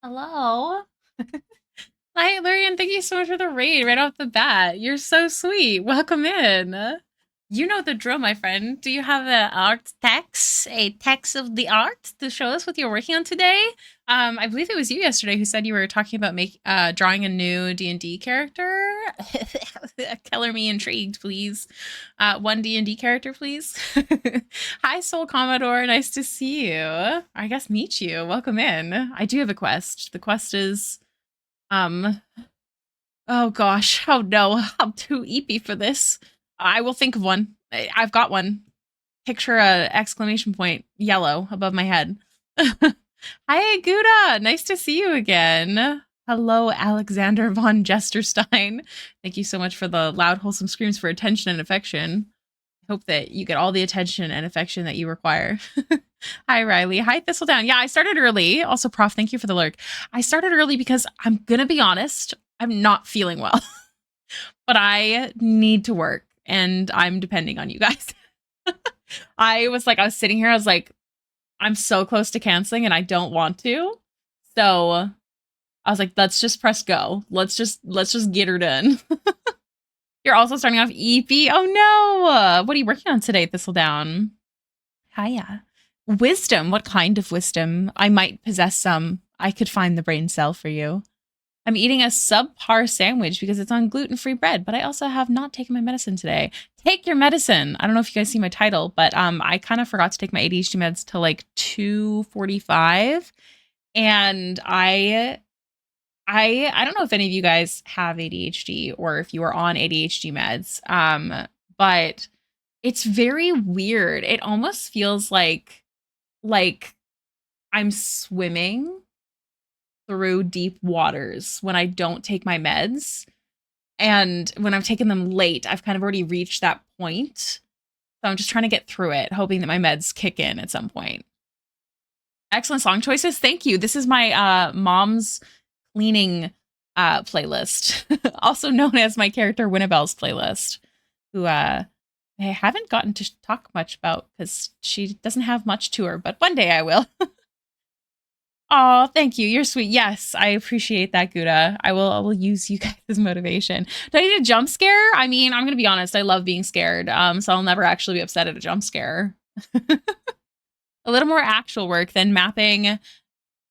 Hello. Hi, Lurian. Thank you so much for the raid right off the bat. You're so sweet. Welcome in. You know the drill, my friend. Do you have a text of the art to show us what you're working on today? I believe it was you yesterday who said you were talking about drawing a new D&D character. Color me intrigued, please. One D&D character, please. Hi, Soul Commodore. Nice to see you. I guess meet you. Welcome in. I do have a quest. The quest is um oh gosh, oh no, I'm too eepy for this. I will think of one. I've got one. Picture a exclamation point yellow above my head. Hi, Gouda. Nice to see you again. Hello, Alexander von Jesterstein. Thank you so much for the loud, wholesome screams for attention and affection. I hope that you get all the attention and affection that you require. Hi, Riley. Hi, Thistledown. Yeah, I started early. Also, Prof, thank you for the lurk. I started early because I'm going to be honest, I'm not feeling well, but I need to work and I'm depending on you guys. I was sitting here, I was like, I'm so close to canceling and I don't want to. So I was like, let's just press go. Let's just get her done. You're also starting off EP. Oh no. What are you working on today, Thistledown? Hiya. Wisdom. What kind of wisdom? I might possess some. I could find the brain cell for you. I'm eating a subpar sandwich because it's on gluten-free bread, but I also have not taken my medicine today. Take your medicine. I don't know if you guys see my title, but I kind of forgot to take my ADHD meds till like 2:45, and I don't know if any of you guys have ADHD or if you are on ADHD meds, but it's very weird. It almost feels like I'm swimming through deep waters when I don't take my meds. And when I've taken them late, I've kind of already reached that point. So I'm just trying to get through it, hoping that my meds kick in at some point. Excellent song choices. Thank you. This is my mom's cleaning playlist, also known as my character Winnabelle's playlist, who I haven't gotten to talk much about because she doesn't have much to her, but one day I will. Oh, thank you. You're sweet. Yes, I appreciate that, Gouda. I will use you guys as motivation. Do I need a jump scare? I mean, I'm gonna be honest, I love being scared. So I'll never actually be upset at a jump scare. A little more actual work than mapping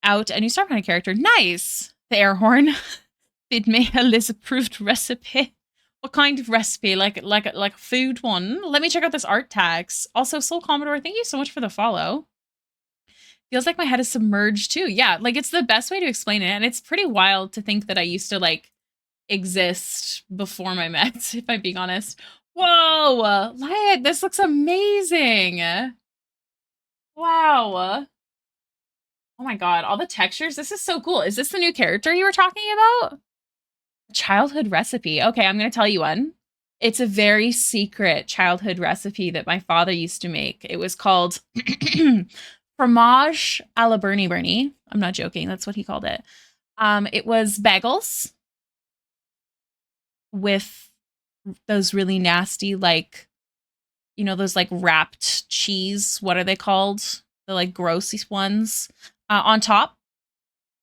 out a new Starfinder character. Nice. The air horn. Feed me a Liz approved recipe. What kind of recipe? Like a food one? Let me check out this art tags. Also, Soul Commodore, thank you so much for the follow. Feels like my head is submerged too. Yeah, like it's the best way to explain it. And it's pretty wild to think that I used to like exist before my meds, if I'm being honest. Whoa, Light, this looks amazing. Wow. Oh my god, all the textures. This is so cool. Is this the new character you were talking about? Childhood recipe. Okay, I'm going to tell you one. It's a very secret childhood recipe that my father used to make. It was called fromage à la Bernie Bernie. I'm not joking. That's what he called it. It was bagels with those really nasty, like, you know, those like wrapped cheese. What are they called? The like gross ones on top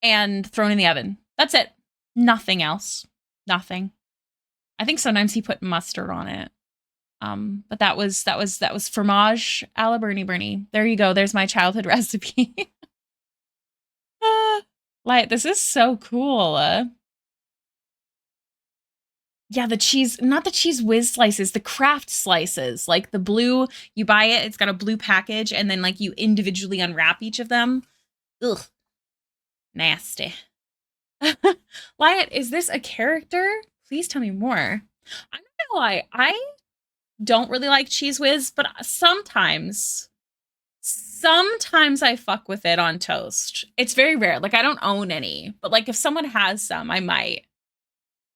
and thrown in the oven. That's it. Nothing else. Nothing. I think sometimes he put mustard on it. But that was fromage a la Bernie Bernie. There you go. There's my childhood recipe. Like, this is so cool. Yeah, the cheese, not the cheese whiz slices, the craft slices. Like the blue, you buy it, it's got a blue package, and then like you individually unwrap each of them. Ugh. Nasty. Wyatt, is this a character? Please tell me more. I'm not gonna lie, I don't really like Cheese Whiz, but sometimes I fuck with it on toast. It's very rare. Like I don't own any, but like if someone has some, I might.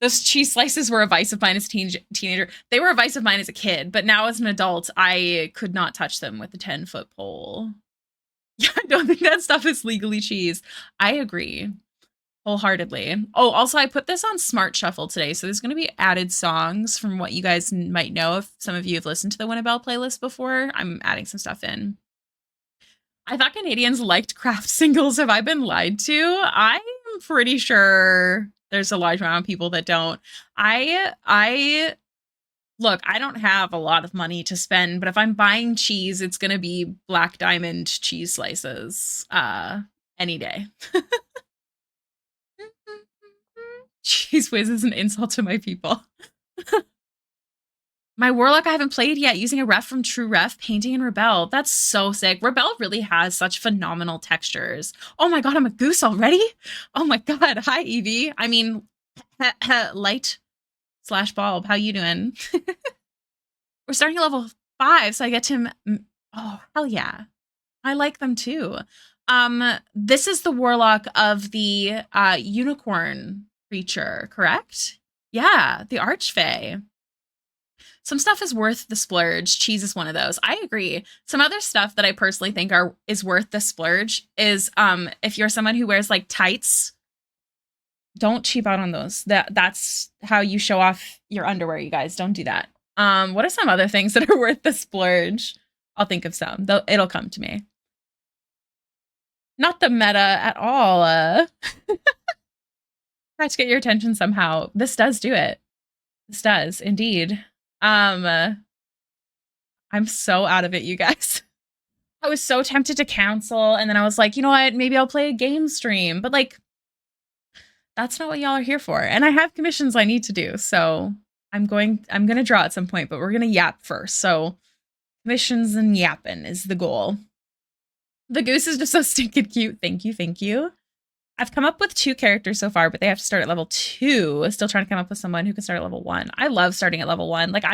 Those cheese slices were a vice of mine as a teenager. They were a vice of mine as a kid, but now as an adult, I could not touch them with a 10-foot pole. Yeah, I don't think that stuff is legally cheese. I agree wholeheartedly. Oh, also, I put this on Smart Shuffle today, so there's going to be added songs from what you guys might know. If some of you have listened to the Winnabelle playlist before, I'm adding some stuff in. I thought Canadians liked craft singles. Have I been lied to? I'm I'm pretty sure there's a large amount of people that don't. I look, I don't have a lot of money to spend, but if I'm buying cheese, it's gonna be Black Diamond cheese slices. Any day. Cheese whiz is an insult to my people. My Warlock I haven't played yet, using a ref from True Ref, painting in Rebel. That's so sick. Rebel really has such phenomenal textures. Oh my god, I'm a goose already? Oh my god. Hi, Evie. I mean, light slash bulb. How you doing? We're starting at level 5, so I get to... Oh, hell yeah. I like them too. This is the Warlock of the unicorn creature, correct? Yeah, the Archfey. Some stuff is worth the splurge. Cheese is one of those. I agree. Some other stuff that I personally think is worth the splurge is if you're someone who wears like tights, don't cheap out on those. That's how you show off your underwear, you guys. Don't do that. What are some other things that are worth the splurge? I'll think of some. It'll come to me. Not the meta at all. Try to get your attention somehow. This does do it. This does indeed. I'm so out of it, you guys. I was so tempted to cancel, and then I was like, you know what? Maybe I'll play a game stream. But like, that's not what y'all are here for. And I have commissions I need to do, so I'm gonna draw at some point, but we're gonna yap first. So commissions and yapping is the goal. The goose is just so stinking cute. Thank you, thank you. I've come up with 2 characters so far, but they have to start at level 2. Still trying to come up with someone who can start at level 1. I love starting at level 1. Like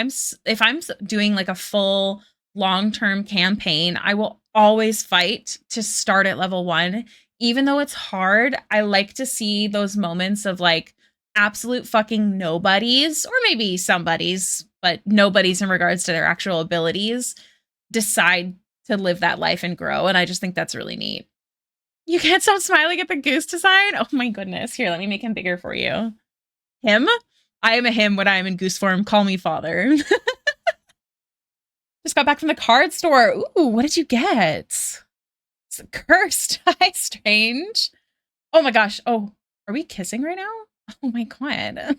if I'm doing like a full long-term campaign, I will always fight to start at level 1. Even though it's hard, I like to see those moments of like absolute fucking nobodies, or maybe somebodies, but nobodies in regards to their actual abilities, decide to live that life and grow. And I just think that's really neat. You can't stop smiling at the goose design? Oh my goodness. Here, let me make him bigger for you. Him? I am a him when I am in goose form. Call me father. Just got back from the card store. Ooh, what did you get? It's cursed. Hi, strange. Oh my gosh. Oh, are we kissing right now? Oh my god.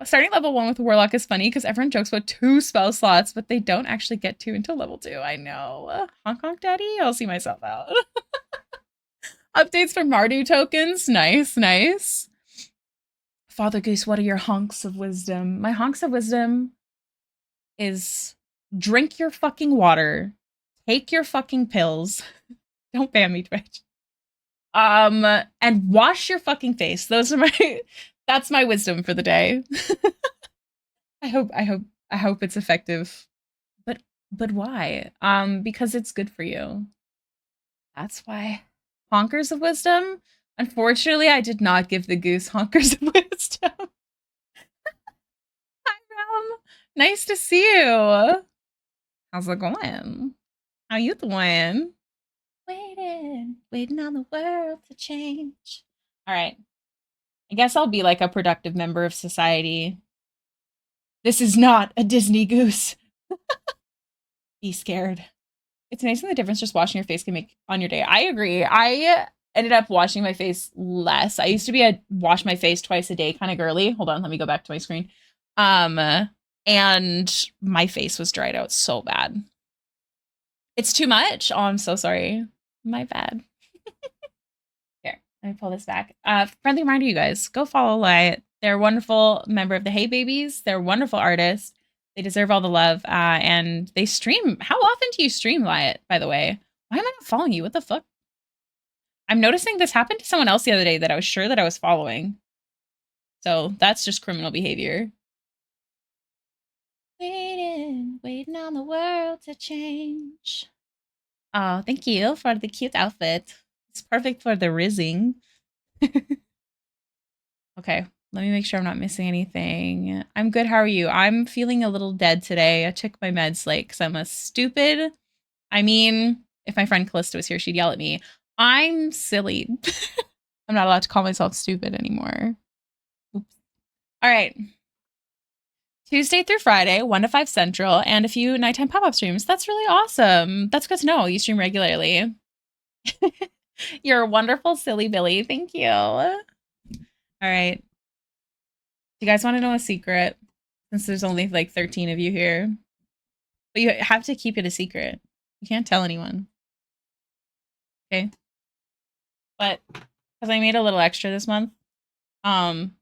Starting level 1 with Warlock is funny because everyone jokes about 2 spell slots, but they don't actually get to until level 2. I know. Honk honk daddy? I'll see myself out. Updates for Mardu tokens. Nice, nice. Father Goose, what are your honks of wisdom? My honks of wisdom is drink your fucking water. Take your fucking pills. Don't ban me, Twitch. And wash your fucking face. Those are that's my wisdom for the day. I hope it's effective. But why? Because it's good for you. That's why. Honkers of wisdom? Unfortunately, I did not give the goose honkers of wisdom. Hi, Ram. Nice to see you. How's it going? How you doing? Waiting on the world to change. All right. I guess I'll be like a productive member of society. This is not a Disney goose. Be scared. It's amazing the difference just washing your face can make on your day. I agree. I ended up washing my face less. I used to be a wash my face twice a day kind of girly. Hold on, let me go back to my screen. And my face was dried out so bad. It's too much. Oh, I'm so sorry. My bad. Here, let me pull this back. Friendly reminder, you guys, go follow Liat. They're a wonderful member of the Hey Babies. They're wonderful artists. They deserve all the love. And they stream. How often do you stream, Liat, by the way? Why am I not following you? What the fuck? I'm noticing this happened to someone else the other day that I was sure that I was following. So that's just criminal behavior. Waiting on the world to change. Oh, thank you for the cute outfit. It's perfect for the rizzing. Okay, let me make sure I'm not missing anything. I'm good, how are you? I'm feeling a little dead today. I took my meds late because I'm a stupid... I mean, if my friend Callista was here, she'd yell at me. I'm silly. I'm not allowed to call myself stupid anymore. Oops. All right. Tuesday through Friday, 1 to 5 Central, and a few nighttime pop-up streams. That's really awesome. That's good to know. You stream regularly. You're a wonderful, silly Billy. Thank you. All right. Do you guys want to know a secret? Since there's only like 13 of you here. But you have to keep it a secret. You can't tell anyone. Okay. But because I made a little extra this month, um,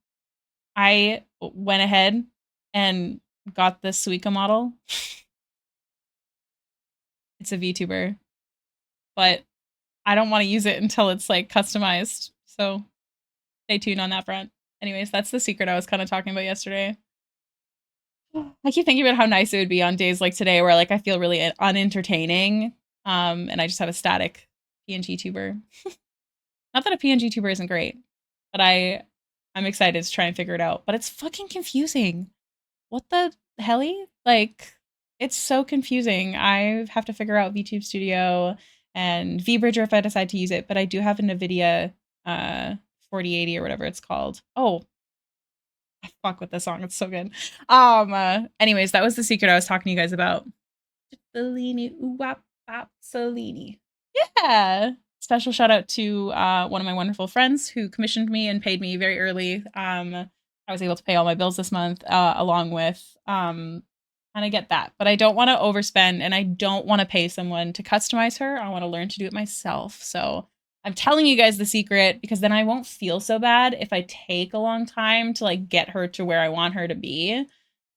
I went ahead and got this Suica model. It's a VTuber, but I don't want to use it until it's like customized. So stay tuned on that front. Anyways, that's the secret I was kind of talking about yesterday. I keep thinking about how nice it would be on days like today where like I feel really unentertaining. And I just have a static PNG tuber. Not that a PNG tuber isn't great, but I'm excited to try and figure it out. But it's fucking confusing. What the helly? Like, it's so confusing. I have to figure out VTube Studio and VBridger if I decide to use it. But I do have a NVIDIA 4080 or whatever it's called. Oh, I fuck with this song. It's so good. Anyways, that was the secret I was talking to you guys about. Cellini, Cellini. Yeah. Special shout out to one of my wonderful friends who commissioned me and paid me very early. I was able to pay all my bills this month, along with and I get that, but I don't want to overspend and I don't want to pay someone to customize her. I want to learn to do it myself. So I'm telling you guys the secret because then I won't feel so bad if I take a long time to like get her to where I want her to be,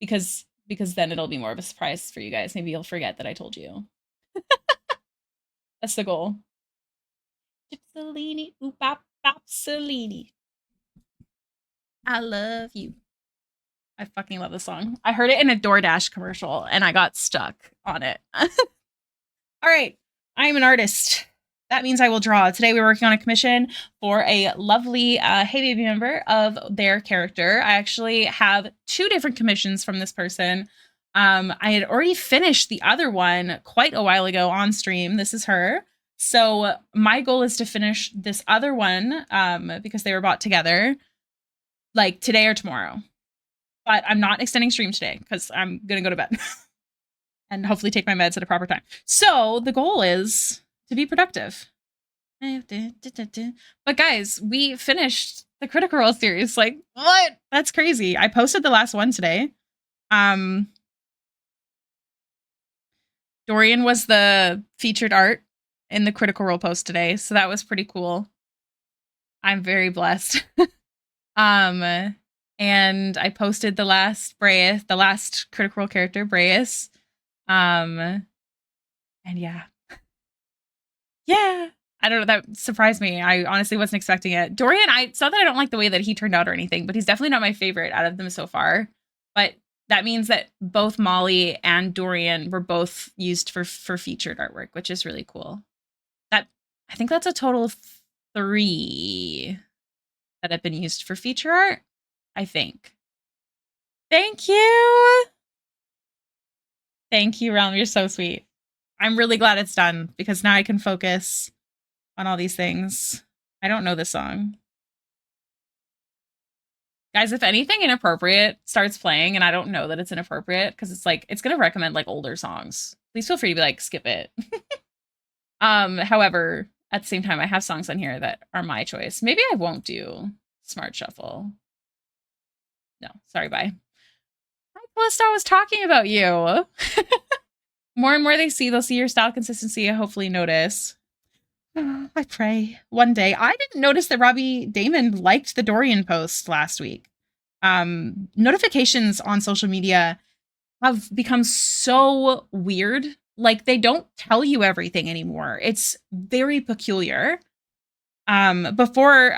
because then it'll be more of a surprise for you guys. Maybe you'll forget that I told you. That's the goal. Cellini, Cellini. I love you. I fucking love this song. I heard it in a DoorDash commercial and I got stuck on it. All right. I am an artist. That means I will draw. Today we're working on a commission for a lovely Hey Baby member of their character. I actually have 2 different commissions from this person. I had already finished the other one quite a while ago on stream. This is her. So my goal is to finish this other one because they were bought together like today or tomorrow. But I'm not extending stream today because I'm going to go to bed and hopefully take my meds at a proper time. So the goal is to be productive. But guys, we finished the Critical Role series. Like, what? That's crazy. I posted the last one today. Dorian was the featured art in the Critical Role post today, so that was pretty cool. I'm very blessed. And I posted the last Breas, the last Critical Role character, Breas. And yeah. Yeah. I don't know, that surprised me. I honestly wasn't expecting it. Dorian, it's not that I don't like the way that he turned out or anything, but he's definitely not my favorite out of them so far. But that means that both Molly and Dorian were both used for featured artwork, which is really cool. I think that's a total of 3 that have been used for feature art, I think. Thank you. Thank you, Realm. You're so sweet. I'm really glad it's done because now I can focus on all these things. I don't know this song. Guys, if anything inappropriate starts playing and I don't know that it's inappropriate, because it's like, it's going to recommend like older songs, please feel free to be like, skip it. However, at the same time, I have songs on here that are my choice. Maybe I won't do Smart Shuffle. No, sorry, bye. Hi, Callista, I was talking about you. More and more they'll see your style consistency and hopefully notice. I pray one day. I didn't notice that Robbie Damon liked the Dorian post last week. Notifications on social media have become so weird. Like, they don't tell you everything anymore. It's very peculiar. Before,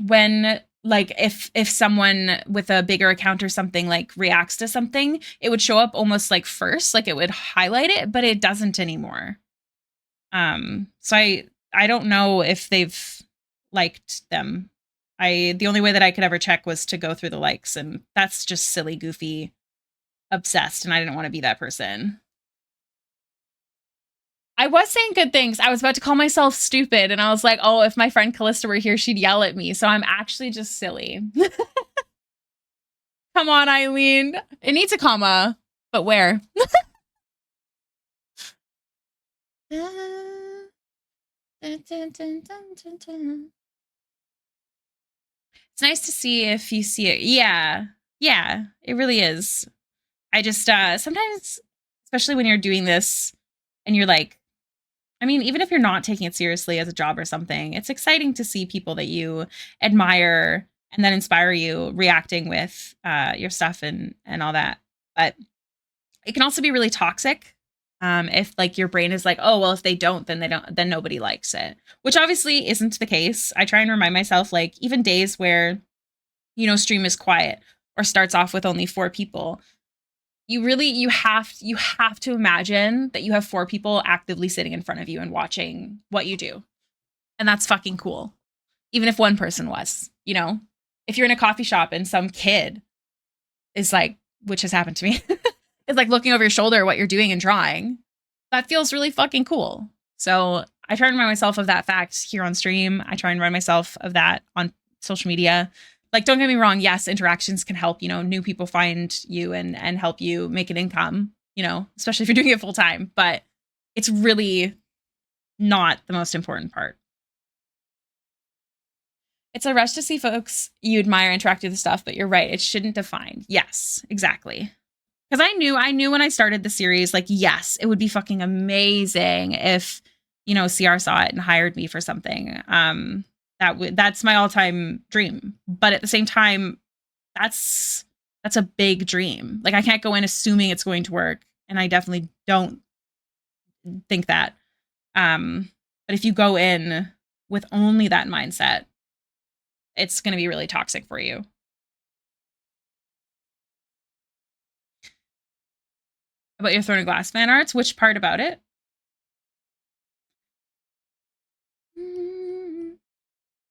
when like if someone with a bigger account or something like reacts to something, it would show up almost like first, like it would highlight it, but it doesn't anymore. So I don't know if they've liked them. The only way that I could ever check was to go through the likes, and that's just silly, goofy, obsessed, and I didn't want to be that person. I was saying good things. I was about to call myself stupid, and I was like, oh, if my friend Callista were here, she'd yell at me. So I'm actually just silly. Come on, Eileen. It needs a comma, but where? It's nice to see if you see it. Yeah. Yeah, it really is. I just sometimes, especially when you're doing this and you're like, I mean, even if you're not taking it seriously as a job or something, it's exciting to see people that you admire and then inspire you reacting with your stuff and all that. But it can also be really toxic if like your brain is like, oh well, if they don't, then nobody likes it, which obviously isn't the case. I try and remind myself, like even days where stream is quiet or starts off with only 4 people, you have to imagine that you have 4 people actively sitting in front of you and watching what you do. And that's fucking cool. Even if one person was, if you're in a coffee shop and some kid is like, which has happened to me, is like looking over your shoulder at what you're doing and drawing, that feels really fucking cool. So I try and remind myself of that fact here on stream. I try and remind myself of that on social media. Like, don't get me wrong. Yes, interactions can help, new people find you and help you make an income, especially if you're doing it full time. But it's really not the most important part. It's a rush to see folks you admire interact with the stuff, but you're right. It shouldn't define. Yes, exactly. Because I knew when I started the series, like, yes, it would be fucking amazing if, CR saw it and hired me for something. That's my all-time dream. But at the same time, that's a big dream. Like, I can't go in assuming it's going to work, and I definitely don't think that. But if you go in with only that mindset, it's going to be really toxic for you. About your Throne of Glass fan arts, which part about it?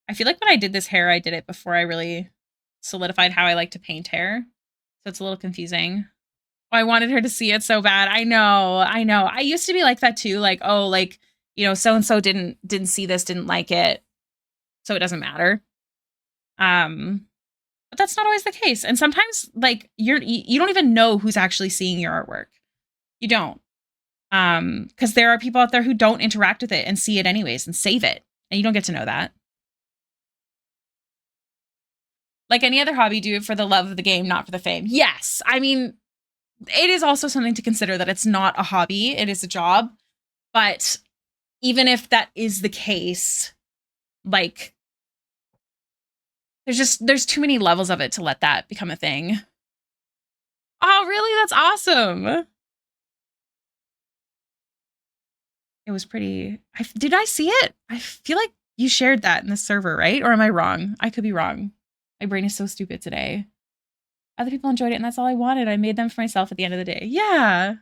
I feel like when I did this hair, I did it before I really solidified how I like to paint hair. So it's a little confusing. Oh, I wanted her to see it so bad. I know. I used to be like that too. Like, oh, like, so-and-so didn't see this, didn't like it, so it doesn't matter. But that's not always the case. And sometimes like you don't even know who's actually seeing your artwork. You don't. Because there are people out there who don't interact with it and see it anyways and save it. And you don't get to know that. Like any other hobby, do it for the love of the game, not for the fame. Yes. I mean, it is also something to consider that it's not a hobby, it is a job. But even if that is the case, like, there's too many levels of it to let that become a thing. Oh, really? That's awesome. It was pretty. Did I see it? I feel like you shared that in the server, right? Or am I wrong? I could be wrong. My brain is so stupid today. Other people enjoyed it, and that's all I wanted. I made them for myself at the end of the day. Yeah.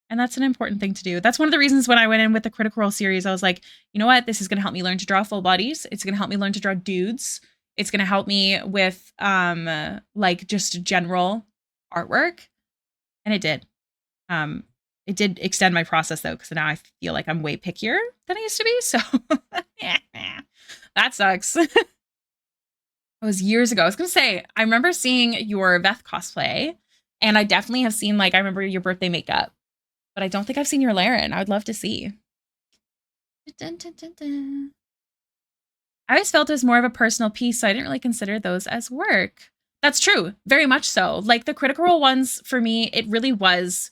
And that's an important thing to do. That's one of the reasons when I went in with the Critical Role series, I was like, you know what? This is going to help me learn to draw full bodies. It's going to help me learn to draw dudes. It's going to help me with like just general artwork. And it did. It did extend my process though, because now I feel like I'm way pickier than I used to be. So that sucks. It was years ago. I was going to say, I remember seeing your Veth cosplay, and I definitely have seen, like, I remember your birthday makeup, but I don't think I've seen your Laren. I would love to see. Dun, dun, dun, dun. I always felt it was more of a personal piece, so I didn't really consider those as work. That's true. Very much so. Like the Critical Role ones, for me, it really was,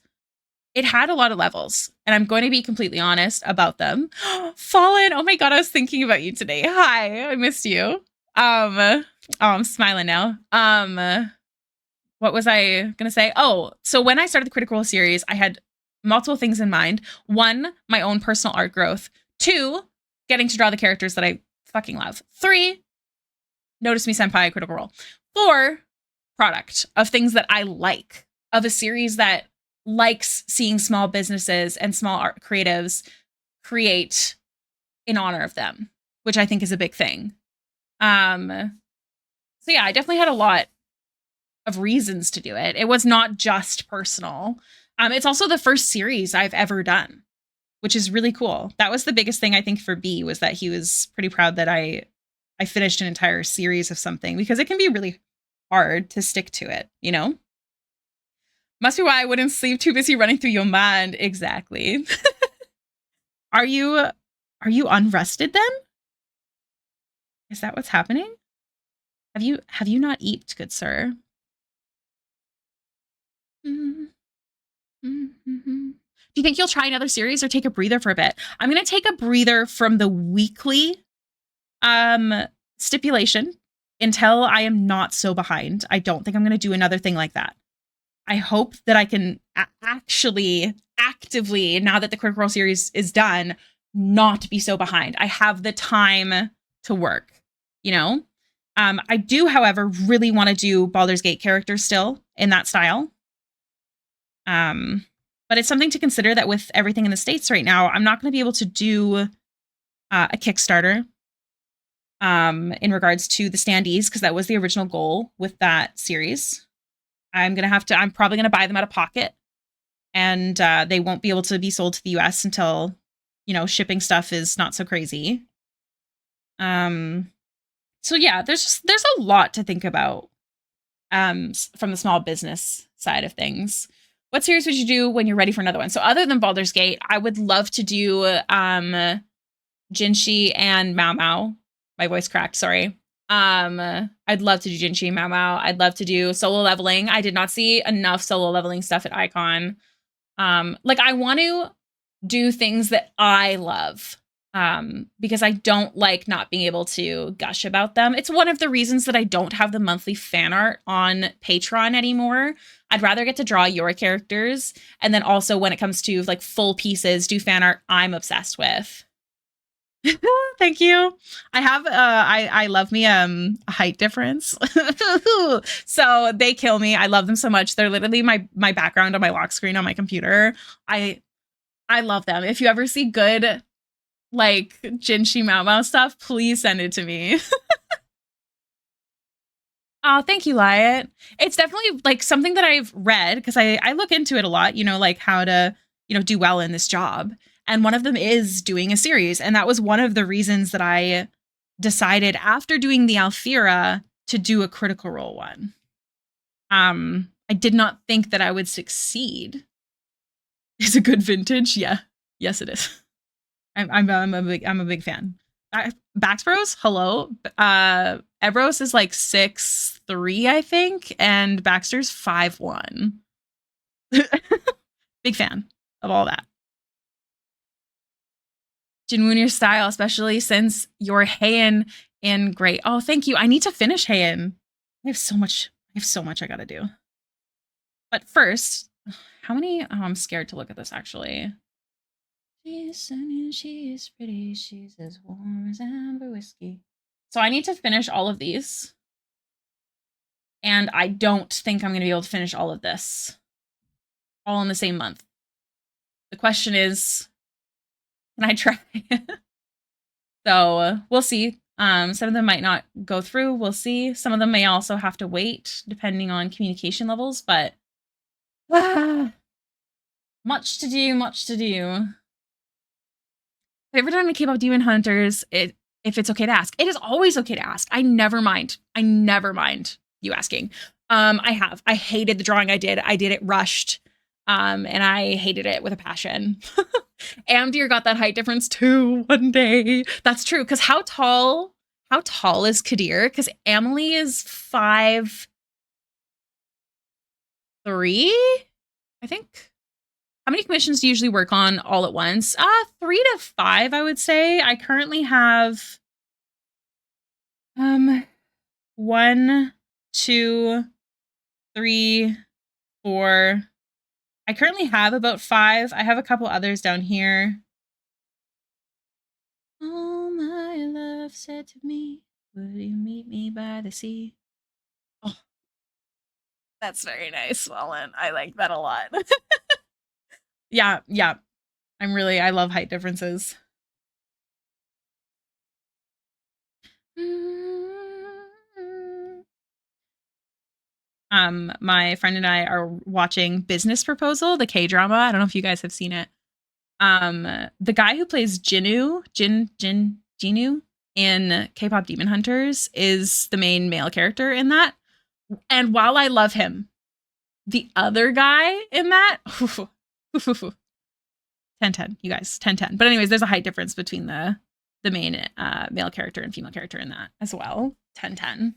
it had a lot of levels, and I'm going to be completely honest about them. Fallen, oh my god, I was thinking about you today. Hi, I missed you. Oh, I'm smiling now. What was I gonna say? Oh, so when I started the Critical Role series, I had multiple things in mind. 1, my own personal art growth. 2, getting to draw the characters that I fucking love. 3, Notice Me Senpai Critical Role. 4, product of things that I like, of a series that likes seeing small businesses and small art creatives create in honor of them, which I think is a big thing. So yeah, I definitely had a lot of reasons to do it. It was not just personal. It's also the first series I've ever done, which is really cool. That was the biggest thing I think for B, was that he was pretty proud that I finished an entire series of something, because it can be really hard to stick to it, you know? Must be why I wouldn't sleep, too busy running through your mind. Exactly. Are you Are you unrested then? Is that what's happening? Have you not eat, good sir? Mm-hmm. Mm-hmm. Do you think you'll try another series or take a breather for a bit? I'm going to take a breather from the weekly stipulation until I am not so behind. I don't think I'm going to do another thing like that. I hope that I can actually actively, now that the Critical Role series is done, not be so behind. I have the time to work, you know? I do, however, really want to do Baldur's Gate characters still in that style. But it's something to consider that with everything in the States right now, I'm not going to be able to do a Kickstarter in regards to the standees, because that was the original goal with that series. I'm probably going to buy them out of pocket, and they won't be able to be sold to the US until, shipping stuff is not so crazy. So yeah, there's a lot to think about from the small business side of things. What series would you do when you're ready for another one? So other than Baldur's Gate, I would love to do Jinshi and Mao Mao. My voice cracked, sorry. I'd love to do Jinshi and Mao Mao. I'd love to do solo leveling. I did not see enough solo leveling stuff at Icon. I want to do things that I love. Because I don't like not being able to gush about them. It's one of the reasons that I don't have the monthly fan art on Patreon anymore. I'd rather get to draw your characters, and then also when it comes to like full pieces, do fan art I'm obsessed with. Thank you. I have I love me a height difference. So they kill me. I love them so much. They're literally my background on my lock screen on my computer. I love them. If you ever see good like Jinshi Mao Mao stuff, please send it to me. Oh, thank you, Lyot. It's definitely like something that I've read because I look into it a lot, like how to, do well in this job. And one of them is doing a series. And that was one of the reasons that I decided after doing the Alfira to do a Critical Role one. I did not think that I would succeed. Is it good vintage? Yeah. Yes, it is. I'm a big fan. Baxbros, hello. Evros is like 6'3", I think, and Baxter's 5'1". Big fan of all that. Jinwoon, your style, especially since you're Heian in great. Oh, thank you. I need to finish Heian. I have so much I gotta do. But first, how many? Oh, I'm scared to look at this actually. She's sunny, she is pretty, she's as warm as amber whiskey. So I need to finish all of these. And I don't think I'm going to be able to finish all of this all in the same month. The question is, can I try? So we'll see. Some of them might not go through. We'll see. Some of them may also have to wait depending on communication levels, but much to do, much to do. Have you ever done a K-pop Demon Hunters? If it's okay to ask. It is always okay to ask. I never mind. I never mind you asking. I have. I hated the drawing I did. I did it rushed. And I hated it with a passion. Amdir got that height difference too one day. That's true. Because how tall is Kadir? Because Emily is 5'3", I think. How many commissions do you usually work on all at once? 3 to 5, I would say. I currently have 1, 2, 3, 4. I currently have about 5. I have a couple others down here. Oh, my love said to me, will you meet me by the sea? Oh, that's very nice, Wallen. I like that a lot. Yeah. I love height differences. My friend and I are watching Business Proposal, the K-drama. I don't know if you guys have seen it. The guy who plays Jinu in K-pop Demon Hunters is the main male character in that. And while I love him, the other guy in that, 10-10, you guys. 10-10. But anyways, there's a height difference between the main male character and female character in that as well. 10-10.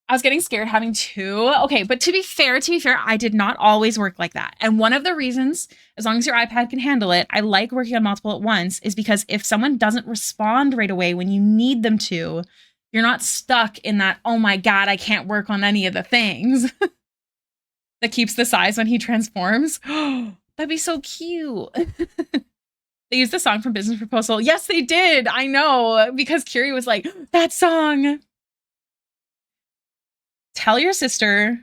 I was getting scared having two. Okay, but to be fair, I did not always work like that. And one of the reasons, as long as your iPad can handle it, I like working on multiple at once, is because if someone doesn't respond right away when you need them to, you're not stuck in that, oh my God, I can't work on any of the things that keeps the size when he transforms. That'd be so cute. They used the song from Business Proposal. Yes, they did. I know, because Curie was like, that song. Tell your sister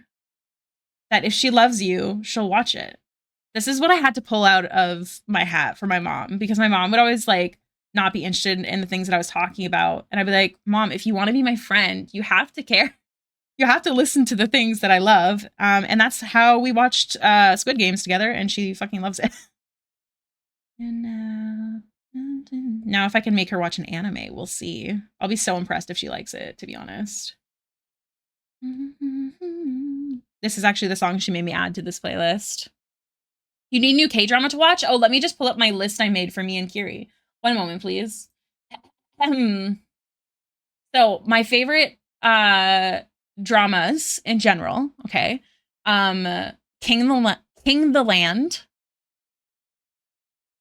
that if she loves you, she'll watch it. This is what I had to pull out of my hat for my mom, because my mom would always like not be interested in the things that I was talking about. And I'd be like, Mom, if you want to be my friend, you have to care. You have to listen to the things that I love. And that's how we watched Squid Games together, and she fucking loves it. And now if I can make her watch an anime, we'll see. I'll be so impressed if she likes it, to be honest. This is actually the song she made me add to this playlist. You need new K-drama to watch? Oh, let me just pull up my list I made for me and Kiri. One moment, please. So my favorite dramas in general, okay. King the Land.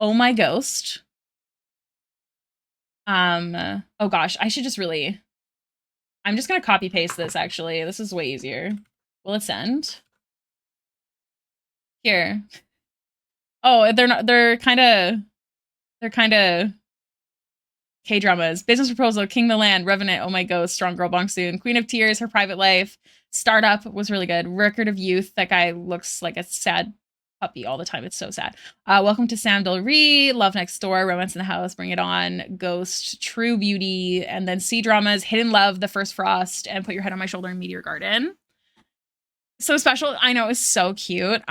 Oh My Ghost. Oh gosh, I should just really... I'm just gonna copy paste this actually. This is way easier. Will it send? Here. Oh, they're kinda K-dramas. Business Proposal, King the Land, Revenant, Oh My Ghost, Strong Girl Bong Soon, Queen of Tears, Her Private Life, Startup was really good. Record of Youth, that guy looks like a sad puppy all the time. It's so sad. Welcome to Sam Del Rey, Love Next Door, Romance in the House, Bring It On, Ghost, True Beauty, and then C-dramas, Hidden Love, The First Frost, and Put Your Head on My Shoulder in Meteor Garden. So special. I know, it's so cute.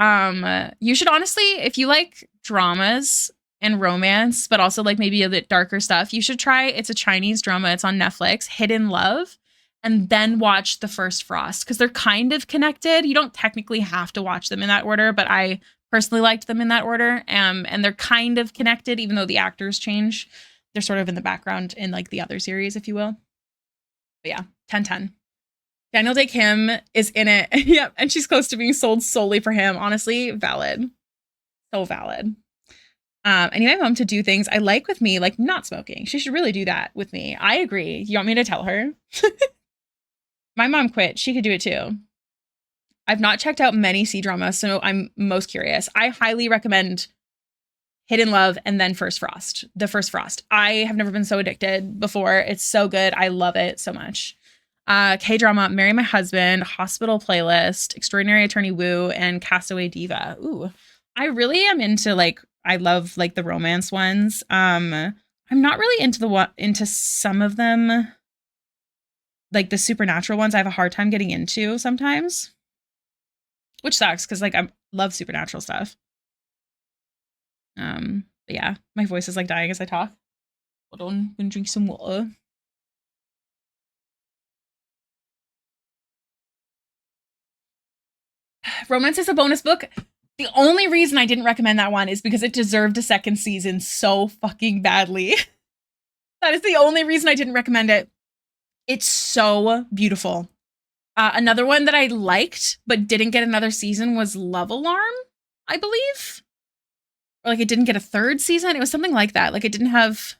You should honestly, if you like dramas and romance, but also like maybe a bit darker stuff, you should try, it's a Chinese drama, it's on Netflix, Hidden Love, and then watch The First Frost, because they're kind of connected. You don't technically have to watch them in that order, but I personally liked them in that order. And they're kind of connected, even though the actors change. They're sort of in the background in like the other series, if you will. But yeah, 10-10. Daniel Day Kim is in it. Yep, and she's close to being sold solely for him. Honestly, valid. So valid. I need my mom to do things I like with me, like not smoking. She should really do that with me. I agree. You want me to tell her? My mom quit. She could do it too. I've not checked out many C-dramas, so I'm most curious. I highly recommend Hidden Love and then First Frost. The First Frost. I have never been so addicted before. It's so good. I love it so much. K-drama, Marry My Husband, Hospital Playlist, Extraordinary Attorney Woo, and Castaway Diva. Ooh, I really am into like, I love like the romance ones. I'm not really into some of them. Like the supernatural ones, I have a hard time getting into sometimes, which sucks because like I love supernatural stuff. But yeah, my voice is like dying as I talk. Hold on, I'm gonna drink some water. Romance is a bonus book. The only reason I didn't recommend that one is because it deserved a second season so fucking badly. That is the only reason I didn't recommend it. It's so beautiful. Another one that I liked but didn't get another season was Love Alarm, I believe. Or like it didn't get a third season. It was something like that. Like it didn't have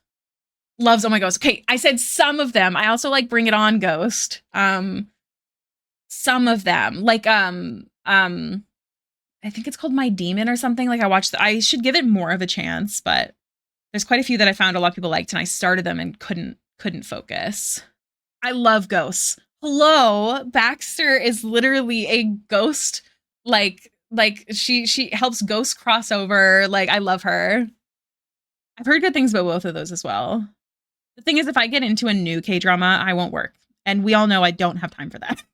Loves. Oh my Ghost. Okay, I said some of them. I also like Bring It On Ghost. Some of them. Like I think it's called My Demon or something. Like I should give it more of a chance, but there's quite a few that I found a lot of people liked and I started them and couldn't focus. I love ghosts. Hello, Baxter is literally a ghost. Like she helps ghosts cross over. Like I love her. I've heard good things about both of those as well. The thing is, if I get into a new K-drama, I won't work. And we all know I don't have time for that.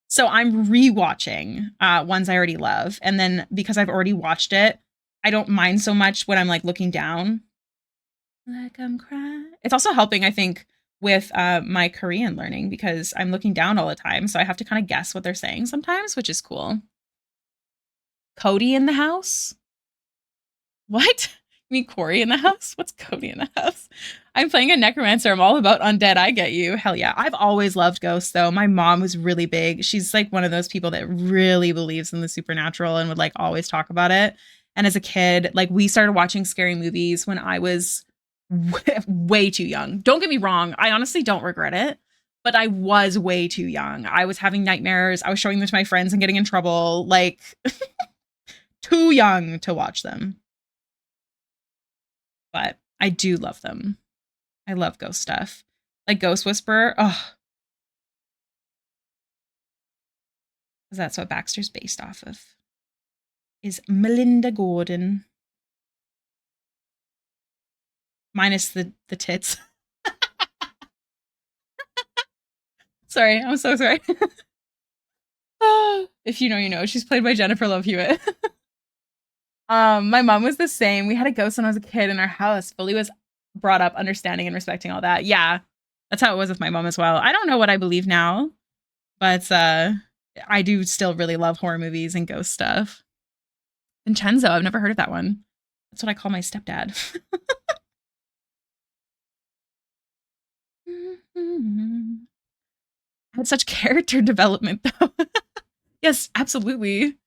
So I'm rewatching ones I already love. And then because I've already watched it, I don't mind so much when I'm like looking down. Like I'm crying. It's also helping, I think, with my Korean learning because I'm looking down all the time. So I have to kind of guess what they're saying sometimes, which is cool. Cody in the house. What? You mean Corey in the house? What's Cody in the house? I'm playing a necromancer. I'm all about undead. I get you. Hell yeah. I've always loved ghosts though. My mom was really big. She's like one of those people that really believes in the supernatural and would like always talk about it. And as a kid, like we started watching scary movies when I was way too young. Don't get me wrong. I honestly don't regret it, but I was way too young. I was having nightmares. I was showing them to my friends and getting in trouble. Like too young to watch them. But I do love them. I love ghost stuff. Like Ghost Whisperer. Oh, because that's what Baxter's based off of. Is Melinda Gordon. Minus the tits. Sorry, I'm so sorry. If you know, you know. She's played by Jennifer Love Hewitt. My mom was the same. We had a ghost when I was a kid in our house. Fully was brought up understanding and respecting all that. Yeah, that's how it was with my mom as well. I don't know what I believe now, but I do still really love horror movies and ghost stuff. Vincenzo, I've never heard of that one. That's what I call my stepdad. Had such character development though. Yes, absolutely.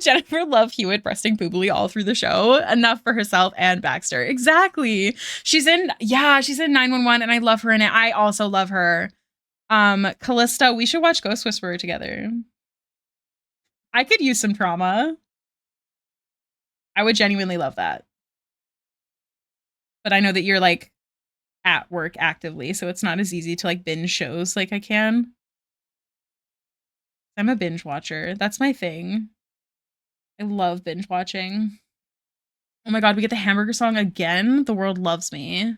Jennifer Love Hewitt breasting boobily all through the show, enough for herself and Baxter. Exactly. She's in 911 and I love her in it. I also love her. Callista, we should watch Ghost Whisperer together. I could use some trauma. I would genuinely love that. But I know that you're like at work actively, so it's not as easy to like binge shows like I can. I'm a binge watcher. That's my thing. I love binge watching. Oh my god, we get the hamburger song again. The world loves me.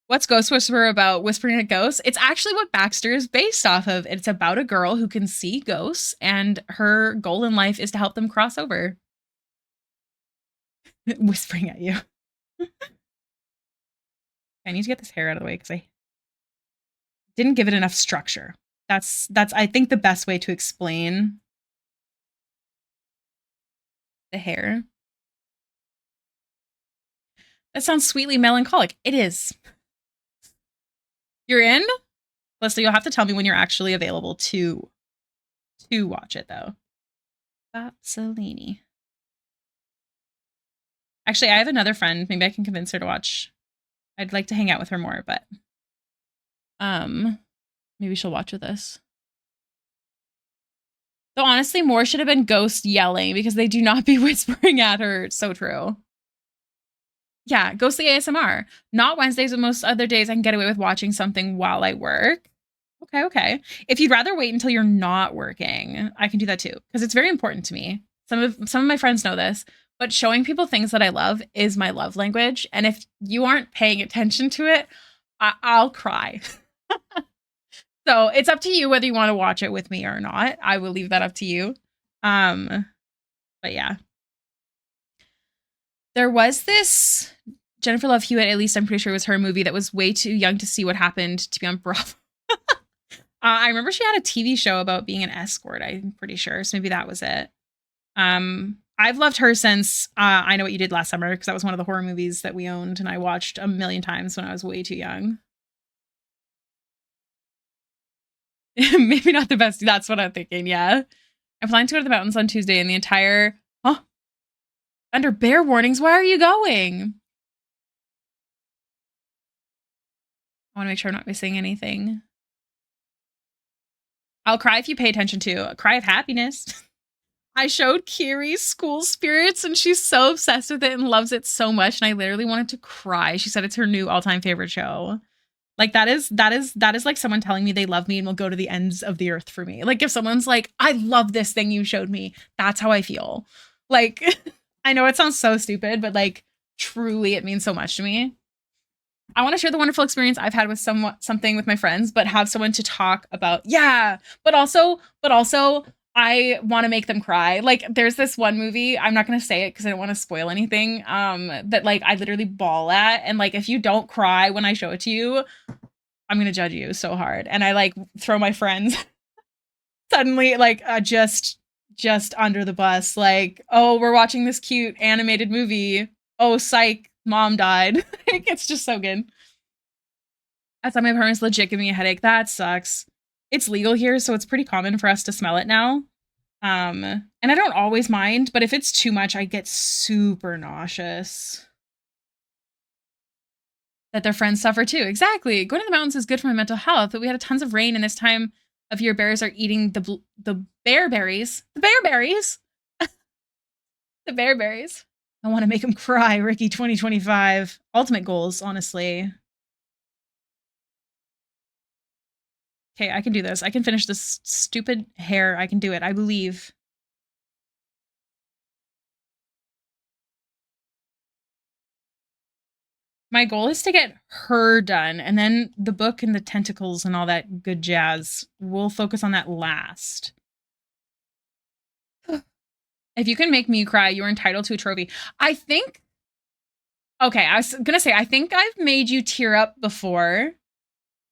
What's Ghost Whisperer about? Whispering at ghosts? It's actually what Baxter is based off of. It's about a girl who can see ghosts, and her goal in life is to help them cross over. Whispering at you. I need to get this hair out of the way because I didn't give it enough structure. That's I think the best way to explain the hair. That sounds sweetly melancholic. It is. You're in? Leslie, you'll have to tell me when you're actually available to watch it though. Salini. Actually, I have another friend. Maybe I can convince her to watch. I'd like to hang out with her more, but maybe she'll watch with us. Though honestly, more should have been ghost yelling because they do not be whispering at her. It's so true. Yeah, ghostly ASMR. Not Wednesdays, but most other days I can get away with watching something while I work. Okay. If you'd rather wait until you're not working, I can do that too because it's very important to me. Some of my friends know this, but showing people things that I love is my love language. And if you aren't paying attention to it, I'll cry. So it's up to you whether you want to watch it with me or not. I will leave that up to you. But yeah. There was this Jennifer Love Hewitt, at least I'm pretty sure it was her movie, that was way too young to see what happened to be on Bravo. I remember she had a TV show about being an escort, I'm pretty sure. So maybe that was it. I've loved her since I Know What You Did Last Summer, because that was one of the horror movies that we owned and I watched a million times when I was way too young. Maybe not the best. That's what I'm thinking. Yeah. I'm flying to go to the mountains on Tuesday and the entire, under bear warnings. Why are you going? I want to make sure I'm not missing anything. I'll cry if you pay attention to a cry of happiness. I showed Kiri School Spirits and she's so obsessed with it and loves it so much. And I literally wanted to cry. She said it's her new all-time favorite show. Like that is like someone telling me they love me and will go to the ends of the earth for me. Like if someone's like, I love this thing you showed me, that's how I feel. Like, I know it sounds so stupid, but like truly it means so much to me. I want to share the wonderful experience I've had with something with my friends, but have someone to talk about. Yeah. But also I want to make them cry. Like there's this one movie, I'm not going to say it because I don't want to spoil anything, that like I literally bawl at. And like, if you don't cry when I show it to you, I'm going to judge you so hard. And I like throw my friends suddenly like just just under the bus. Like, oh, we're watching this cute animated movie. Oh, psych, mom died. Like, it's just so good. I thought my parents legit give me a headache. That sucks. It's legal here, so it's pretty common for us to smell it now. And I don't always mind, but if it's too much, I get super nauseous. That their friends suffer too. Exactly. Going to the mountains is good for my mental health, but we had tons of rain, and this time of year, bears are eating the bear berries. The bear berries. The bear berries. I want to make them cry. Ricky 2025. Ultimate goals, honestly. Okay, I can do this. I can finish this stupid hair. I can do it. I believe. My goal is to get her done, and then the book and the tentacles and all that good jazz. We'll focus on that last. If you can make me cry, you're entitled to a trophy. I think... Okay, I was gonna say, I think I've made you tear up before,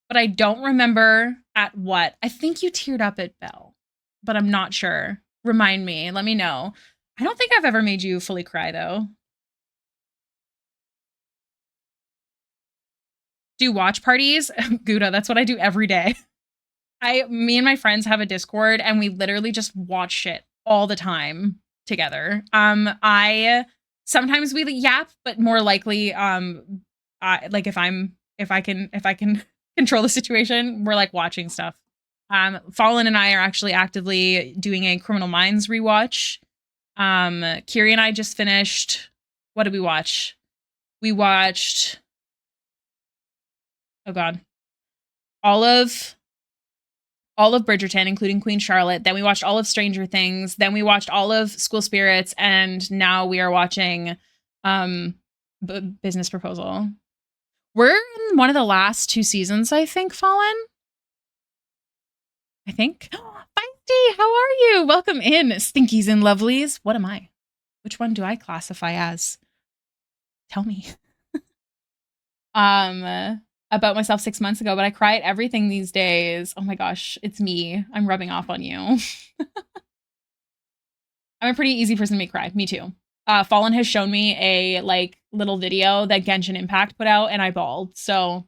but I don't remember at what. I think you teared up at Belle, but I'm not sure. Remind me. Let me know. I don't think I've ever made you fully cry, though. Do watch parties? Gouda, that's what I do every day. Me and my friends have a Discord, and we literally just watch shit all the time together. I sometimes we yap, but more likely, like if I can control the situation, we're like watching stuff. Fallen and I are actually actively doing a Criminal Minds rewatch. Kiri and I just finished. What did we watch? We watched. Oh God. All of Bridgerton, including Queen Charlotte. Then we watched all of Stranger Things. Then we watched all of School Spirits, and now we are watching Business Proposal. We're in one of the last 2 seasons, I think, Fallen. I think. Feisty, how are you? Welcome in, Stinkies and Lovelies. What am I? Which one do I classify as? Tell me. About myself 6 months ago, but I cry at everything these days. Oh my gosh, it's me. I'm rubbing off on you. I'm a pretty easy person to make cry. Me too. Fallen has shown me a like little video that Genshin Impact put out, and I bawled. So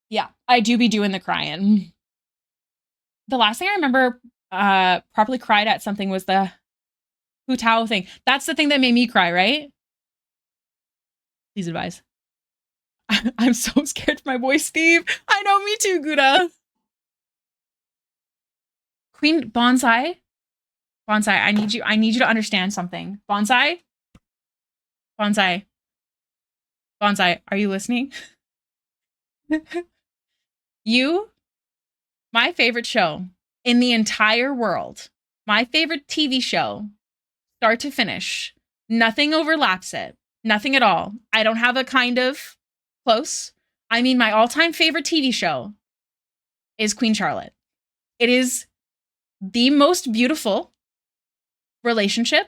yeah, I do be doing the crying. The last thing I remember properly cried at something was the Hu Tao thing. That's the thing that made me cry, right? Please advise. I'm so scared for my boy Steve. I know, me too, Gouda. Queen Bonsai. Bonsai, I need you to understand something. Bonsai? Bonsai. Bonsai, are you listening? You, my favorite show in the entire world, my favorite TV show, start to finish, nothing overlaps it. Nothing at all. I don't have a kind of close. I mean, my all-time favorite TV show is Queen Charlotte. It is the most beautiful relationship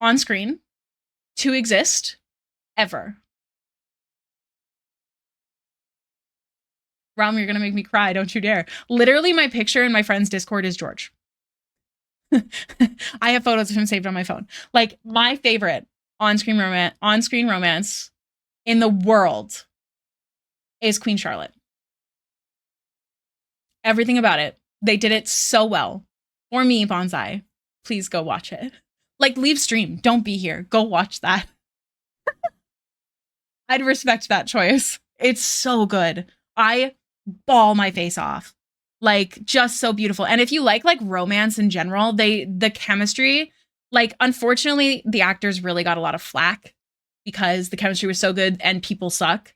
on screen to exist ever. Realm, you're gonna make me cry, don't you dare. Literally, my picture in my friend's Discord is George. I have photos of him saved on my phone. Like, my favorite on-screen romance in the world is Queen Charlotte. Everything about it. They did it so well. For me, Bonsai, please go watch it. Like, leave stream. Don't be here. Go watch that. I'd respect that choice. It's so good. I bawl my face off. Like, just so beautiful. And if you like romance in general, the chemistry, like, unfortunately, the actors really got a lot of flack because the chemistry was so good and people suck.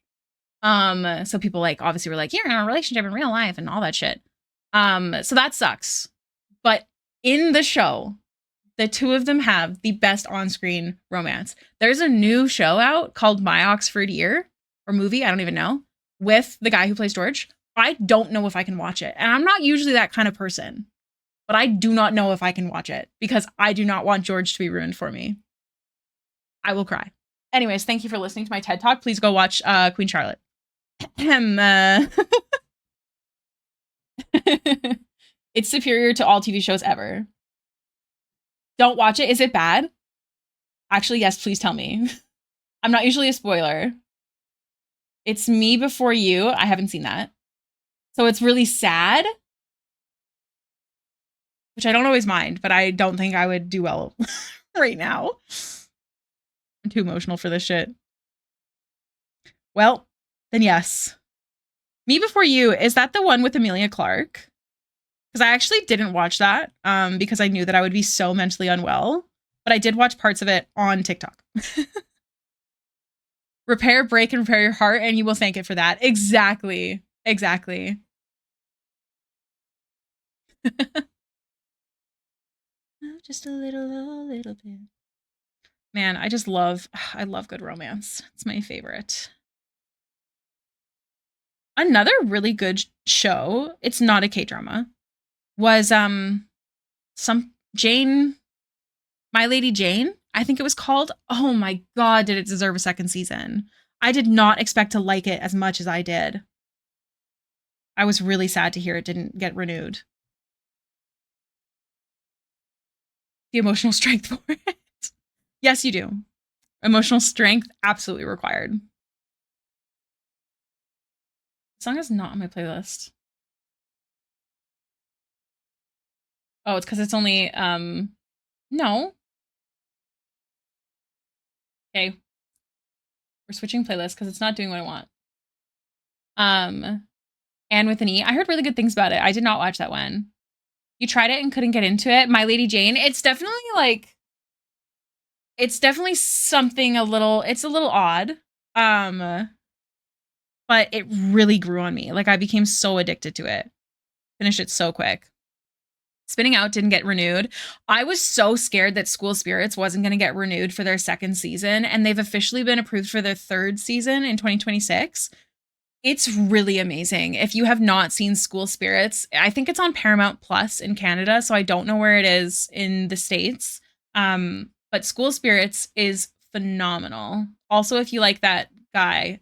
So people like obviously were like, you're in a relationship in real life and all that shit. So that sucks. But in the show, the two of them have the best on-screen romance. There's a new show out called My Oxford Year, or movie, I don't even know, with the guy who plays George. I don't know if I can watch it. And I'm not usually that kind of person, but I do not know if I can watch it because I do not want George to be ruined for me. I will cry. Anyways, thank you for listening to my TED Talk. Please go watch Queen Charlotte. It's superior to all TV shows ever. Don't watch it. Is it bad? Actually, yes, please tell me. I'm not usually a spoiler. It's Me Before You. I haven't seen that. So it's really sad, which I don't always mind, but I don't think I would do well right now. I'm too emotional for this shit. Well, then yes. Me Before You, is that the one with Emilia Clarke? Because I actually didn't watch that because I knew that I would be so mentally unwell. But I did watch parts of it on TikTok. Repair, break, and repair your heart, and you will thank it for that. Exactly. Exactly. Just a little bit. Man, I love good romance. It's my favorite. Another really good show, it's not a K-drama, was some Jane, My Lady Jane, I think it was called. Oh my god, did it deserve a second season. I did not expect to like it as much as I did. I was really sad to hear it didn't get renewed. The emotional strength for it. Yes, you do. Emotional strength absolutely required. The song is not on my playlist. Oh, it's because it's only no. Okay. We're switching playlists because it's not doing what I want. And with an E. I heard really good things about it. I did not watch that one. You tried it and couldn't get into it. My Lady Jane. It's definitely something it's a little odd. But it really grew on me. Like I became so addicted to it. Finished it so quick. Spinning Out didn't get renewed. I was so scared that School Spirits wasn't going to get renewed for their second season, and they've officially been approved for their third season in 2026. It's really amazing. If you have not seen School Spirits, I think it's on Paramount Plus in Canada, so I don't know where it is in the States. But School Spirits is phenomenal. Also, if you like that guy,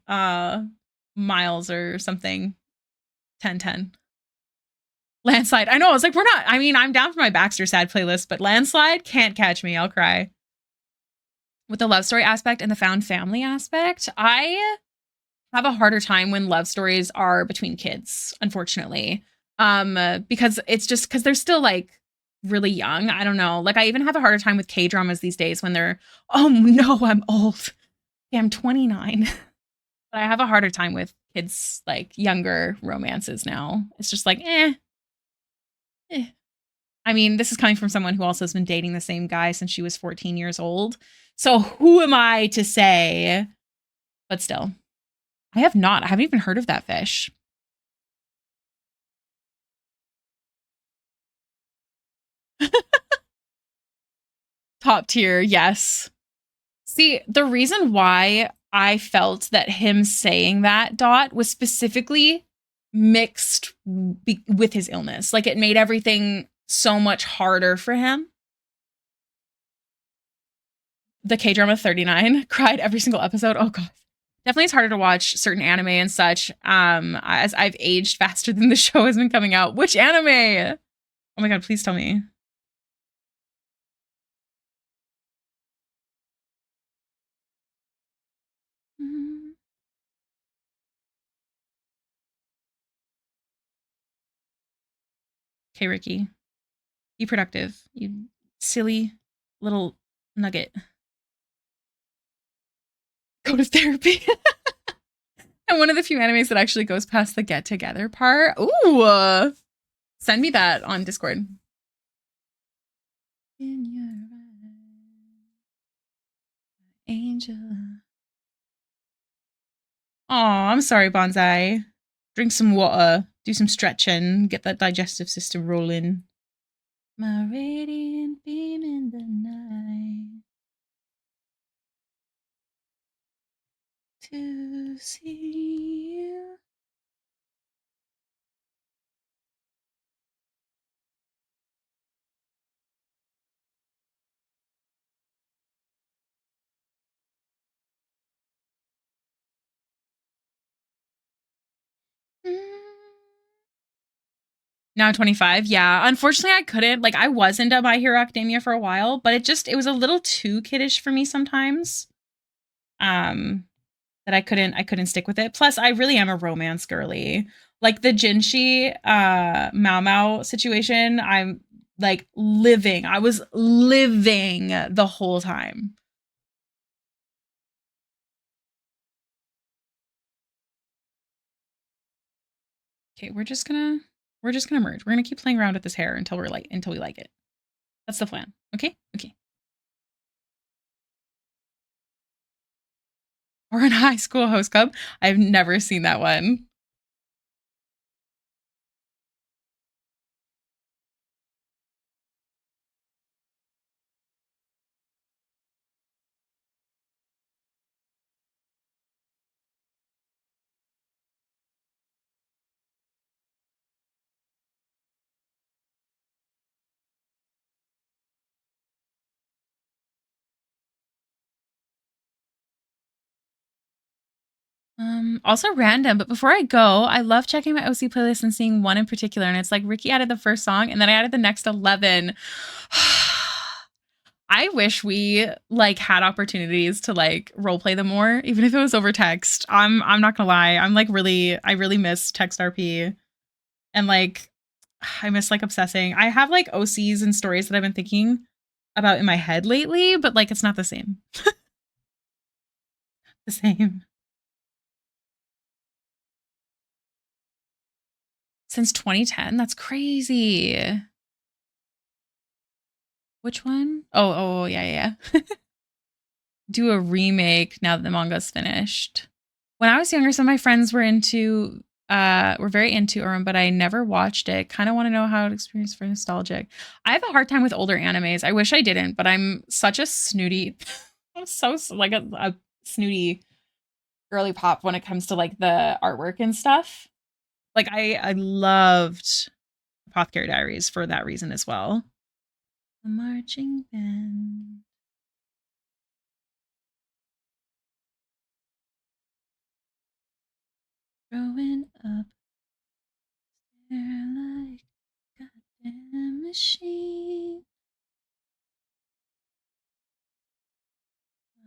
Miles or something, 1010. Landslide. I know. I was like, we're not. I mean, I'm down for my Baxter Sad playlist, but Landslide can't catch me. I'll cry. With the love story aspect and the found family aspect, I have a harder time when love stories are between kids, unfortunately. Because it's just because they're still like really young. I don't know. Like I even have a harder time with K dramas these days when they're, oh no, I'm old. Yeah, I'm 29. But I have a harder time with kids like younger romances now. It's just like, eh. I mean, this is coming from someone who also has been dating the same guy since she was 14 years old. So who am I to say? But still, I have not. I haven't even heard of that fish. Top tier, yes. See, the reason why I felt that him saying that dot was specifically mixed with his illness. Like it made everything so much harder for him. The K drama 39 cried every single episode. Oh god. Definitely it's harder to watch certain anime and such as I've aged faster than the show has been coming out. Which anime? Oh my god, please tell me. Okay, Ricky. Be productive. You silly little nugget. Go to therapy. And one of the few animes that actually goes past the get together part. Ooh. Send me that on Discord. In your angel. Aw, I'm sorry, Bonsai. Drink some water, do some stretching, get that digestive system rolling. My radiant beam in the night to see you. Now 25. Yeah. Unfortunately, I couldn't. Like, I was into My Hero Academia for a while, but it was a little too kiddish for me sometimes. That I couldn't stick with it. Plus, I really am a romance girly. Like the Jinshi Mao Mao situation, I'm like living. I was living the whole time. Okay, we're just gonna merge. We're gonna keep playing around with this hair until we like it. That's the plan. Okay? Okay. Or in High School Host Club. I've never seen that one. Also random, but before I go, I love checking my OC playlist and seeing one in particular, and it's like Ricky added the first song, and then I added the next 11. I wish we like had opportunities to like role play them more, even if it was over text. I'm not gonna lie, I really miss text RP, and like I miss like obsessing. I have like OCs and stories that I've been thinking about in my head lately, but like it's not the same. The same. Since 2010? That's crazy. Which one? Oh, yeah, yeah, yeah. Do a remake now that the manga's finished. When I was younger, some of my friends were very into Urim, but I never watched it. Kind of want to know how it experienced for nostalgic. I have a hard time with older animes. I wish I didn't, but I'm such a snooty I'm so like a snooty girly pop when it comes to like the artwork and stuff. Like I loved Apothecary Diaries for that reason as well. The marching band. Growing up, they're like goddamn machine.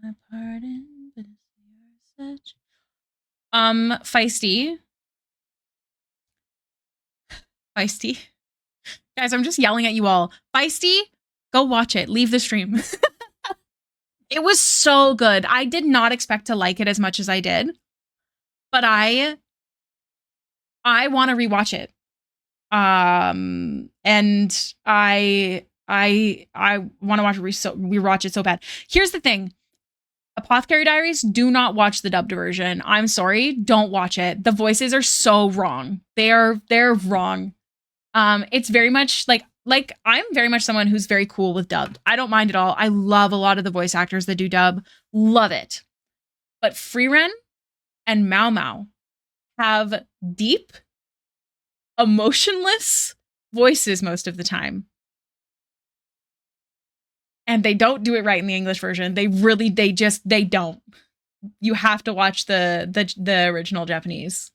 My pardon, but you're such feisty. Feisty. Guys, I'm just yelling at you all. Feisty, go watch it. Leave the stream. It was so good. I did not expect to like it as much as I did, but I want to rewatch it. And I want to rewatch it so bad. Here's the thing. Apothecary Diaries, do not watch the dubbed version. I'm sorry, don't watch it. The voices are so wrong. They're wrong. It's very much like I'm very much someone who's very cool with dubbed. I don't mind at all. I love a lot of the voice actors that do dub. Love it. But Freeren and Mao Mao have deep, emotionless voices most of the time. And they don't do it right in the English version. They don't. You have to watch the original Japanese.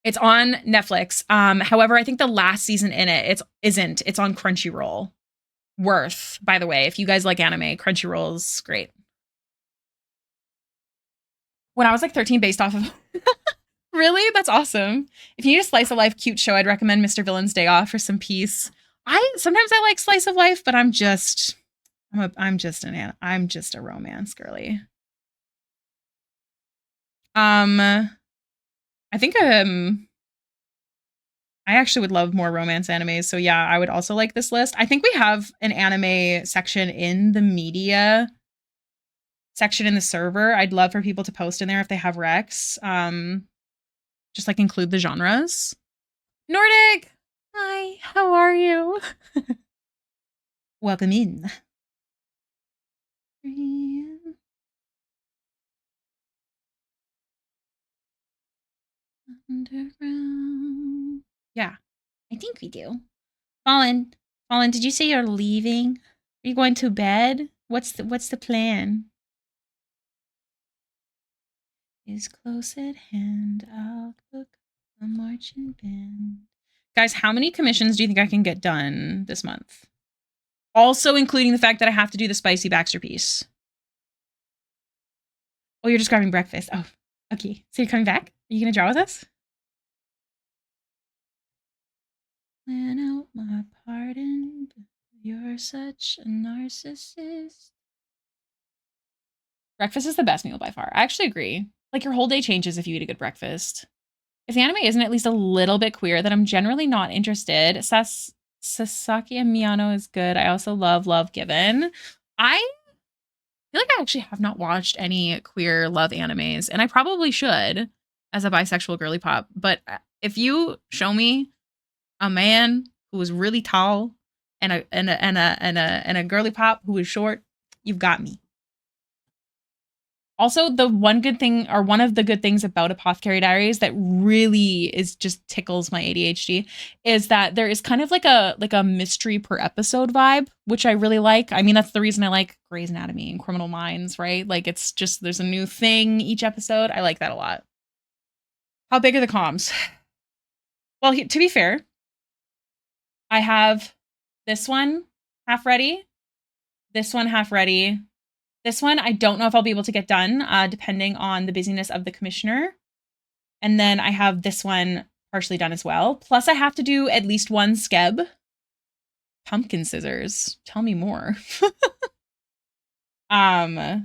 It's on Netflix. However, I think the last season in it isn't. It's on Crunchyroll. Worth, by the way, if you guys like anime, Crunchyroll's great. When I was like 13, based off of really, that's awesome. If you need a slice of life cute show, I'd recommend Mr. Villain's Day Off for some peace. I sometimes I like slice of life, but I'm just a romance girly. I think I actually would love more romance animes. So yeah, I would also like this list. I think we have an anime section in the media section in the server. I'd love for people to post in there if they have recs. Just like include the genres. Nordic, hi, how are you? Welcome in. Underground. Yeah, I think we do. Fallen, did you say you're leaving? Are you going to bed? What's the plan? Is close at hand. I'll cook a marching band. Guys, how many commissions do you think I can get done this month? Also including the fact that I have to do the spicy Baxter piece. Oh, you're just grabbing breakfast. Oh, okay. So you're coming back? Are you going to draw with us? Plan out my pardon. You're such a narcissist. Breakfast is the best meal by far. I actually agree. Like, your whole day changes if you eat a good breakfast. If the anime isn't at least a little bit queer, then I'm generally not interested. Sasaki and Miyano is good. I also love Given. I feel like I actually have not watched any queer love animes, and I probably should as a bisexual girly pop. But if you show me a man who is really tall and a girly pop who is short, you've got me. Also, the one good thing, or one of the good things about Apothecary Diaries that really is just tickles my ADHD, is that there is kind of like a mystery per episode vibe, which I really like. I mean, that's the reason I like Grey's Anatomy and Criminal Minds, right? Like, it's just, there's a new thing each episode. I like that a lot. How big are the comms? Well, to be fair, I have this one half ready, this one half ready. This one, I don't know if I'll be able to get done, depending on the busyness of the commissioner. And then I have this one partially done as well. Plus, I have to do at least one skeb. Pumpkin scissors. Tell me more. But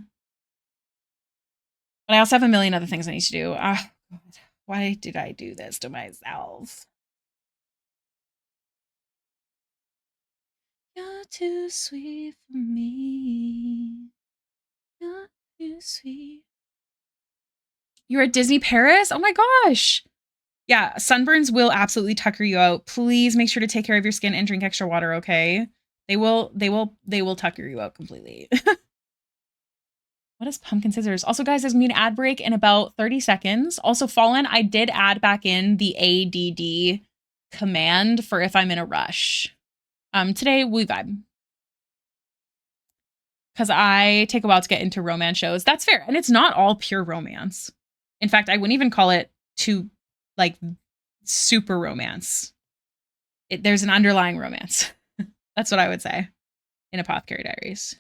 I also have a million other things I need to do. Why did I do this to myself? You're too sweet for me. You're too sweet. You're at Disney Paris? Oh my gosh. Yeah, sunburns will absolutely tucker you out. Please make sure to take care of your skin and drink extra water, okay? They will tucker you out completely. What is pumpkin scissors? Also, guys, there's gonna be an ad break in about 30 seconds. Also, Fallen, I did add back in the ADD command for if I'm in a rush. Today we vibe. Because I take a while to get into romance shows. That's fair. And it's not all pure romance. In fact, I wouldn't even call it too, like, super romance. There's an underlying romance. That's what I would say in Apothecary Diaries.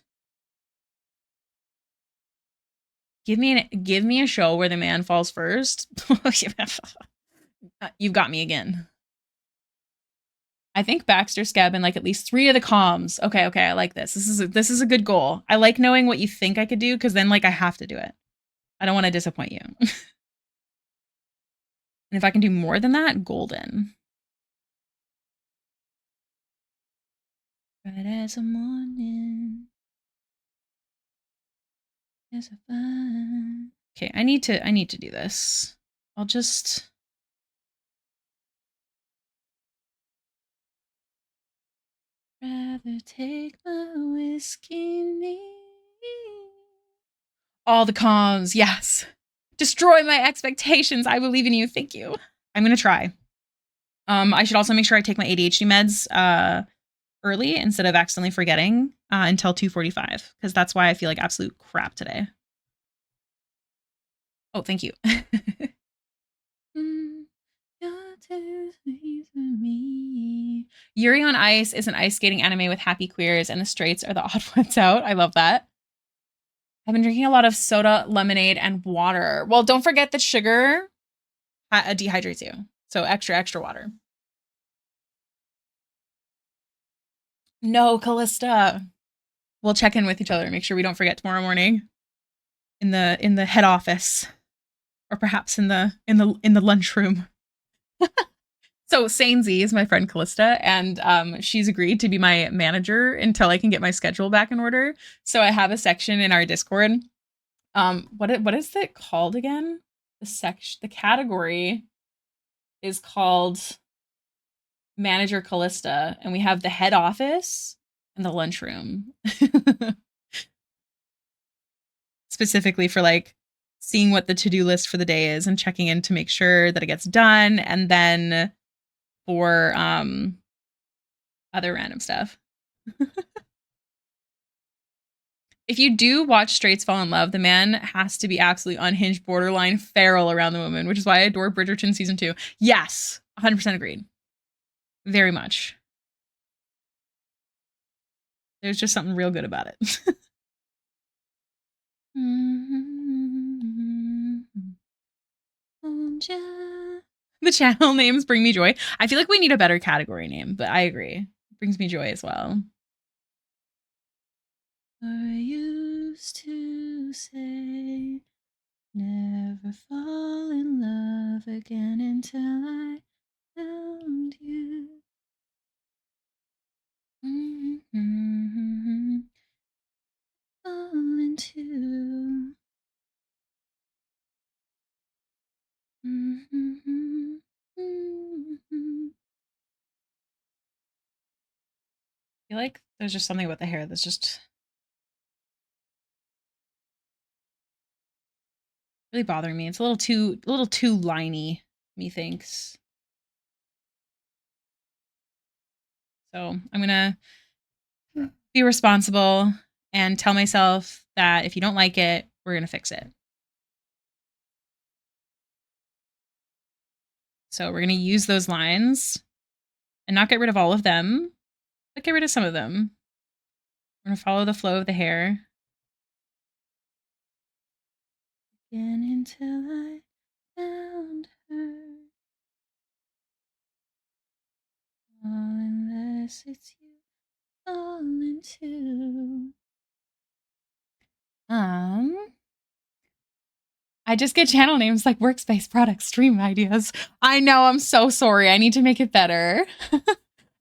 Give me a show where the man falls first. You've got me again. I think Baxter Scab and like at least 3 of the comms. Okay, I like this. This is a good goal. I like knowing what you think I could do because then like I have to do it. I don't want to disappoint you. And if I can do more than that, golden. Bright as a morning. As a fun. Okay, I need to do this. I'll just rather take my whiskey neat. All the comms, yes. Destroy my expectations. I believe in you. Thank you. I'm gonna try. I should also make sure I take my ADHD meds early instead of accidentally forgetting until 2:45, because that's why I feel like absolute crap today. Oh, thank you. Yuri on Ice is an ice skating anime with happy queers, and the straights are the odd ones out. I love that. I've been drinking a lot of soda, lemonade, and water. Well, don't forget that sugar dehydrates you. So extra water. No, Callista. We'll check in with each other and make sure we don't forget tomorrow morning in the head office, or perhaps in the lunchroom. So Sainzy is my friend Callista, and she's agreed to be my manager until I can get my schedule back in order. So I have a section in our Discord. What is it called again? The category is called Manager Callista, and we have the head office and the lunchroom. Specifically for like seeing what the to-do list for the day is and checking in to make sure that it gets done, and then for other random stuff. If you do watch Straights Fall in Love, the man has to be absolutely unhinged, borderline feral around the woman, which is why I adore Bridgerton season 2. Yes, 100% agreed. Very much. There's just something real good about it. The channel names bring me joy. I feel like we need a better category name, but I agree. It brings me joy as well. I used to say, never fall in love again until I found you. Fall into. I feel like there's just something about the hair that's just really bothering me. It's a little too liney, methinks. So I'm gonna be responsible and tell myself that if you don't like it, we're gonna fix it. So we're gonna use those lines and not get rid of all of them, but get rid of some of them. We're gonna follow the flow of the hair. Again until I found her. All unless it's you fall into. I just get channel names like workspace products, stream ideas. I know, I'm so sorry. I need to make it better.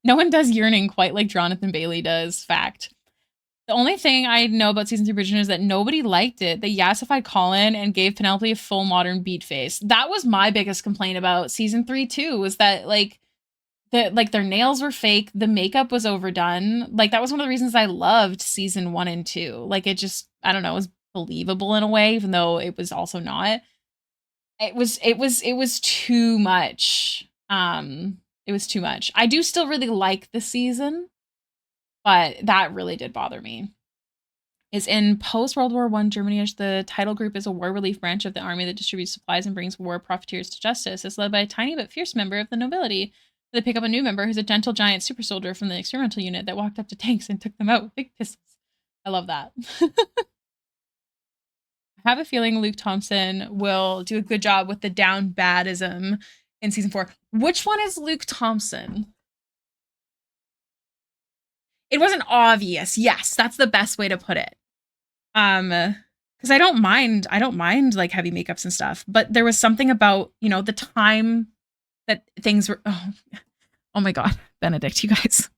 No one does yearning quite like Jonathan Bailey does. Fact. The only thing I know about season 3 Bridgerton is that nobody liked it. They yassified Colin and gave Penelope a full modern beat face. That was my biggest complaint about season 3 too, was that like their nails were fake, the makeup was overdone. Like that was one of the reasons I loved season 1 and 2. Like it just, I don't know, it was believable in a way, even though it was also not. It was too much. It was too much. I do still really like the season, but that really did bother me. Is in post World War I Germany, the title group is a war relief branch of the army that distributes supplies and brings war profiteers to justice. It's led by a tiny but fierce member of the nobility. They pick up a new member who's a gentle giant super soldier from the experimental unit that walked up to tanks and took them out with big pistols. I love that. I have a feeling Luke Thompson will do a good job with the down badism in season 4. Which one is Luke Thompson? It wasn't obvious. Yes, that's the best way to put it. Because I don't mind like heavy makeups and stuff, but there was something about, the time that things were oh my god, Benedict, you guys.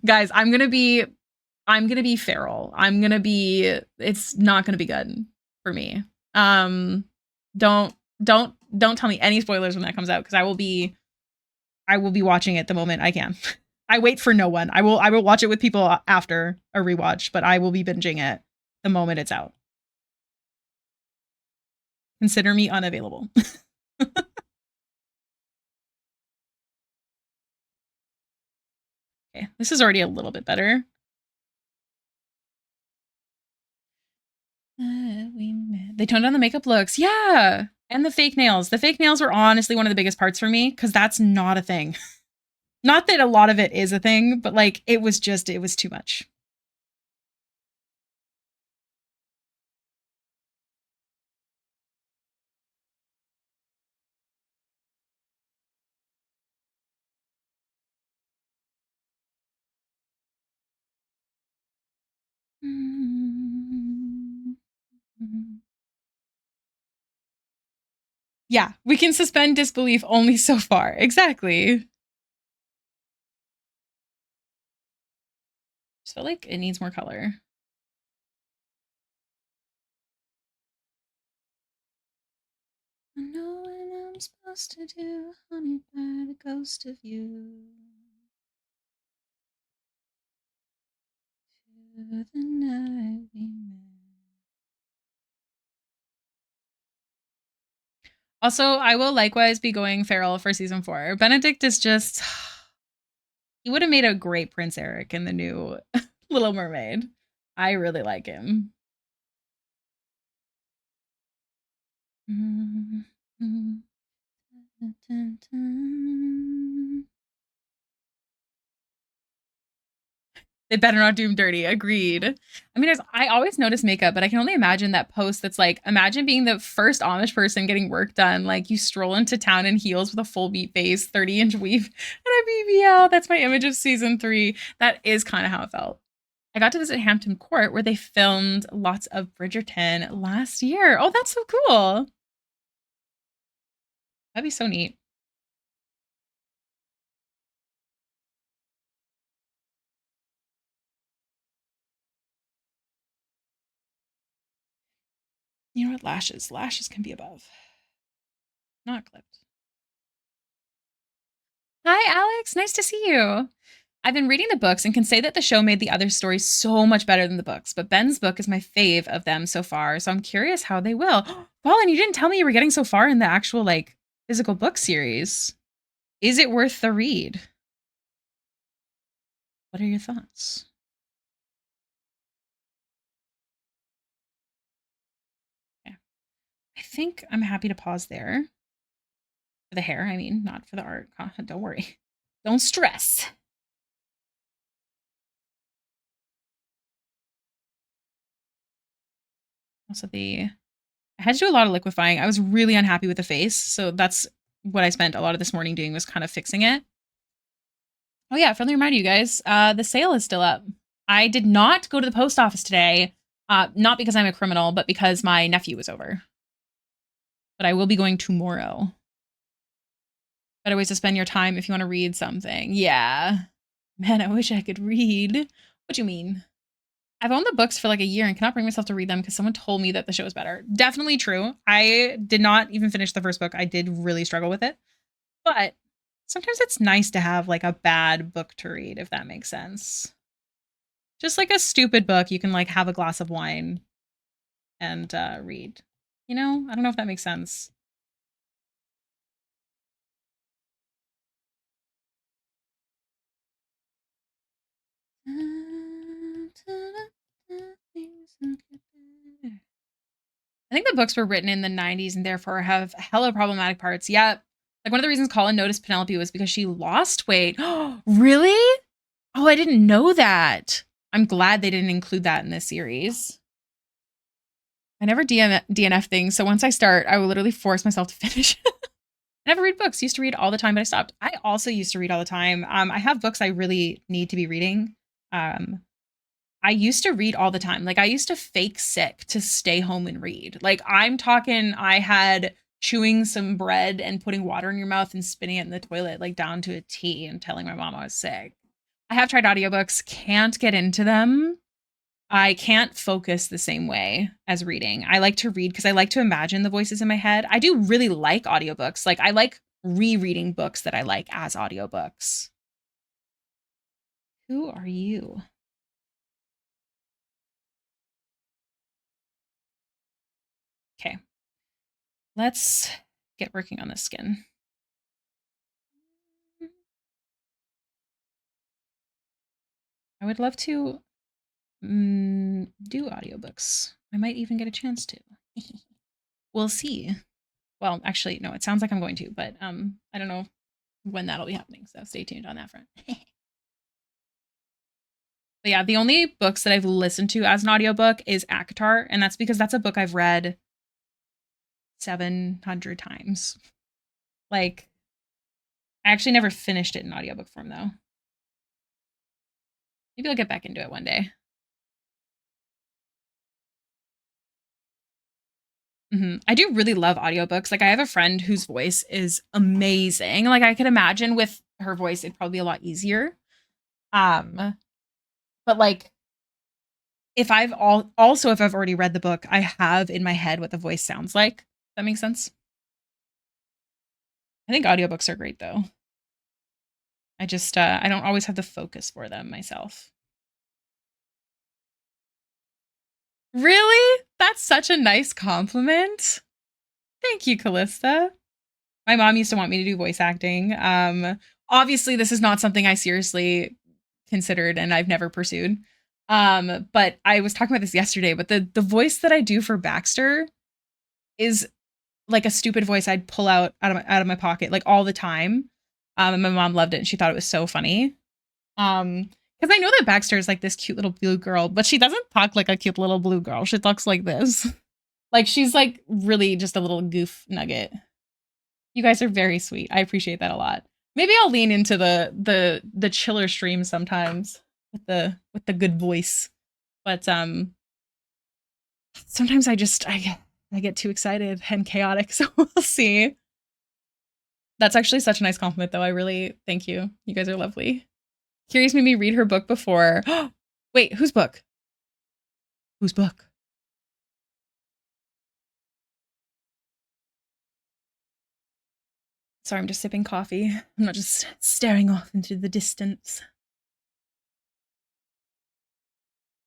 Guys, I'm gonna be feral. It's not gonna be good for me. Don't don't tell me any spoilers when that comes out, because I will be watching it the moment I can. I wait for no one. I will watch it with people after a rewatch, but I will be binging it the moment it's out. Consider me unavailable. Okay, this is already a little bit better. They toned down the makeup looks. Yeah. And the fake nails. The fake nails were honestly one of the biggest parts for me, because that's not a thing. Not that a lot of it is a thing, but like it was too much. Yeah, we can suspend disbelief only so far. Exactly. Just feel like it needs more color. I know what I'm supposed to do, haunted by the ghost of you. To the night we met. Also, I will likewise be going feral for season 4. Benedict is just he would have made a great Prince Eric in the new Little Mermaid. I really like him. They better not do him dirty. Agreed. I mean, I always notice makeup, but I can only imagine that post that's like, imagine being the first Amish person getting work done. Like, you stroll into town in heels with a full beat face, 30-inch weave, and a BBL. That's my image of season 3. That is kind of how it felt. I got to visit Hampton Court where they filmed lots of Bridgerton last year. Oh, that's so cool. That'd be so neat. You know what? Lashes. Lashes can be above. Not clipped. Hi, Alex. Nice to see you. I've been reading the books and can say that the show made the other stories so much better than the books, but Ben's book is my fave of them so far, so I'm curious how they will. Colin, you didn't tell me you were getting so far in the actual, like, physical book series. Is it worth the read? What are your thoughts? Yeah. I think I'm happy to pause there. For the hair, I mean, not for the art. Don't worry. Don't stress. Also, I had to do a lot of liquefying. I was really unhappy with the face, so that's what I spent a lot of this morning doing, was kind of fixing it. Oh yeah, friendly reminder, you guys, the sale is still up. I did not go to the post office today, not because I'm a criminal, but because my nephew was over. But I will be going tomorrow. Better ways to spend your time if you want to read something. Yeah. Man, I wish I could read. What do you mean? I've owned the books for like a year and cannot bring myself to read them because someone told me that the show was better. Definitely true. I did not even finish the first book. I did really struggle with it. But sometimes it's nice to have like a bad book to read, if that makes sense. Just like a stupid book you can like have a glass of wine and read. You know? I don't know if that makes sense. I think the books were written in the 90s and therefore have hella problematic parts. Yep. Like one of the reasons Colin noticed Penelope was because she lost weight. Really? Oh, I didn't know that. I'm glad they didn't include that in this series. I never DNF things, so once I start, I will literally force myself to finish. I never read books. Used to read all the time, but I stopped. I also used to read all the time. I have books I really need to be reading. I used to read all the time. Like I used to fake sick to stay home and read. Like I'm talking, I had chewing some bread and putting water in your mouth and spitting it in the toilet, like down to a T, and telling my mom I was sick. I have tried audiobooks, can't get into them. I can't focus the same way as reading. I like to read because I like to imagine the voices in my head. I do really like audiobooks. Like I like rereading books that I like as audiobooks. Who are you? Okay. Let's get working on this skin. I would love to do audiobooks. I might even get a chance to. We'll see. Well, actually, no, it sounds like I'm going to, but I don't know when that'll be happening, so stay tuned on that front. But yeah, the only books that I've listened to as an audiobook is ACOTAR, and that's because that's a book I've read 700 times. Like, I actually never finished it in audiobook form, though. Maybe I'll get back into it one day. I do really love audiobooks. Like, I have a friend whose voice is amazing. Like, I could imagine with her voice, it'd probably be a lot easier. But like, if I've if I've already read the book, I have in my head what the voice sounds like. That makes sense. I think audiobooks are great though. I just I don't always have the focus for them myself. Really? That's such a nice compliment. Thank you, Callista. My mom used to want me to do voice acting. Obviously this is not something I seriously considered and I've never pursued. But I was talking about this yesterday, but the voice that I do for Baxter is like a stupid voice I'd pull out of my pocket like all the time. And my mom loved it and she thought it was so funny. Because I know that Baxter is like this cute little blue girl, but she doesn't talk like a cute little blue girl. She talks like this. Like she's like really just a little goof nugget. You guys are very sweet. I appreciate that a lot. Maybe I'll lean into the chiller stream sometimes with the good voice. But sometimes I get too excited and chaotic, so we'll see. That's actually such a nice compliment though. I really thank you. You guys are lovely. Curious made me read her book before. Wait, whose book? Whose book? Sorry, I'm just sipping coffee. I'm not just staring off into the distance.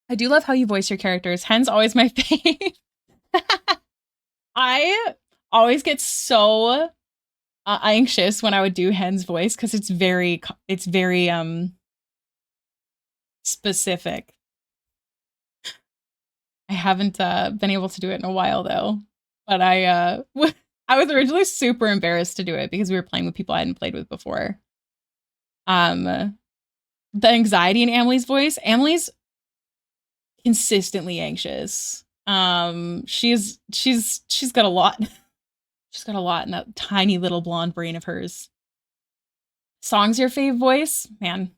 I do love how you voice your characters. Hen's always my fave. I always get so anxious when I would do Hen's voice because it's very specific. I haven't been able to do it in a while though, but I was originally super embarrassed to do it because we were playing with people I hadn't played with before. The anxiety in Emily's voice. Emily's consistently anxious. She's got a lot. She's got a lot in that tiny little blonde brain of hers. Song's your fave voice? Man.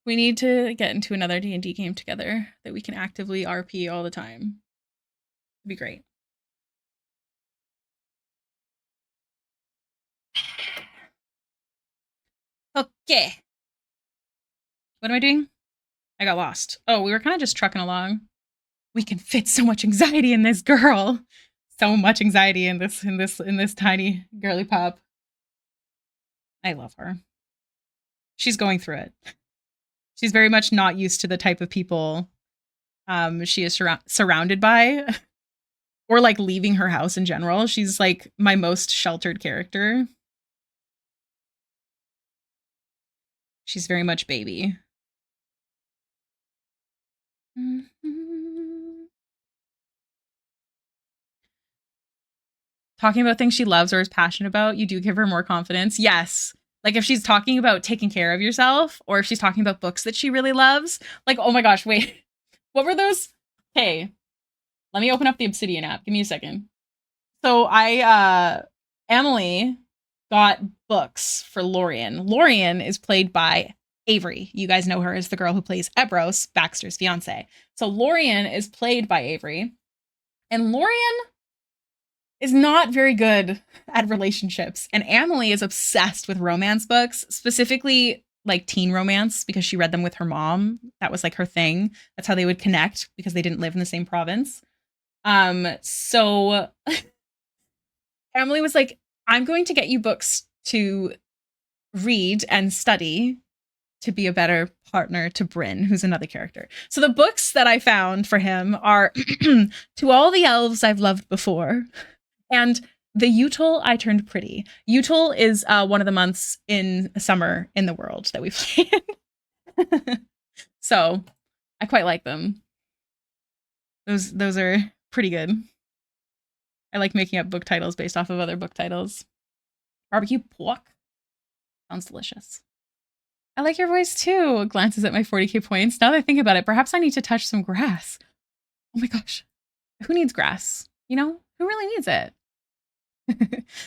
We need to get into another D&D game together that we can actively RP all the time. It'd be great. Okay. What am I doing? I got lost. Oh, we were kind of just trucking along. We can fit so much anxiety in this girl. So much anxiety in this tiny girly pop. I love her. She's going through it. She's very much not used to the type of people she is surrounded by or like leaving her house in general. She's like my most sheltered character. She's very much baby. Talking about things she loves or is passionate about, you do give her more confidence. Yes. Like if she's talking about taking care of yourself or if she's talking about books that she really loves, like, oh my gosh, wait, what were those? Okay, let me open up the Obsidian app. Give me a second. So Emily got books for Lorien. Lorien is played by Avery. You guys know her as the girl who plays Ebros, Baxter's fiance. So Lorien is played by Avery. And Lorien is not very good at relationships. And Emily is obsessed with romance books, specifically like teen romance, because she read them with her mom. That was like her thing. That's how they would connect because they didn't live in the same province. So Emily was like, I'm going to get you books to read and study to be a better partner to Bryn, who's another character. So the books that I found for him are To All the Elves I've Loved Before and The Util I Turned Pretty. Util is one of the months in summer in the world that we play in. So I quite like them. Those are pretty good. I like making up book titles based off of other book titles. Barbecue pork. Sounds delicious. I like your voice too. Glances at my 40k points. Now that I think about it, perhaps I need to touch some grass. Oh my gosh. Who needs grass? You know? Who really needs it?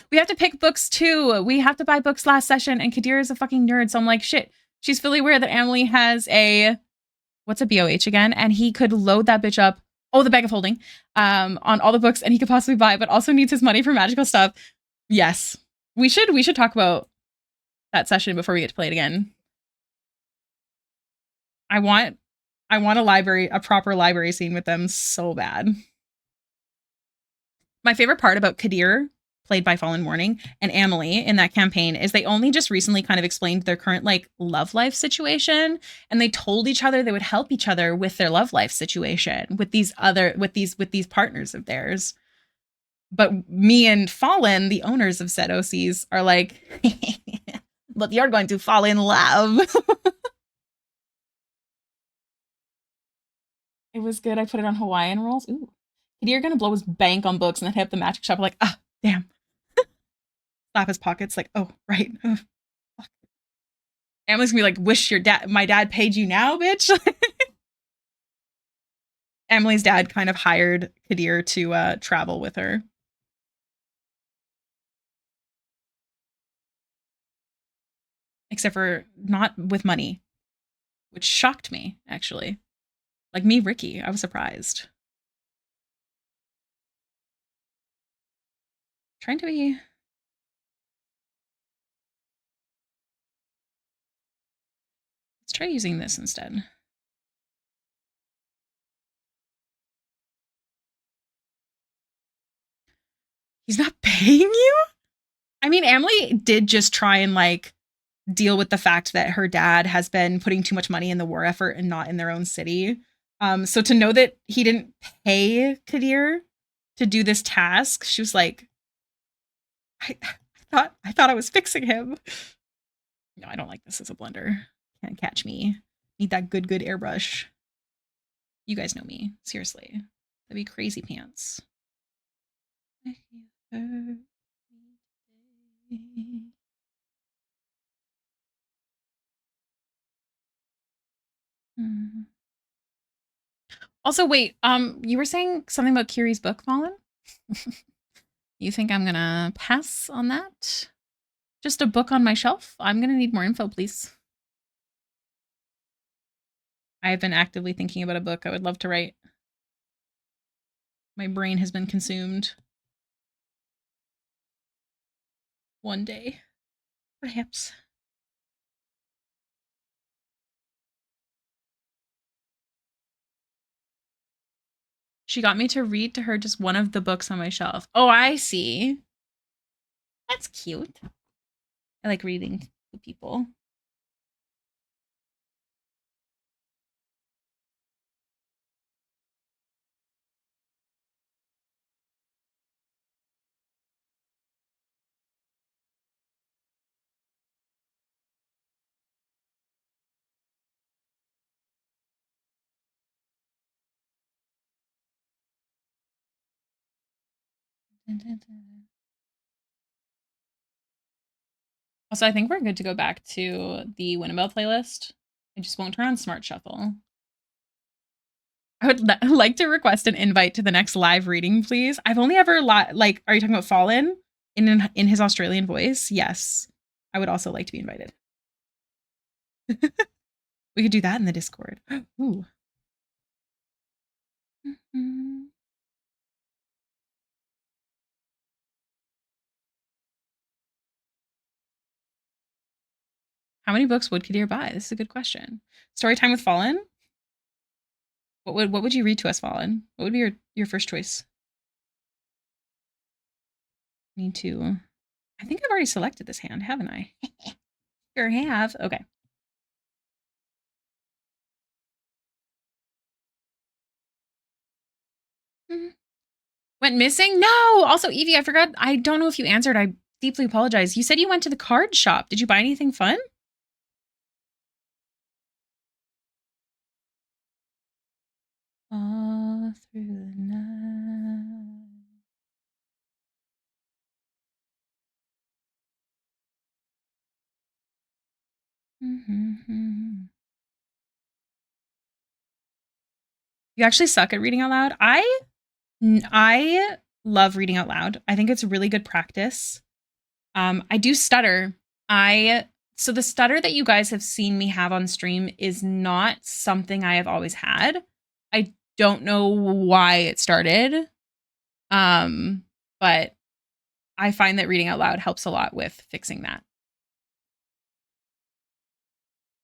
We have to pick books too. We have to buy books last session, and Kadir is a fucking nerd, so I'm like, shit. She's fully aware that Emily has a... What's a BOH again? And he could load that bitch up. Oh, the bag of holding. On all the books and he could possibly buy, but also needs his money for magical stuff. Yes. We should talk about that session before we get to play it again. I want a proper library scene with them so bad. My favorite part about Kadir, played by Fallen Morning, and Emily in that campaign is they only just recently kind of explained their current like love life situation, and they told each other they would help each other with their love life situation with these partners of theirs. But me and Fallen, the owners of said OCs, are like, but you're going to fall in love. It was good. I put it on Hawaiian rolls. Ooh. Kadir gonna blow his bank on books and then hit up the magic shop like, ah, damn. Slap his pockets like, oh, right. Emily's gonna be like, wish my dad paid you now, bitch. Emily's dad kind of hired Kadir to travel with her. Except for not with money, which shocked me, actually. Like me, Ricky, I was surprised. Trying to be... Let's try using this instead. He's not paying you? I mean, Emily did just try and like deal with the fact that her dad has been putting too much money in the war effort and not in their own city. So to know that he didn't pay Kadir to do this task, she was like, I thought I was fixing him. No, I don't like this as a blender. Can't catch me. Need that good airbrush. You guys know me. Seriously. That'd be crazy pants. Also, wait, you were saying something about Kiri's book, Fallen? You think I'm gonna pass on that? Just a book on my shelf? I'm gonna need more info, please. I have been actively thinking about a book I would love to write. My brain has been consumed. One day. Perhaps. She got me to read to her just one of the books on my shelf. Oh, I see. That's cute. I like reading to people. Also, I think we're good to go back to the Winnabelle playlist. I just won't turn on Smart Shuffle. I would like to request an invite to the next live reading, please. I've only ever like, are you talking about Fallen in his Australian voice? Yes, I would also like to be invited. We could do that in the Discord. Ooh. How many books would Kadir buy? This is a good question. Storytime with Fallen? What would you read to us, Fallen? What would be your first choice? Need to... I think I've already selected this hand, haven't I? Sure have. Okay. Went missing? No! Also, Evie, I forgot. I don't know if you answered. I deeply apologize. You said you went to the card shop. Did you buy anything fun? All through the night. You actually suck at reading out loud? I love reading out loud. I think it's a really good practice. I do stutter. So the stutter that you guys have seen me have on stream is not something I have always had. I don't know why it started. But I find that reading out loud helps a lot with fixing that.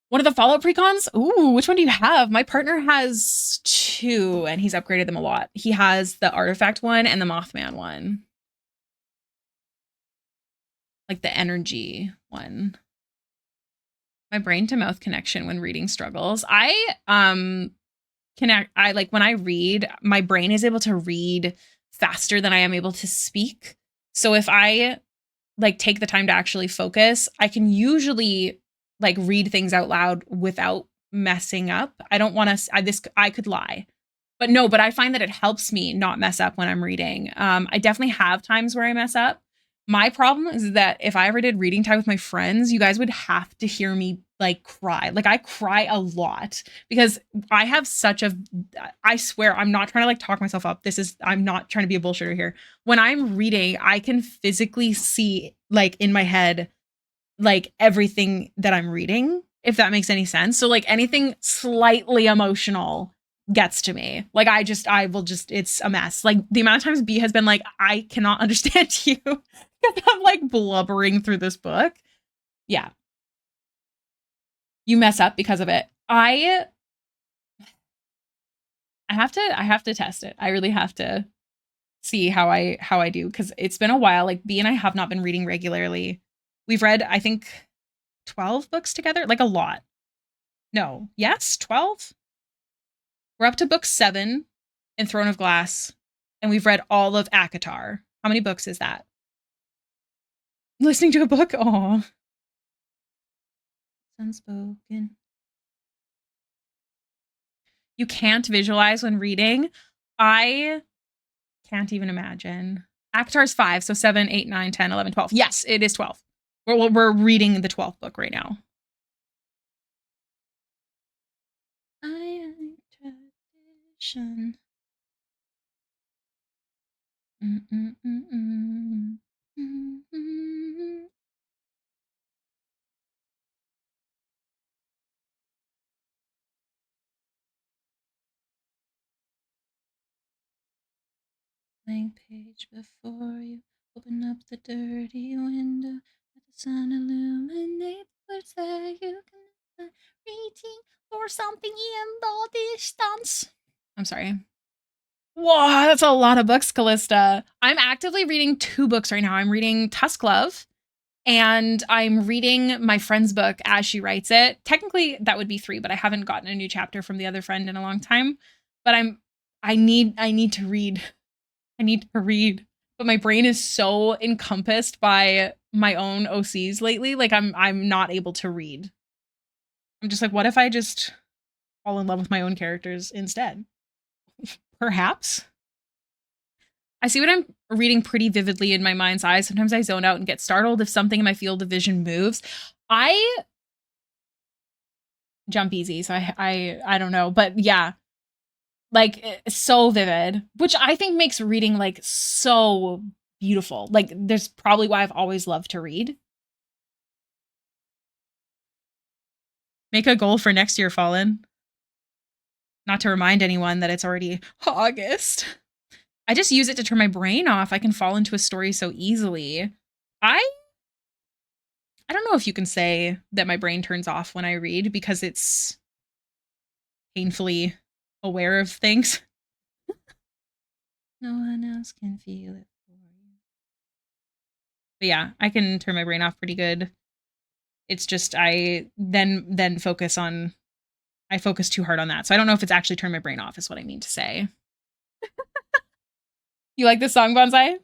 One of the Fallout precons? Ooh, which one do you have? My partner has 2 and he's upgraded them a lot. He has the artifact one and the Mothman one. Like the energy one. My brain to mouth connection when reading struggles. I like when I read, my brain is able to read faster than I am able to speak. So if I like take the time to actually focus, I can usually like read things out loud without messing up. I don't want to, I could lie, but I find that it helps me not mess up when I'm reading. I definitely have times where I mess up, My problem is that if I ever did reading time with my friends, you guys would have to hear me like cry. Like I cry a lot because I have such a I swear I'm not trying to like talk myself up. I'm not trying to be a bullshitter here. When I'm reading, I can physically see like in my head like everything that I'm reading, if that makes any sense. So like anything slightly emotional gets to me. Like I will just it's a mess. Like the amount of times B has been like, I cannot understand you because I'm like blubbering through this book. Yeah. You mess up because of it. I have to test it. I really have to see how I do because it's been a while. Like B and I have not been reading regularly. We've read, I think, 12 books together, like a lot. No, yes, 12? We're up to book 7 in Throne of Glass, and we've read all of ACOTAR. How many books is that? Listening to a book? Oh, unspoken. You can't visualize when reading. I can't even imagine. ACOTAR's 5, so 7, 8, 9, 10, 11, 12. Yes, it is 12. We're reading the 12th book right now. I like tradition. Mm-mm-mm-mm. Mm-mm. Blank page before you open up the dirty window. Let the sun illuminate the words that you can reaching for something in the distance. I'm sorry. Whoa, that's a lot of books, Callista. I'm actively reading 2 books right now. I'm reading Tusk Love and I'm reading my friend's book as she writes it. Technically, that would be 3, but I haven't gotten a new chapter from the other friend in a long time. But I need to read. I need to read. But my brain is so encompassed by my own OCs lately. Like I'm not able to read. I'm just like, what if I just fall in love with my own characters instead? Perhaps. I see what I'm reading pretty vividly in my mind's eye. Sometimes I zone out and get startled if something in my field of vision moves. I jump easy, so I don't know, but yeah, like it's so vivid, which I think makes reading like so beautiful. Like there's probably why I've always loved to read. Make a goal for next year, Fallen. Not to remind anyone that it's already August. I just use it to turn my brain off. I can fall into a story so easily. I I don't know if you can say that my brain turns off when I read because it's painfully aware of things. No one else can feel it for you. But yeah, I can turn my brain off pretty good. It's just I then focus on I focus too hard on that. So I don't know if it's actually turned my brain off is what I mean to say. You like this song, Bonsai?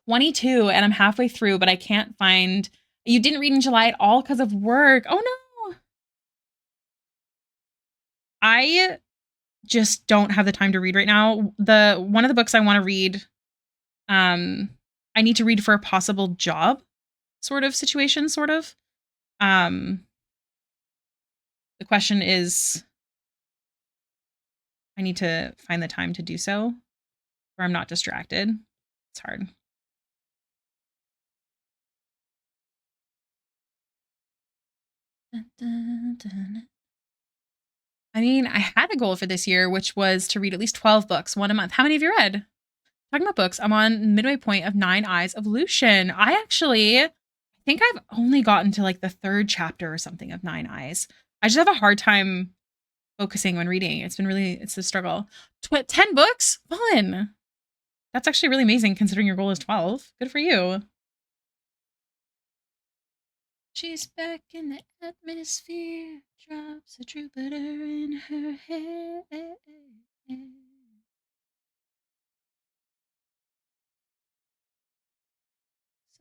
22 and I'm halfway through, but I can't find. You didn't read in July at all because of work. Oh no. I just don't have the time to read right now. The one of the books I want to read, um, I need to read for a possible job sort of situation, sort of. Um, the question is, I need to find the time to do so where I'm not distracted. It's hard. Dun, dun, dun. I mean, I had a goal for this year, which was to read at least 12 books, 1 a month. How many have you read? Talking about books, I'm on midway point of 9 Eyes of Lucian. I think I've only gotten to like the 3rd chapter or something of 9 Eyes. I just have a hard time focusing when reading. It's a struggle. 10 books? Fun. That's actually really amazing considering your goal is 12. Good for you. She's back in the atmosphere, drops a Jupiter in her hair.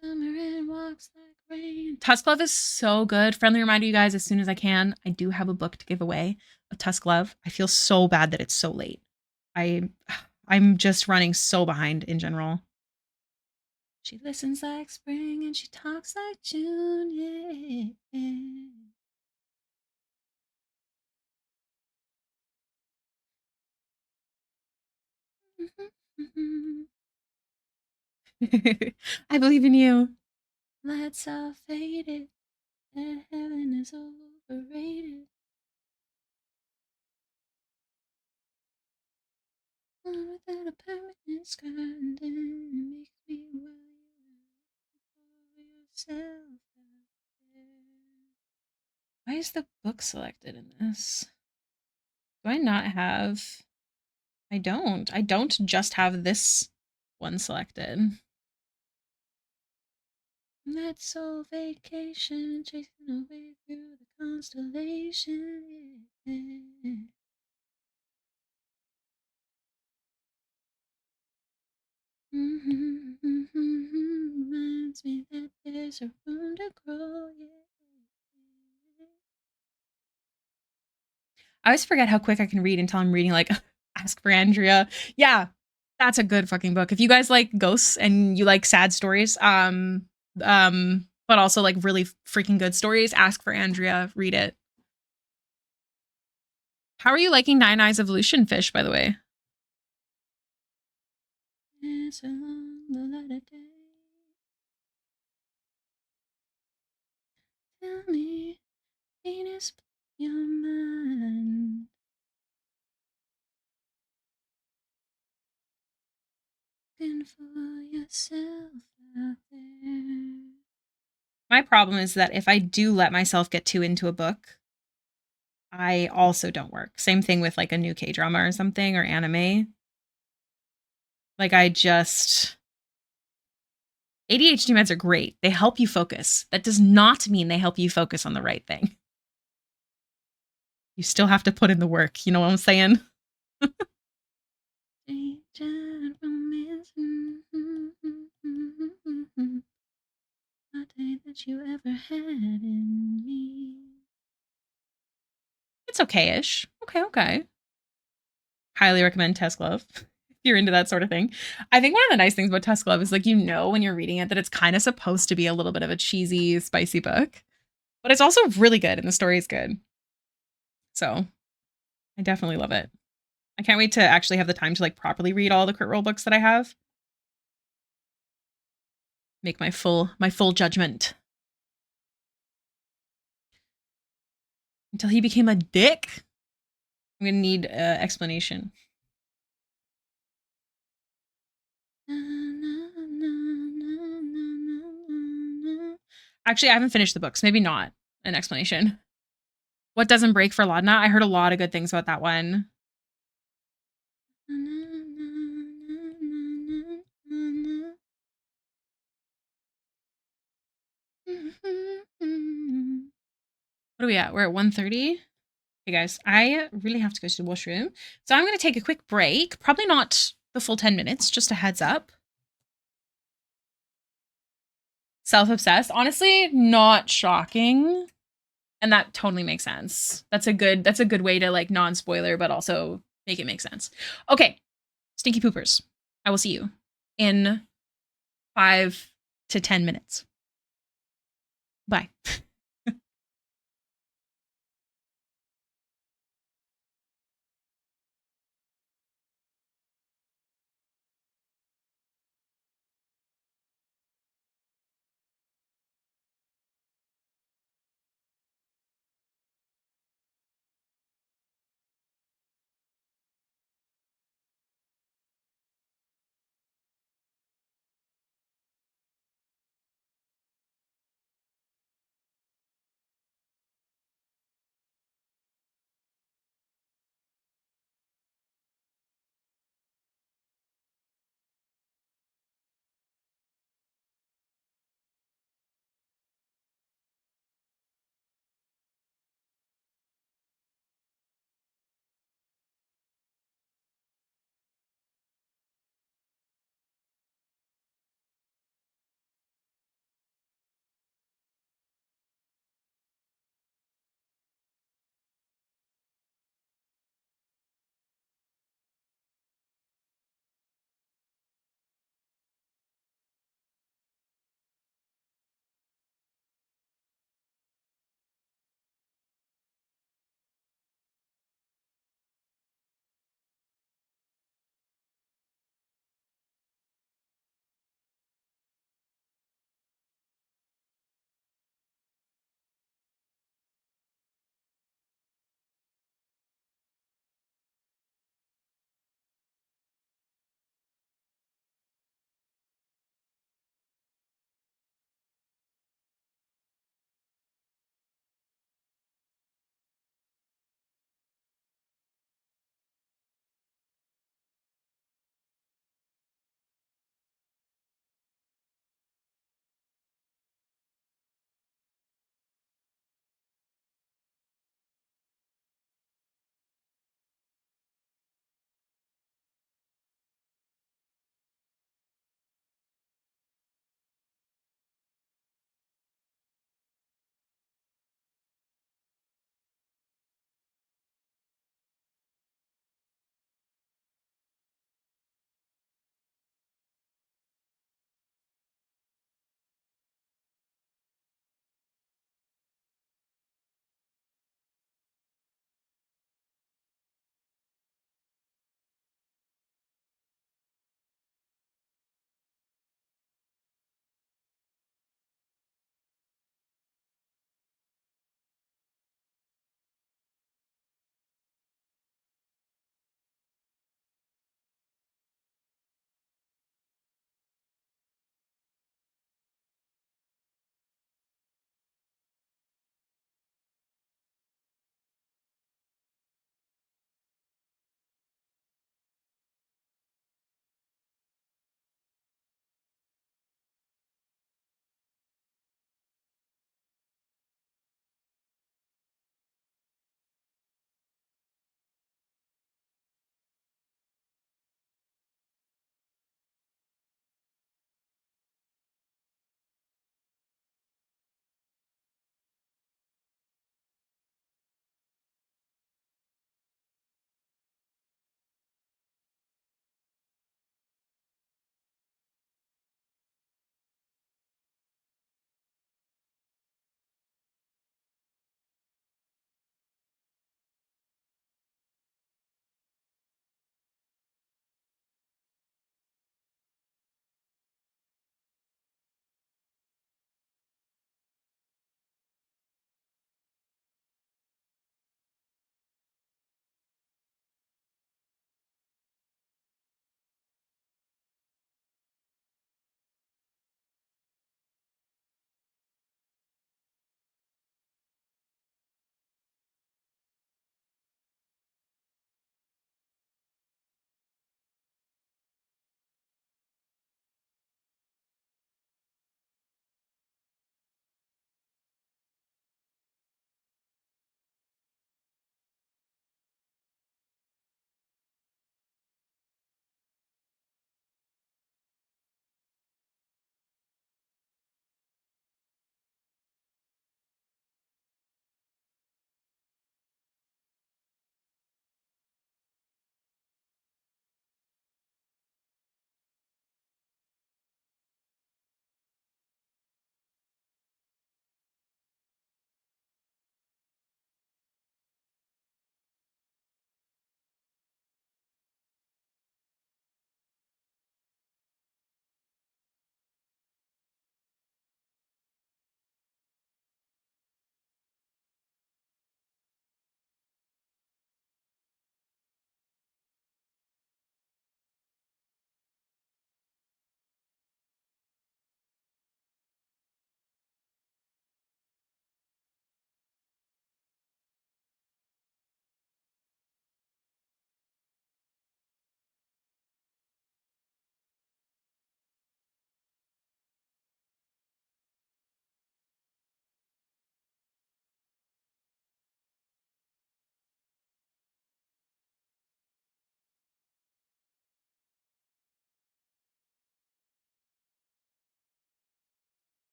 Summer and walks like rain. Tusk Love is so good. Friendly reminder, you guys, as soon as I can, I do have a book to give away of Tusk Love. I feel so bad that it's so late. I I'm just running so behind in general. She listens like spring and she talks like June. Yeah. I believe in you. Lights are faded. Heaven is overrated. Without a permanent skirt, and then it makes me worry yourself out there. Why is the book selected in this? Do I not have? I don't. I don't just have this one selected. That soul vacation, chasing away through the constellation. Yeah. Reminds me that there's a room to grow. Yeah. I always forget how quick I can read until I'm reading like Ask for Andrea. Yeah, that's a good fucking book. If you guys like ghosts and you like sad stories, but also like really freaking good stories, Ask for Andrea. Read it. How are you liking Nine Eyes Evolution Fish, by the way? It's along the light of day. Tell me, Venus, your mind. Looking for yourself out there. My problem is that if I do let myself get too into a book, I also don't work. Same thing with like a new K-drama or something or anime. Like I just ADHD meds are great. They help you focus. That does not mean they help you focus on the right thing. You still have to put in the work. You know what I'm saying? That you ever had in me. It's okay-ish. Okay. Highly recommend Test Glove if you're into that sort of thing. I think one of the nice things about Test Glove is like, you know, when you're reading it that it's kind of supposed to be a little bit of a cheesy, spicy book, but it's also really good and the story is good. So I definitely love it. I can't wait to actually have the time to like properly read all the crit roll books that I have. Make my full judgment. Until he became a dick. I'm gonna need explanation. Actually, I haven't finished the books. Maybe not an explanation. What Doesn't Break for Laudna? I heard a lot of good things about that one. What are we at? We're at 1:30. Hey guys, I really have to go to the washroom. So I'm going to take a quick break. Probably not the full 10 minutes, just a heads up. Self-obsessed. Honestly, not shocking. And that totally makes sense. That's a good way to like non-spoiler, but also make it make sense. Okay, stinky poopers. I will see you in 5 to 10 minutes. Bye.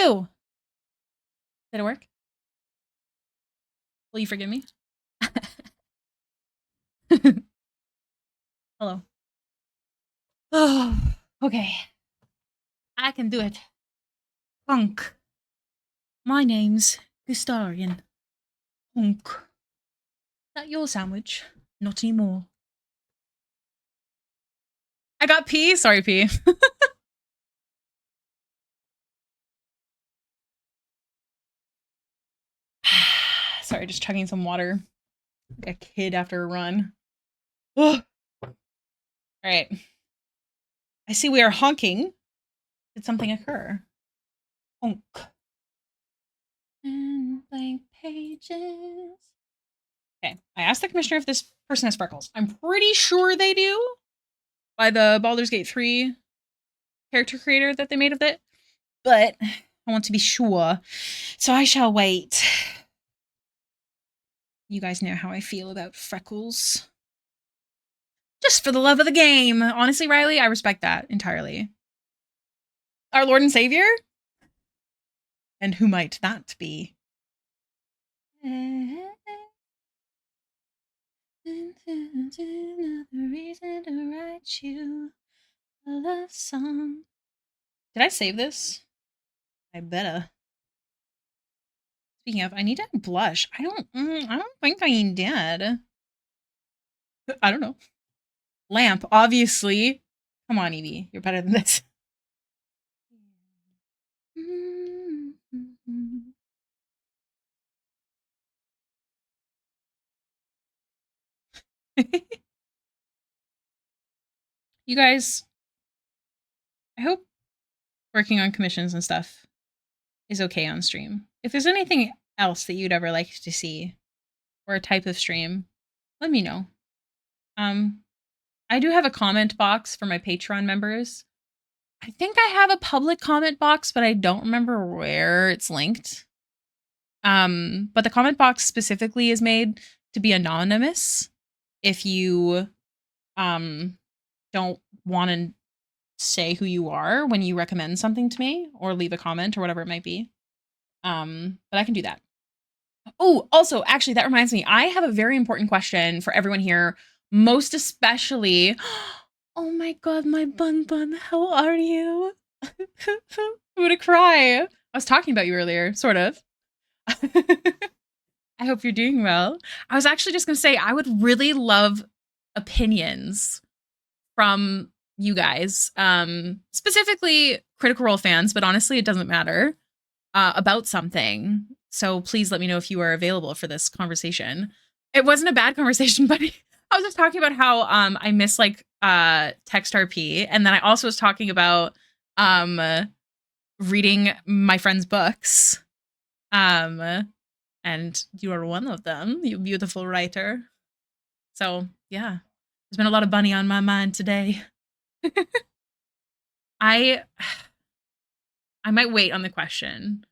you. Did it work? Will you forgive me? Hello. Oh, okay. I can do it. Punk. My name's Gustarian. Punk. That your sandwich? Not anymore. I got pee. Sorry, pee. Sorry, just chugging some water. Like a kid after a run. Ugh. All right. I see we are honking. Did something occur? Honk. And blank pages. Okay. I asked the commissioner if this person has freckles. I'm pretty sure they do. By the Baldur's Gate 3 character creator that they made of it. But I want to be sure. So I shall wait. You guys know how I feel about freckles. Just for the love of the game. Honestly, Riley, I respect that entirely. Our Lord and Savior? And who might that be? Another reason to write you a love song. Did I save this? I better. Speaking of, I need to blush. I don't think I did. I don't know. Lamp, obviously. Come on, Evie. You're better than this. You guys, I hope working on commissions and stuff is okay on stream. If there's anything else that you'd ever like to see or a type of stream, let me know. I do have a comment box for my Patreon members. I think I have a public comment box, but I don't remember where it's linked. But the comment box specifically is made to be anonymous if you don't want to say who you are when you recommend something to me or leave a comment or whatever it might be. But I can do that. Oh, also, actually, that reminds me. I have a very important question for everyone here, most especially. Oh my god, my bun, how are you? I'm gonna cry. I was talking about you earlier, sort of. I hope you're doing well. I was actually just gonna say, I would really love opinions from you guys, specifically Critical Role fans, but honestly, it doesn't matter, about something. So please let me know if you are available for this conversation. It wasn't a bad conversation, but I was just talking about how I miss like text RP, and then I also was talking about reading my friends' books. And you are one of them, you beautiful writer. So yeah, there's been a lot of bunny on my mind today. I might wait on the question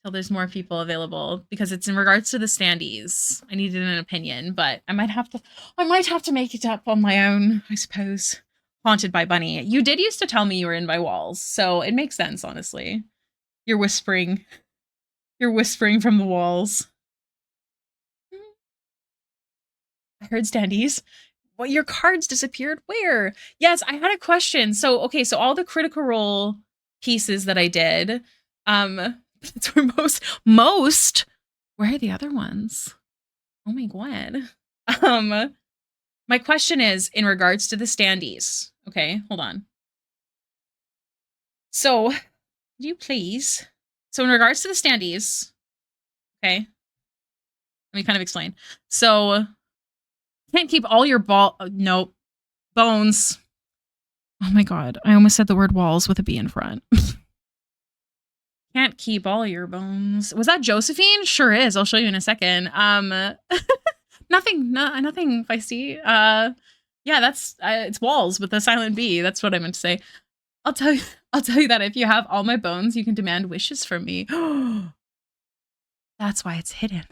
till there's more people available because it's in regards to the standees. I needed an opinion, but I might have to make it up on my own, I suppose. Haunted by Bunny. You did used to tell me you were in by walls, so it makes sense, honestly. You're whispering from the walls. I heard standees. Well, your cards disappeared. Where? Yes, I had a question. So, okay, so all the Critical Role pieces that I did, that's where most. Where are the other ones? Oh my god. My question is in regards to the standees. Okay, hold on. So, would you please? So, in regards to the standees, okay, let me kind of explain. So, you can't keep all your nope, bones. Oh my god, I almost said the word walls with a B in front. Can't keep all your bones. Was that Josephine? Sure is. I'll show you in a second. Nothing feisty. Yeah, that's it's walls with a silent B. That's what I meant to say. I'll tell you that if you have all my bones, you can demand wishes from me. That's why it's hidden.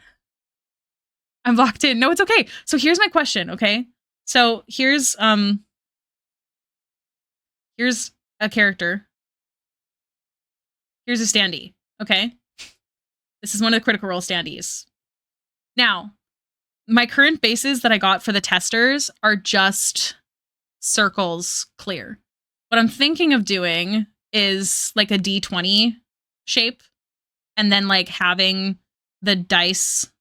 I'm locked in. No, it's okay. So here's my question, okay? So here's a character. Here's a standee, Okay. This is one of the Critical Role standees. Now, my current bases that I got for the testers are just circles clear. What I'm thinking of doing is like a D20 shape and then like having the dice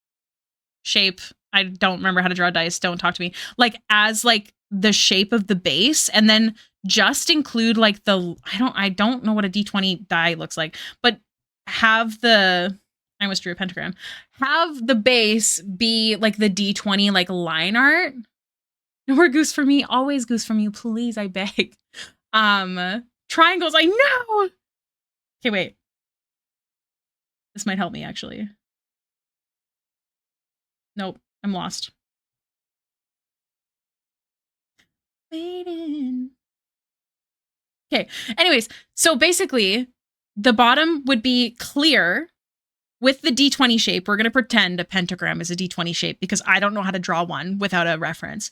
shape. I don't remember how to draw dice. Don't talk to me. Like as like the shape of the base, and then just include like the I don't know what a D20 die looks like, but have the I almost drew a pentagram. Have the base be like the D20 like line art. No more goose for me. Always goose from you, please. I beg. Triangles. I know. Okay, wait. This might help me actually. Nope, I'm lost. Waiting. Okay. Anyways, so basically, the bottom would be clear with the D20 shape. We're going to pretend a pentagram is a D20 shape because I don't know how to draw one without a reference.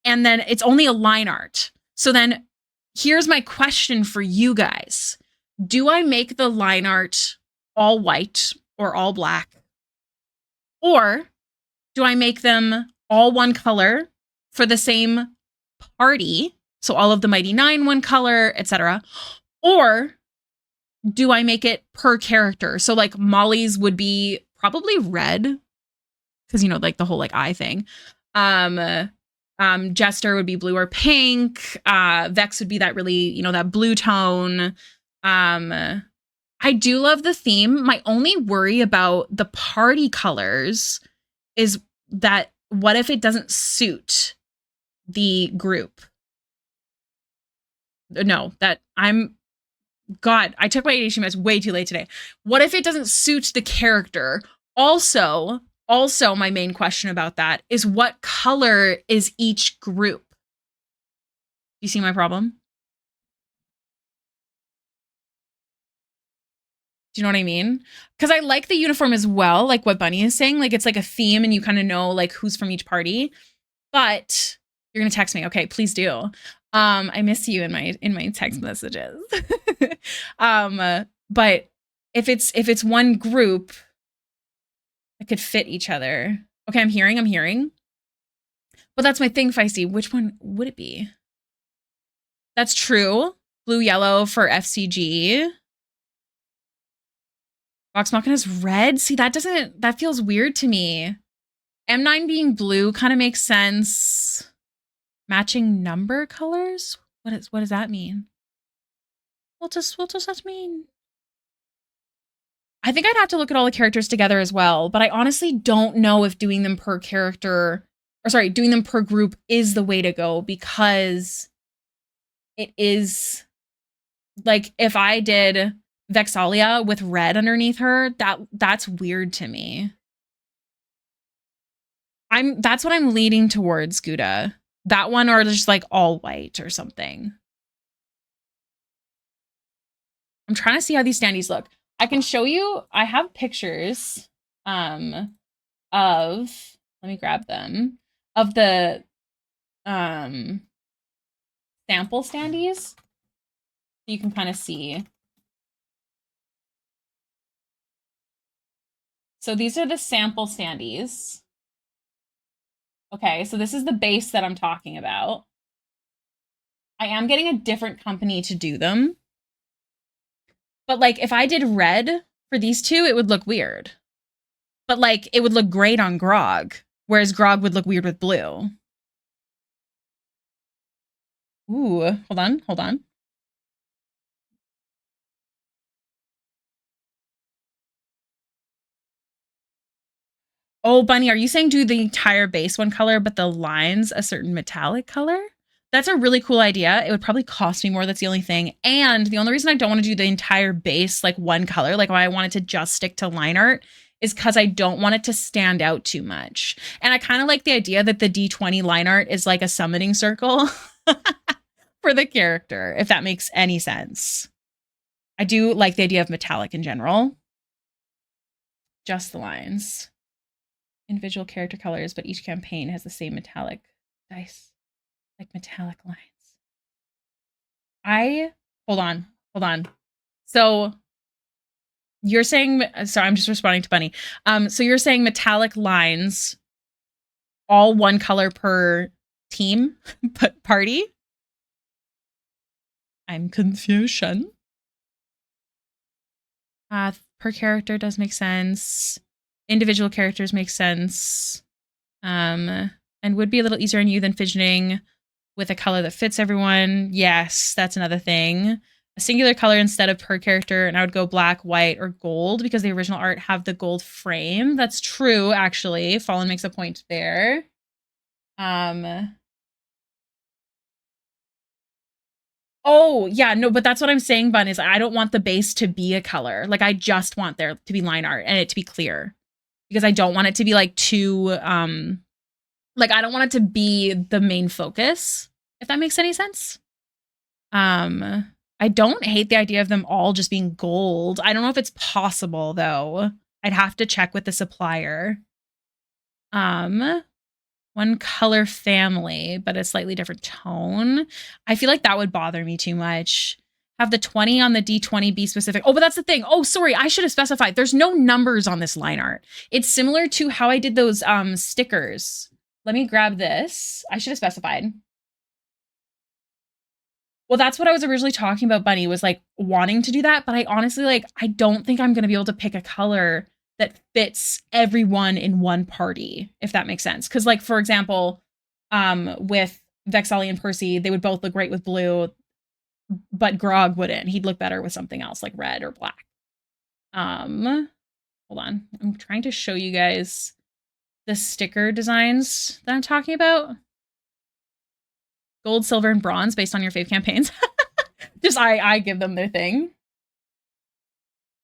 And then it's only a line art. So then here's my question for you guys. Do I make the line art all white or all black? Or do I make them all one color for the same party? So all of the Mighty Nine one color, etc. Or do I make it per character? So like Molly's would be probably red because you know like the whole like eye thing. Jester would be blue or pink. Vex would be that really, you know, that blue tone. I do love the theme. My only worry about the party colors is that what if it doesn't suit the group? No, that I'm God, I took my ADHD meds way too late today. What if it doesn't suit the character? Also, my main question about that is what color is each group? You see my problem? Do you know what I mean? Because I like the uniform as well, like what Bunny is saying. Like it's like a theme and you kind of know like who's from each party. But you're gonna text me. Okay, please do. I miss you in my text messages. But if it's one group that could fit each other. Okay, I'm hearing. But that's my thing, Feisty. Which one would it be? That's true. Blue, yellow for FCG. Vox Machina's red. See, that feels weird to me. M9 being blue kind of makes sense. Matching number colors? What does that mean? What does that mean? I think I'd have to look at all the characters together as well, but I honestly don't know if doing them per character, or sorry, doing them per group is the way to go, because it is like if I did Vexalia with red underneath her, that's weird to me. That's what I'm leaning towards, Gouda. That one, or just like all white or something. I'm trying to see how these standees look. I can show you, I have pictures of, let me grab them, of the sample standees. You can kind of see. So these are the sample standees. Okay, so this is the base that I'm talking about. I am getting a different company to do them. But like if I did red for these two, it would look weird. But like it would look great on Grog, whereas Grog would look weird with blue. Ooh, hold on. Oh, Bunny, are you saying do the entire base one color, but the lines a certain metallic color? That's a really cool idea. It would probably cost me more. That's the only thing. And the only reason I don't want to do the entire base like one color, like why I wanted to just stick to line art, is because I don't want it to stand out too much. And I kind of like the idea that the D20 line art is like a summoning circle for the character, if that makes any sense. I do like the idea of metallic in general. Just the lines. Individual character colors, but each campaign has the same metallic dice, like metallic lines. Hold on. So You're saying, sorry, I'm just responding to Bunny. So you're saying metallic lines, all one color per team, party? I'm confusion. Per character does make sense. Individual characters make sense. And would be a little easier on you than fidgeting with a color that fits everyone. Yes, that's another thing. A singular color instead of per character, and I would go black, white, or gold because the original art have the gold frame. That's true, actually. Fallen makes a point there. Oh, yeah, no, but that's what I'm saying, Bun, is I don't want the base to be a color. Like, I just want there to be line art and it to be clear. Because I don't want it to be, like, too, like, I don't want it to be the main focus, if that makes any sense. I don't hate the idea of them all just being gold. I don't know if it's possible, though. I'd have to check with the supplier. One color family, but a slightly different tone. I feel like that would bother me too much. Have the 20 on the D20 be specific. Oh, but that's the thing. Oh, sorry, I should have specified. There's no numbers on this line art. It's similar to how I did those stickers. Let me grab this. I should have specified. Well, that's what I was originally talking about, Bunny, was like wanting to do that. But I honestly, like, I don't think I'm going to be able to pick a color that fits everyone in one party, if that makes sense. Because, like, for example, with Vexali and Percy, they would both look great with blue, but Grog wouldn't. He'd look better with something else, like red or black. Hold on. I'm trying to show you guys the sticker designs that I'm talking about. Gold, silver, and bronze based on your fave campaigns. Just I give them their thing.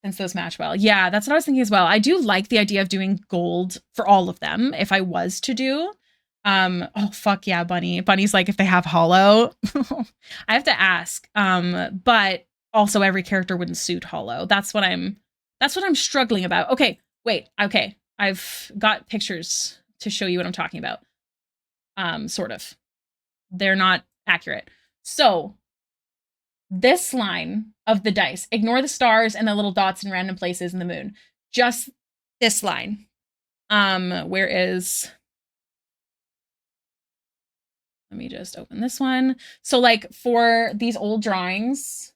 Since those match well. Yeah, that's what I was thinking as well. I do like the idea of doing gold for all of them if I was to do. Oh, fuck yeah, Bunny. Bunny's like, if they have hollow. I have to ask. But also every character wouldn't suit hollow. That's what I'm struggling about. Okay, wait. Okay. I've got pictures to show you what I'm talking about. Sort of. They're not accurate. So this line of the dice, ignore the stars and the little dots in random places in the moon. Just this line. Where is... Let me just open this one. So, like, for these old drawings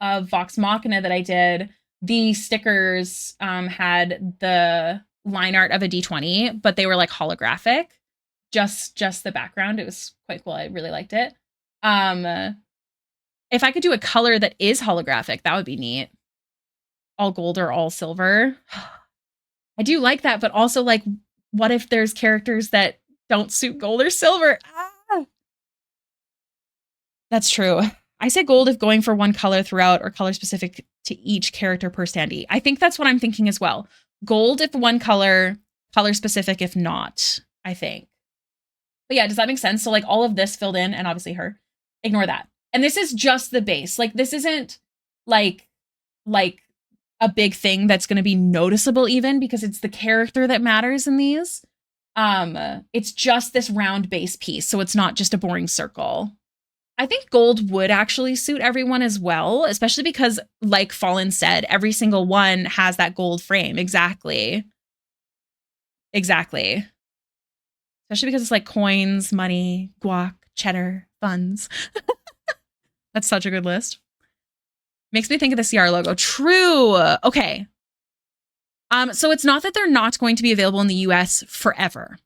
of Vox Machina that I did, the stickers had the line art of a D20, but they were, like, holographic. Just the background. It was quite cool. I really liked it. If I could do a color that is holographic, that would be neat. All gold or all silver. I do like that, but also, like, what if there's characters that don't suit gold or silver? Ah! That's true. I say gold if going for one color throughout or color specific to each character per standee. I think that's what I'm thinking as well. Gold if one color specific if not, I think. But yeah, does that make sense? So, like, all of this filled in, and obviously her. Ignore that. And this is just the base. Like, this isn't like a big thing that's going to be noticeable even because it's the character that matters in these. It's just this round base piece. So it's not just a boring circle. I think gold would actually suit everyone as well, especially because, like Fallen said, every single one has that gold frame. Exactly. Especially because it's like coins, money, guac, cheddar, funds. That's such a good list. Makes me think of the CR logo. True. Okay. So it's not that they're not going to be available in the US forever,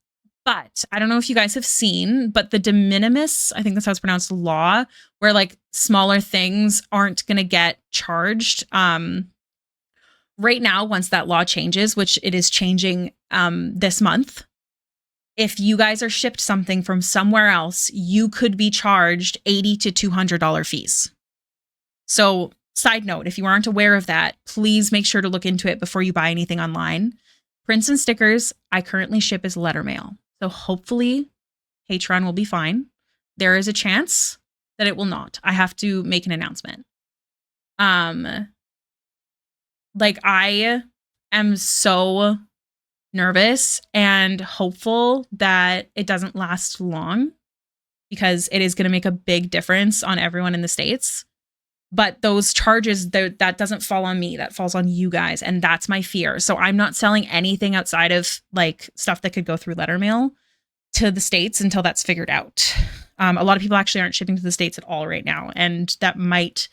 but I don't know if you guys have seen, but the de minimis, I think that's how it's pronounced, law, where like smaller things aren't going to get charged. Right now, once that law changes, which it is changing this month, if you guys are shipped something from somewhere else, you could be charged $80 to $200 fees. So, side note, if you aren't aware of that, please make sure to look into it before you buy anything online. Prints and stickers, I currently ship as letter mail. So hopefully Patreon will be fine. There is a chance that it will not. I have to make an announcement. Like, I am so nervous and hopeful that it doesn't last long because it is going to make a big difference on everyone in the States. But those charges, that doesn't fall on me. That falls on you guys. And that's my fear. So I'm not selling anything outside of like stuff that could go through letter mail to the States until that's figured out. A lot of people actually aren't shipping to the States at all right now. And that might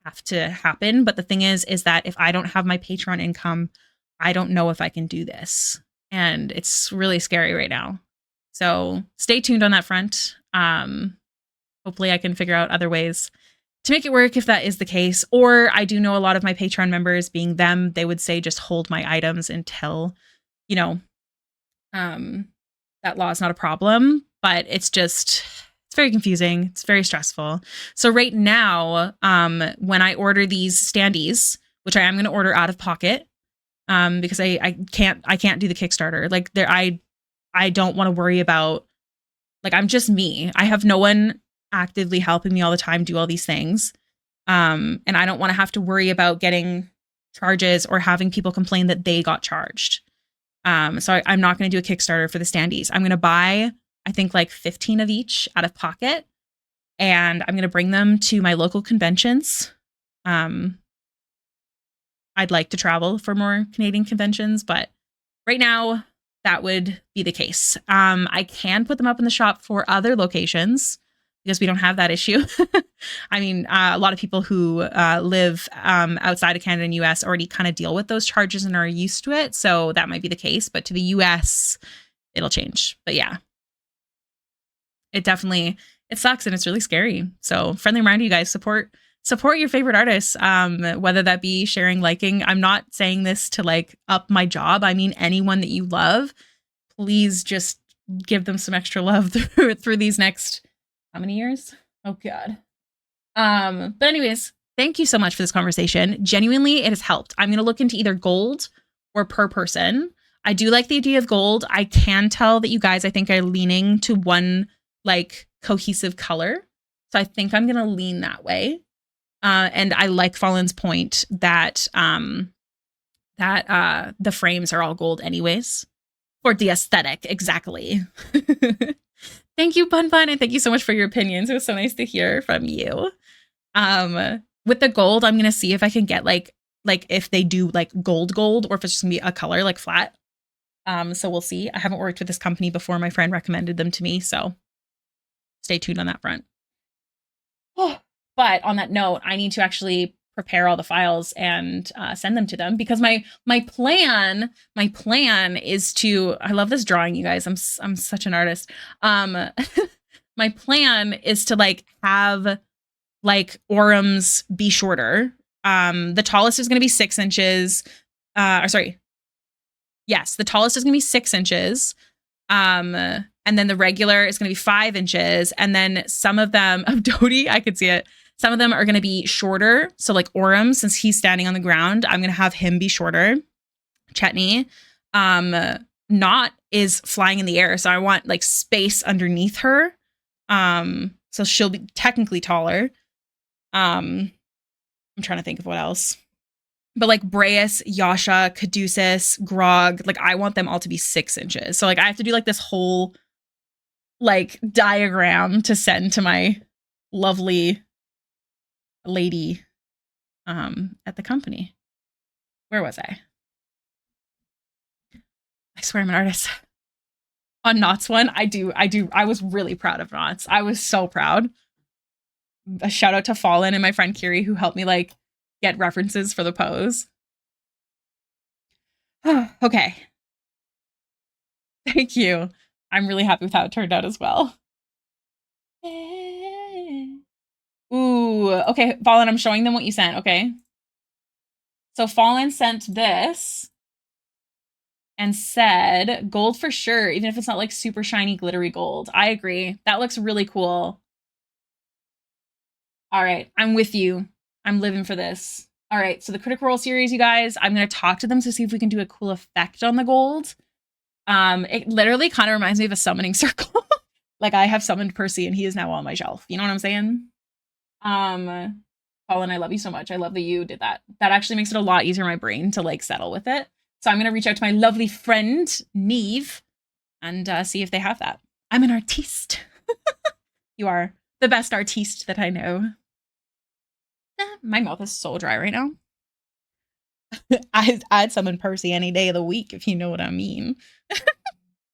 have to happen. But the thing is that if I don't have my Patreon income, I don't know if I can do this. And it's really scary right now. So stay tuned on that front. Hopefully I can figure out other ways to make it work if that is the case. Or I do know a lot of my Patreon members, being them, they would say just hold my items until, you know, that law is not a problem. But it's very confusing. It's very stressful. So right now, when I order these standees, which I am going to order out of pocket, because I can't do the Kickstarter. Like I don't want to worry about, like, I'm just me. I have no one actively helping me all the time do all these things. And I don't want to have to worry about getting charges or having people complain that they got charged. So I'm not going to do a Kickstarter for the standees. I'm going to buy, I think, like 15 of each out of pocket, and I'm going to bring them to my local conventions. I'd like to travel for more Canadian conventions, but right now that would be the case. I can put them up in the shop for other locations because we don't have that issue. I mean, a lot of people who live outside of Canada and US already kind of deal with those charges and are used to it. So that might be the case, but to the US, it'll change. But yeah, it sucks and it's really scary. So friendly reminder, you guys, support your favorite artists, whether that be sharing, liking. I'm not saying this to like up my job. I mean, anyone that you love, please just give them some extra love through these next, how many years? Oh God. But anyways, thank you so much for this conversation. Genuinely, it has helped. I'm going to look into either gold or per person. I do like the idea of gold. I can tell that you guys, I think, are leaning to one like cohesive color. So I think I'm going to lean that way. And I like Fallen's point that the frames are all gold anyways for the aesthetic. Exactly. Thank you, Bun Bun, and thank you so much for your opinions. It was so nice to hear from you. With the gold, I'm gonna see if I can get like if they do like gold, or if it's just gonna be a color like flat. So we'll see. I haven't worked with this company before. My friend recommended them to me, so stay tuned on that front. But on that note, I need to actually prepare all the files and send them to them, because my plan is to, I love this drawing, you guys. I'm such an artist. My plan is to like have like Orum's be shorter. The tallest is going to be 6 inches. Yes, the tallest is going to be 6 inches. And then the regular is going to be 5 inches. And then some of them, of Dodie, I could see it. Some of them are going to be shorter. So like Orum, since he's standing on the ground, I'm going to have him be shorter. Chetney, Not is flying in the air. So I want like space underneath her. So she'll be technically taller. I'm trying to think of what else. But like Breas, Yasha, Caduceus, Grog, like I want them all to be 6 inches. So like I have to do like this whole like diagram to send to my lovely lady at the company. Where was I? I swear I'm an artist. On Knott's one, I was really proud of Knott's. I was so proud. A shout out to Fallen and my friend Kiri, who helped me like get references for the pose. Okay. Thank you. I'm really happy with how it turned out as well. Ooh, okay, Fallen, I'm showing them what you sent, okay? So Fallen sent this and said, gold for sure, even if it's not like super shiny, glittery gold. I agree. That looks really cool. All right, I'm with you. I'm living for this. All right, so the Critical Role series, you guys, I'm going to talk to them to see if we can do a cool effect on the gold. It literally kind of reminds me of a summoning circle. Like I have summoned Percy and he is now on my shelf. You know what I'm saying? Colin, I love you so much. I love that you did that. That actually makes it a lot easier in my brain to like settle with it. So I'm going to reach out to my lovely friend, Neve, and see if they have that. I'm an artiste. You are the best artiste that I know. My mouth is so dry right now. I'd summon Percy any day of the week, if you know what I mean.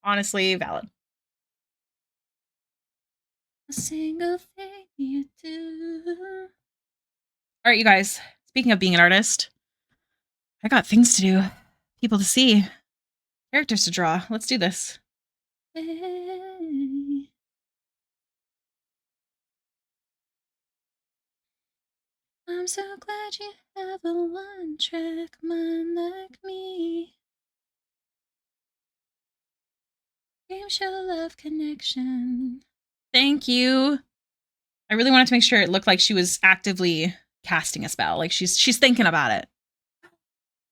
Honestly, valid. A single thing you do. All right, you guys. Speaking of being an artist, I got things to do, people to see, characters to draw. Let's do this. Hey. I'm so glad you have a one-track mind like me. Game show love connection. Thank you. I really wanted to make sure it looked like she was actively casting a spell. Like she's thinking about it.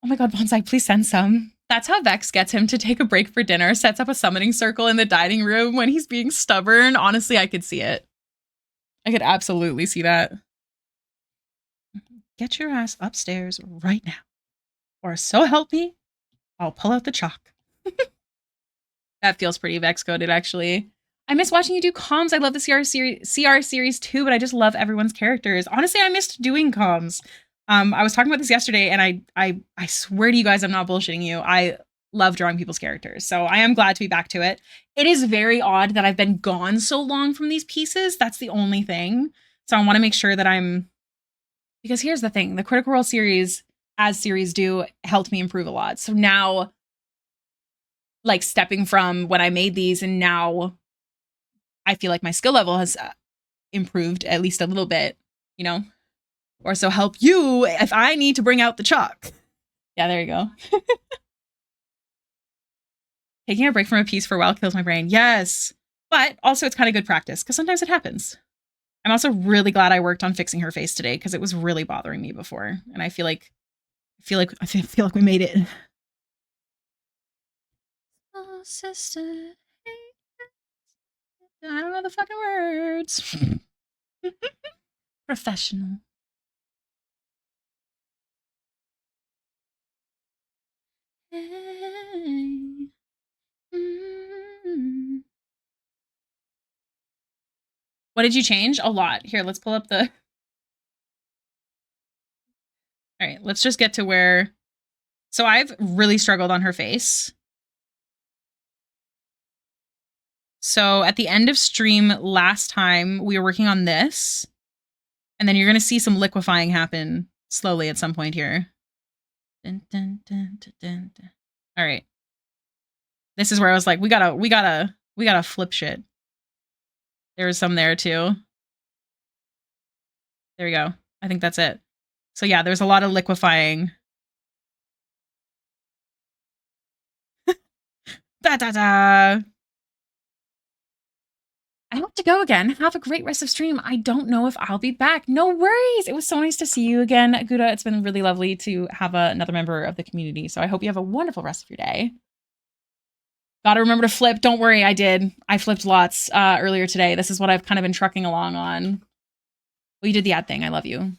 Oh my god, Bonsai, please send some. That's how Vex gets him to take a break for dinner, sets up a summoning circle in the dining room when he's being stubborn. Honestly, I could see it. I could absolutely see that. Get your ass upstairs right now. Or so help me, I'll pull out the chalk. That feels pretty Vex-coded, actually. I miss watching you do comms. I love the CR series too, but I just love everyone's characters. Honestly, I missed doing comms. I was talking about this yesterday, and I swear to you guys, I'm not bullshitting you. I love drawing people's characters, so I am glad to be back to it. It is very odd that I've been gone so long from these pieces. That's the only thing. So I want to make sure that I'm... Because here's the thing. The Critical Role series, as series do, helped me improve a lot. So now, like, stepping from when I made these and now I feel like my skill level has improved at least a little bit, you know? Or so help you if I need to bring out the chalk. Yeah, there you go. Taking a break from a piece for a while kills my brain. Yes. But also it's kind of good practice because sometimes it happens. I'm also really glad I worked on fixing her face today because it was really bothering me before. And I feel like we made it. Oh, sister. I don't know the fucking words. Professional. Hey. Mm-hmm. What did you change? A lot. Here, let's pull up the... All right, let's just get to where... So I've really struggled on her face. So at the end of stream last time, we were working on this. And then you're going to see some liquefying happen slowly at some point here. Dun, dun, dun, dun, dun, dun. All right. This is where I was like, we gotta flip shit. There was some there too. There we go. I think that's it. So yeah, there's a lot of liquefying. Da da da. I hope to go again. Have a great rest of stream. I don't know if I'll be back. No worries. It was so nice to see you again, Guda. It's been really lovely to have another member of the community. So I hope you have a wonderful rest of your day. Gotta remember to flip. Don't worry, I did. I flipped lots earlier today. This is what I've kind of been trucking along on. Well, you did the ad thing. I love you.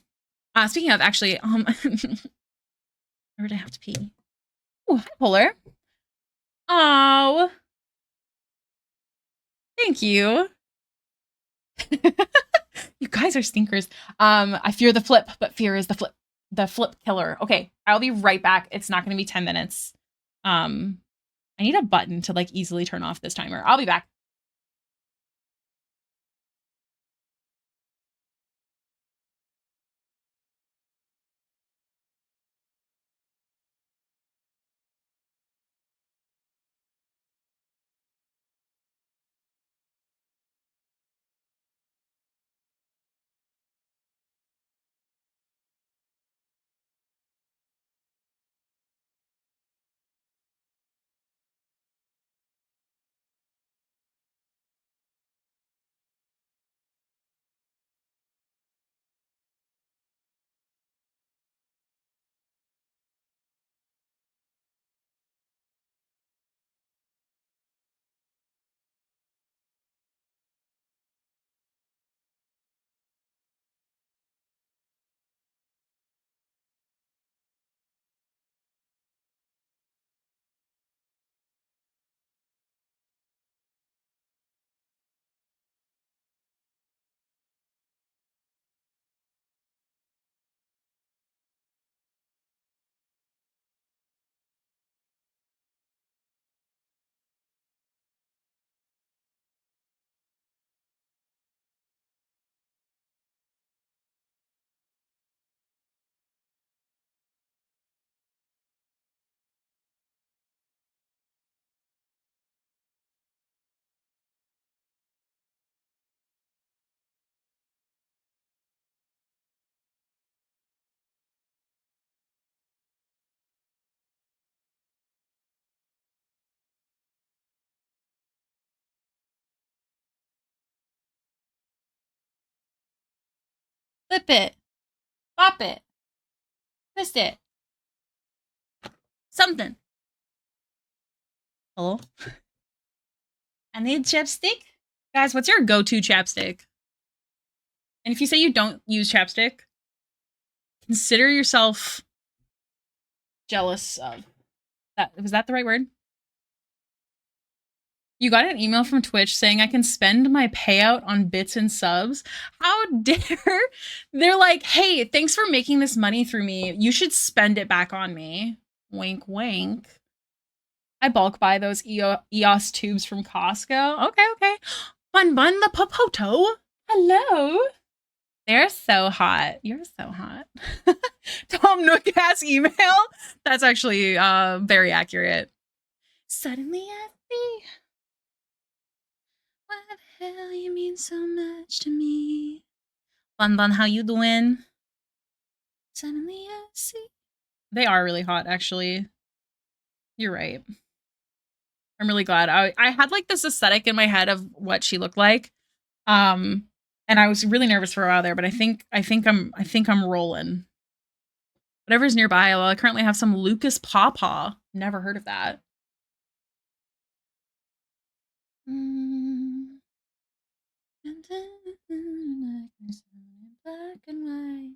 Speaking of, actually, where did I have to pee? Oh, hi, Polar. Oh, thank you. You guys are stinkers. I fear the flip, but fear is the flip killer. Okay, I'll be right back. It's not going to be 10 minutes. I need a button to like easily turn off this timer. I'll be back. Flip it. Pop it. Twist it. Something. Hello? I need chapstick. Guys, what's your go-to chapstick? And if you say you don't use chapstick, consider yourself jealous of that. Was that the right word? You got an email from Twitch saying I can spend my payout on bits and subs. How dare? They're like, hey, thanks for making this money through me. You should spend it back on me. Wink, wink. I bulk buy those EOS tubes from Costco. Okay, okay. Bun Bun the Popoto. Hello. They're so hot. You're so hot. Tom Nook has email. That's actually very accurate. Suddenly I see. What the hell you mean so much to me? Bun Bun, how you doing? Suddenly I see. They are really hot, actually. You're right. I'm really glad. I had like this aesthetic in my head of what she looked like. And I was really nervous for a while there, but I think I'm rolling. Whatever's nearby. Well, I currently have some Lucas Pawpaw. Never heard of that. Black and white.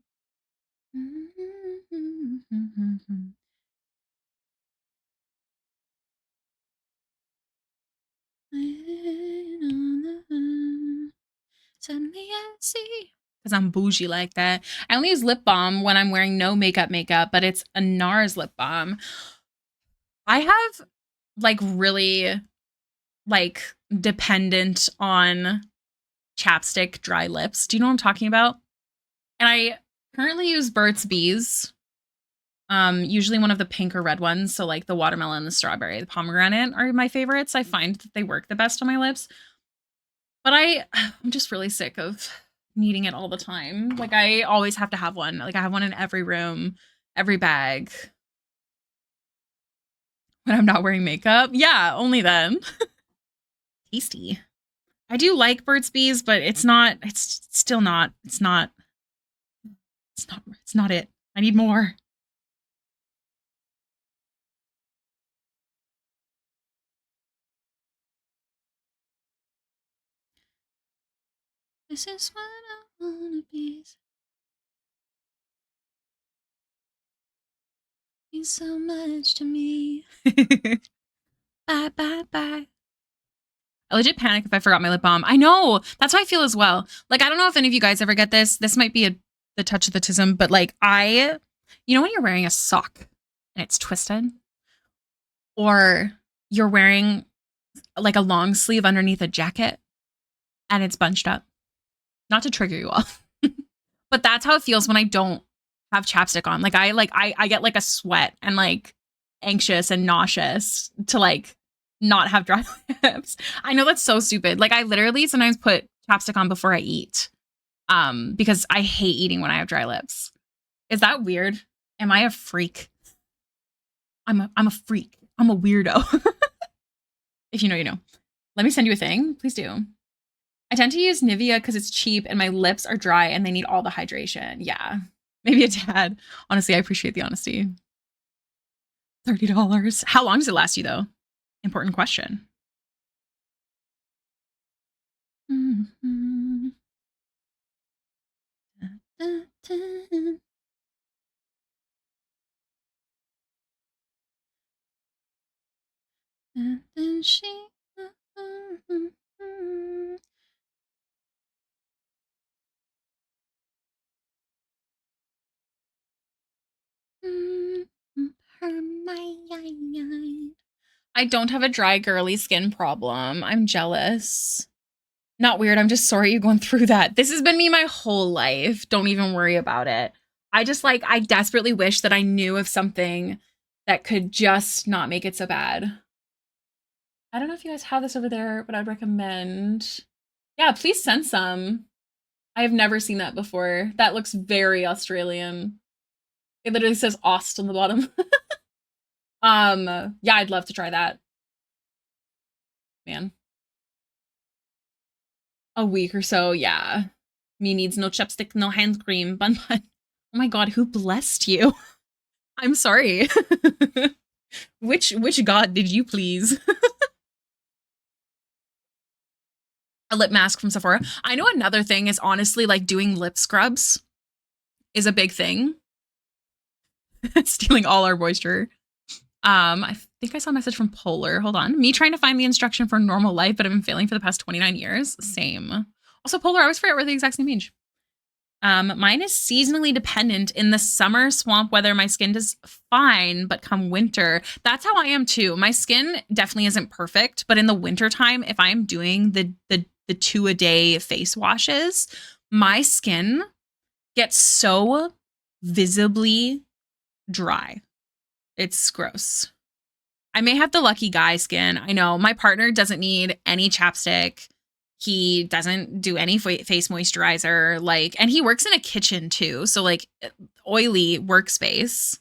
Suddenly I see. Because I'm bougie like that. I only use lip balm when I'm wearing no makeup, but it's a NARS lip balm. I have like really like dependent on chapstick dry lips. Do you know what I'm talking about? And I currently use Burt's Bees. Usually one of the pink or red ones. So like the watermelon, the strawberry, the pomegranate are my favorites. I find that they work the best on my lips. But I'm just really sick of needing it all the time. Like I always have to have one. Like I have one in every room, every bag. When I'm not wearing makeup. Yeah, only then. Tasty. I do like Burt's Bees, but it's not it. I need more. This is what I wanna be. Means so much to me. Bye, bye, bye. I legit panic if I forgot my lip balm. I know. That's how I feel as well. Like, I don't know if any of you guys ever get this. This might be the touch of the tism, but like you know when you're wearing a sock and it's twisted? Or you're wearing like a long sleeve underneath a jacket and it's bunched up? Not to trigger you all. But that's how it feels when I don't have chapstick on. Like I get like a sweat and like anxious and nauseous to like not have dry lips. I know that's so stupid. Like I literally sometimes put chapstick on before I eat. Because I hate eating when I have dry lips. Is that weird? Am I a freak? I'm a freak. I'm a weirdo. If you know, you know. Let me send you a thing. Please do. I tend to use Nivea because it's cheap and my lips are dry and they need all the hydration. Yeah. Maybe a tad. Honestly, I appreciate the honesty. $30. How long does it last you, though? Important question. Mm-hmm. And then she... I don't have a dry, girly skin problem. I'm jealous. Not weird. I'm just sorry you're going through that. This has been me my whole life. Don't even worry about it. I desperately wish that I knew of something that could just not make it so bad. I don't know if you guys have this over there, but I'd recommend. Yeah, please send some. I have never seen that before. That looks very Australian. It literally says Aust on the bottom. Yeah, I'd love to try that. Man. A week or so, yeah. Me needs no chapstick, no hand cream. Bun bun. Oh my god, who blessed you? I'm sorry. Which god did you please? A lip mask from Sephora. I know another thing is honestly like doing lip scrubs is a big thing. Stealing all our moisture. I think I saw a message from Polar. Hold on. Me trying to find the instruction for normal life, but I've been failing for the past 29 years. Same. Also, Polar, I always forget we're the exact same age. Mine is seasonally dependent. In the summer swamp weather, my skin does fine, but come winter, that's how I am too. My skin definitely isn't perfect, but in the wintertime, if I'm doing the 2-a-day face washes, my skin gets so visibly dry. It's gross. I may have the lucky guy skin. I know my partner doesn't need any chapstick. He doesn't do any face moisturizer, like, and he works in a kitchen too. So like oily workspace.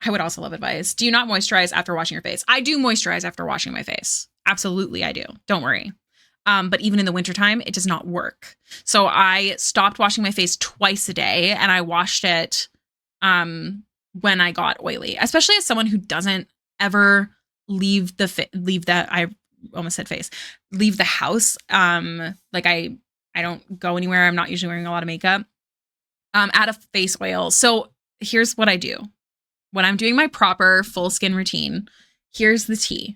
I would also love advice. Do you not moisturize after washing your face? I do moisturize after washing my face. Absolutely, I do. Don't worry. But even in the wintertime, it does not work. So I stopped washing my face twice a day and I washed it when I got oily, especially as someone who doesn't ever leave the house. Like I don't go anywhere. I'm not usually wearing a lot of makeup. Add a face oil. So here's what I do when I'm doing my proper full skin routine. Here's the tea.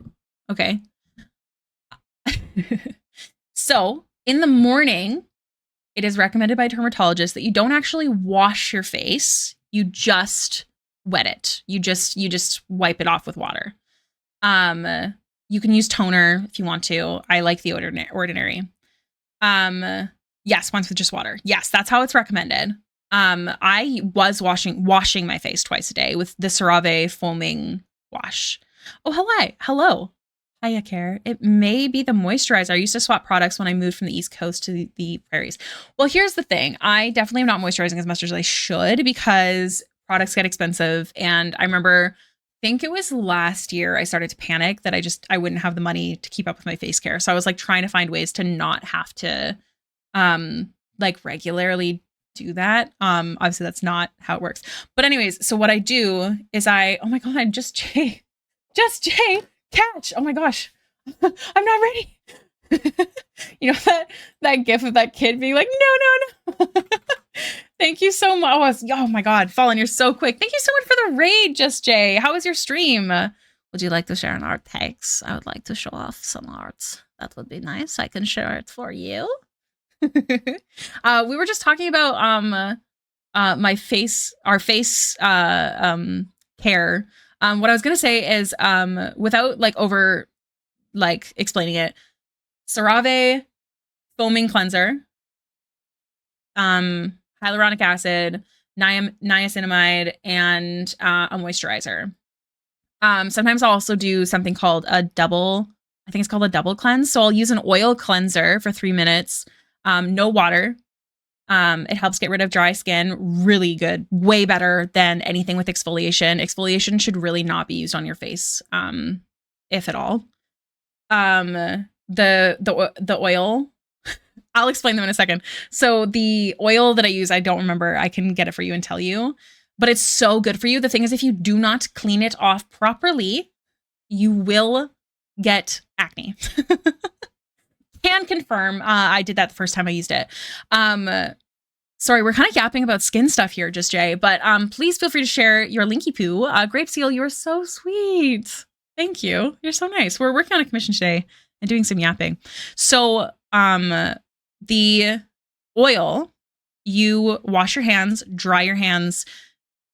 Okay. So in the morning, it is recommended by dermatologists that you don't actually wash your face. You just wet it. You just wipe it off with water. You can use toner if you want to. I like the Ordinary. Yes, once with just water. Yes, that's how it's recommended. I was washing my face twice a day with the CeraVe foaming wash. Oh, hello. Hiya, Care. It may be the moisturizer. I used to swap products when I moved from the East Coast to the prairies. Well, here's the thing. I definitely am not moisturizing as much as I should because products get expensive. And I remember, I think it was last year, I started to panic that I wouldn't have the money to keep up with my face care. So I was like trying to find ways to not have to like regularly do that. Obviously that's not how it works. But anyways, so what I do is oh my God, just Jay, catch. Oh my gosh, I'm not ready. You know that gif of that kid being like, no. Thank you so much. Oh my God, Fallen, you're so quick. Thank you so much for the raid, Just Jay. How was your stream? Would you like to share an art text? I would like to show off some art. That would be nice. I can share it for you. We were just talking about our face care. What I was gonna say is without like over like explaining it, CeraVe foaming cleanser, hyaluronic acid, niacinamide, and a moisturizer. Sometimes I'll also do something called I think it's called a double cleanse. So I'll use an oil cleanser for 3 minutes, no water. It helps get rid of dry skin. Really good. Way better than anything with exfoliation. Exfoliation should really not be used on your face, if at all. The oil, I'll explain them in a second. So the oil that I use, I don't remember. I can get it for you and tell you, but it's so good for you. The thing is, if you do not clean it off properly, you will get acne. Can confirm. I did that the first time I used it. Sorry, we're kind of yapping about skin stuff here, Just Jay, but please feel free to share your linky poo. Grape Seal, you are so sweet. Thank you. You're so nice. We're working on a commission today and doing some yapping. So the oil, you wash your hands, dry your hands.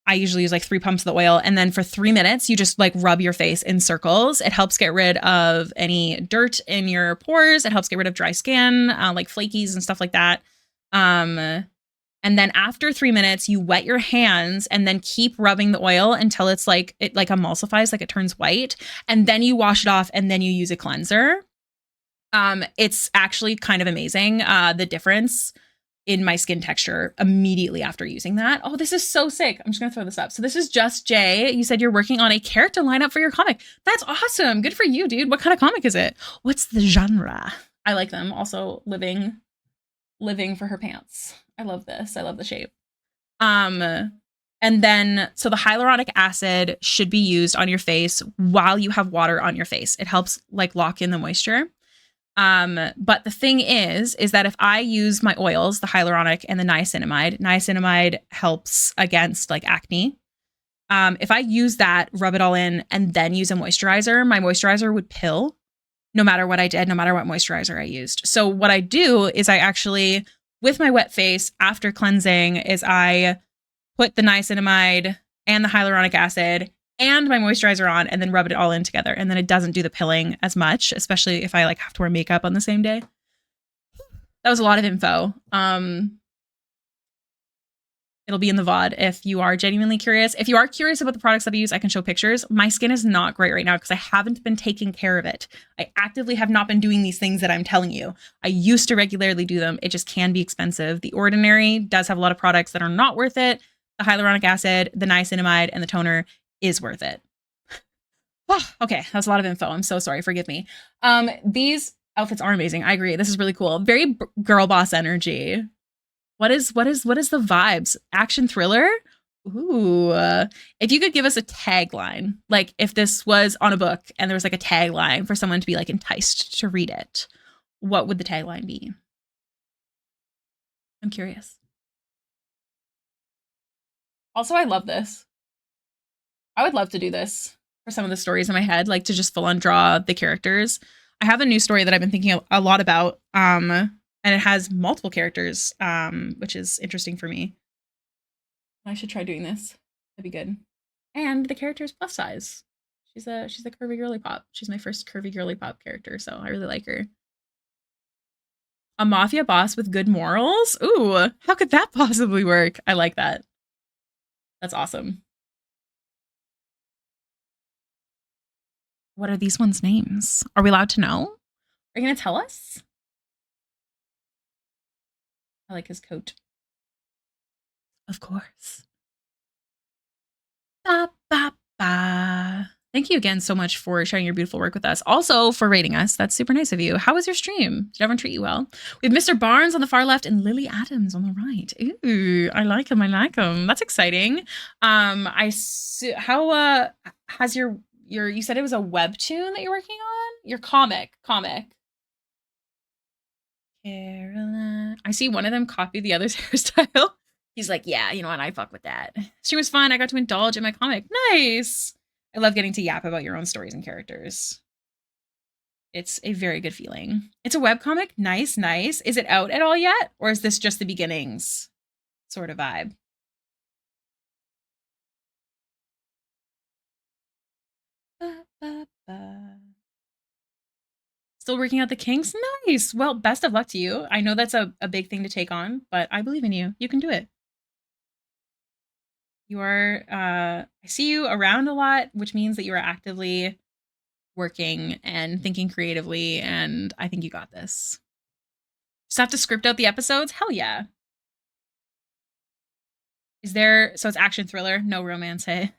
I usually use like 3 pumps of the oil. And then for 3 minutes, you just like rub your face in circles. It helps get rid of any dirt in your pores. It helps get rid of dry skin, like flakies and stuff like that. And then after 3 minutes, you wet your hands and then keep rubbing the oil until it emulsifies, like it turns white. And then you wash it off and then you use a cleanser. It's actually kind of amazing, the difference in my skin texture immediately after using that. Oh, this is so sick. I'm just gonna throw this up. So this is Just Jay. You said you're working on a character lineup for your comic. That's awesome. Good for you, dude. What kind of comic is it? What's the genre? I like them. Also living living for her pants. I love this. I love the shape. Um, and then, so the hyaluronic acid should be used on your face while you have water on your face. It helps like lock in the moisture. But the thing is that if I use my oils, the hyaluronic and the niacinamide helps against like acne. If I use that, rub it all in, and then use a moisturizer, my moisturizer would pill no matter what I did, no matter what moisturizer I used. So what I do is I actually, with my wet face after cleansing, is I put the niacinamide and the hyaluronic acid and my moisturizer on and then rub it all in together. And then it doesn't do the pilling as much, especially if I like have to wear makeup on the same day. That was a lot of info. It'll be in the VOD if you are genuinely curious. If you are curious about the products that I use, I can show pictures. My skin is not great right now because I haven't been taking care of it. I actively have not been doing these things that I'm telling you. I used to regularly do them. It just can be expensive. The Ordinary does have a lot of products that are not worth it. The hyaluronic acid, the niacinamide, and the toner is worth it. Okay, that's a lot of info. I'm so sorry. Forgive me. These outfits are amazing. I agree. This is really cool. Very girl boss energy. What is the vibes? Action thriller? Ooh. If you could give us a tagline, like if this was on a book and there was like a tagline for someone to be like enticed to read it, what would the tagline be? I'm curious. Also, I love this. I would love to do this for some of the stories in my head, like to just full on draw the characters. I have a new story that I've been thinking a lot about. And it has multiple characters, which is interesting for me. I should try doing this. That'd be good. And the character is plus size. She's a curvy girly pop. She's my first curvy girly pop character, so I really like her. A mafia boss with good morals? Ooh, how could that possibly work? I like that. That's awesome. What are these ones' names? Are we allowed to know? Are you gonna tell us? I like his coat. Of course. Ba, ba, ba. Thank you again so much for sharing your beautiful work with us. Also for rating us. That's super nice of you. How was your stream? Did everyone treat you well? We have Mr. Barnes on the far left and Lily Adams on the right. Ooh, I like him. I like him. That's exciting. How has your you said it was a webtoon that you're working on? Your comic. Caroline. I see one of them copy the other's hairstyle. He's like, yeah, you know what? I fuck with that. She was fun. I got to indulge in my comic. Nice. I love getting to yap about your own stories and characters. It's a very good feeling. It's a webcomic. Nice. Is it out at all yet? Or is this just the beginnings sort of vibe? Ba, ba, ba. Still working out the kinks? Nice. Well, best of luck to you. I know that's a big thing to take on, but I believe in you. You can do it. You are, I see you around a lot, which means that you are actively working and thinking creatively, and I think you got this. Just have to script out the episodes? Hell yeah. So it's action thriller, no romance, hey?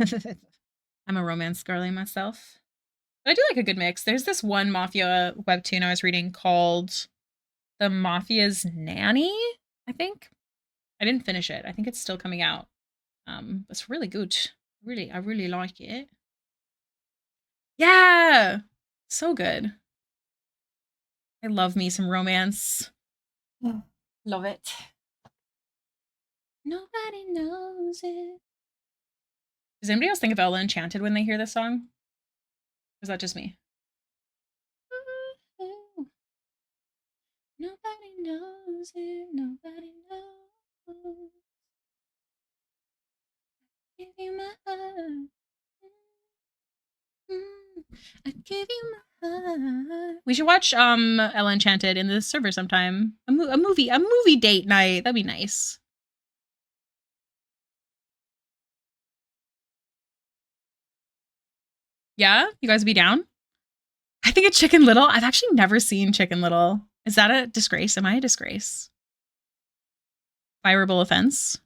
I'm a romance girly myself. But I do like a good mix. There's this one mafia webtoon I was reading called The Mafia's Nanny, I think. I didn't finish it. I think it's still coming out. It's really good. I really like it. Yeah, so good. I love me some romance. Love it. Nobody knows it. Does anybody else think of Ella Enchanted when they hear this song? Or is that just me? Nobody knows it. Nobody knows. Give you my heart. I give you my heart. We should watch Ella Enchanted in the server sometime. A movie date night. That'd be nice. Yeah, you guys would be down? I think it's Chicken Little. I've actually never seen Chicken Little. Is that a disgrace? Am I a disgrace? Fireable offense?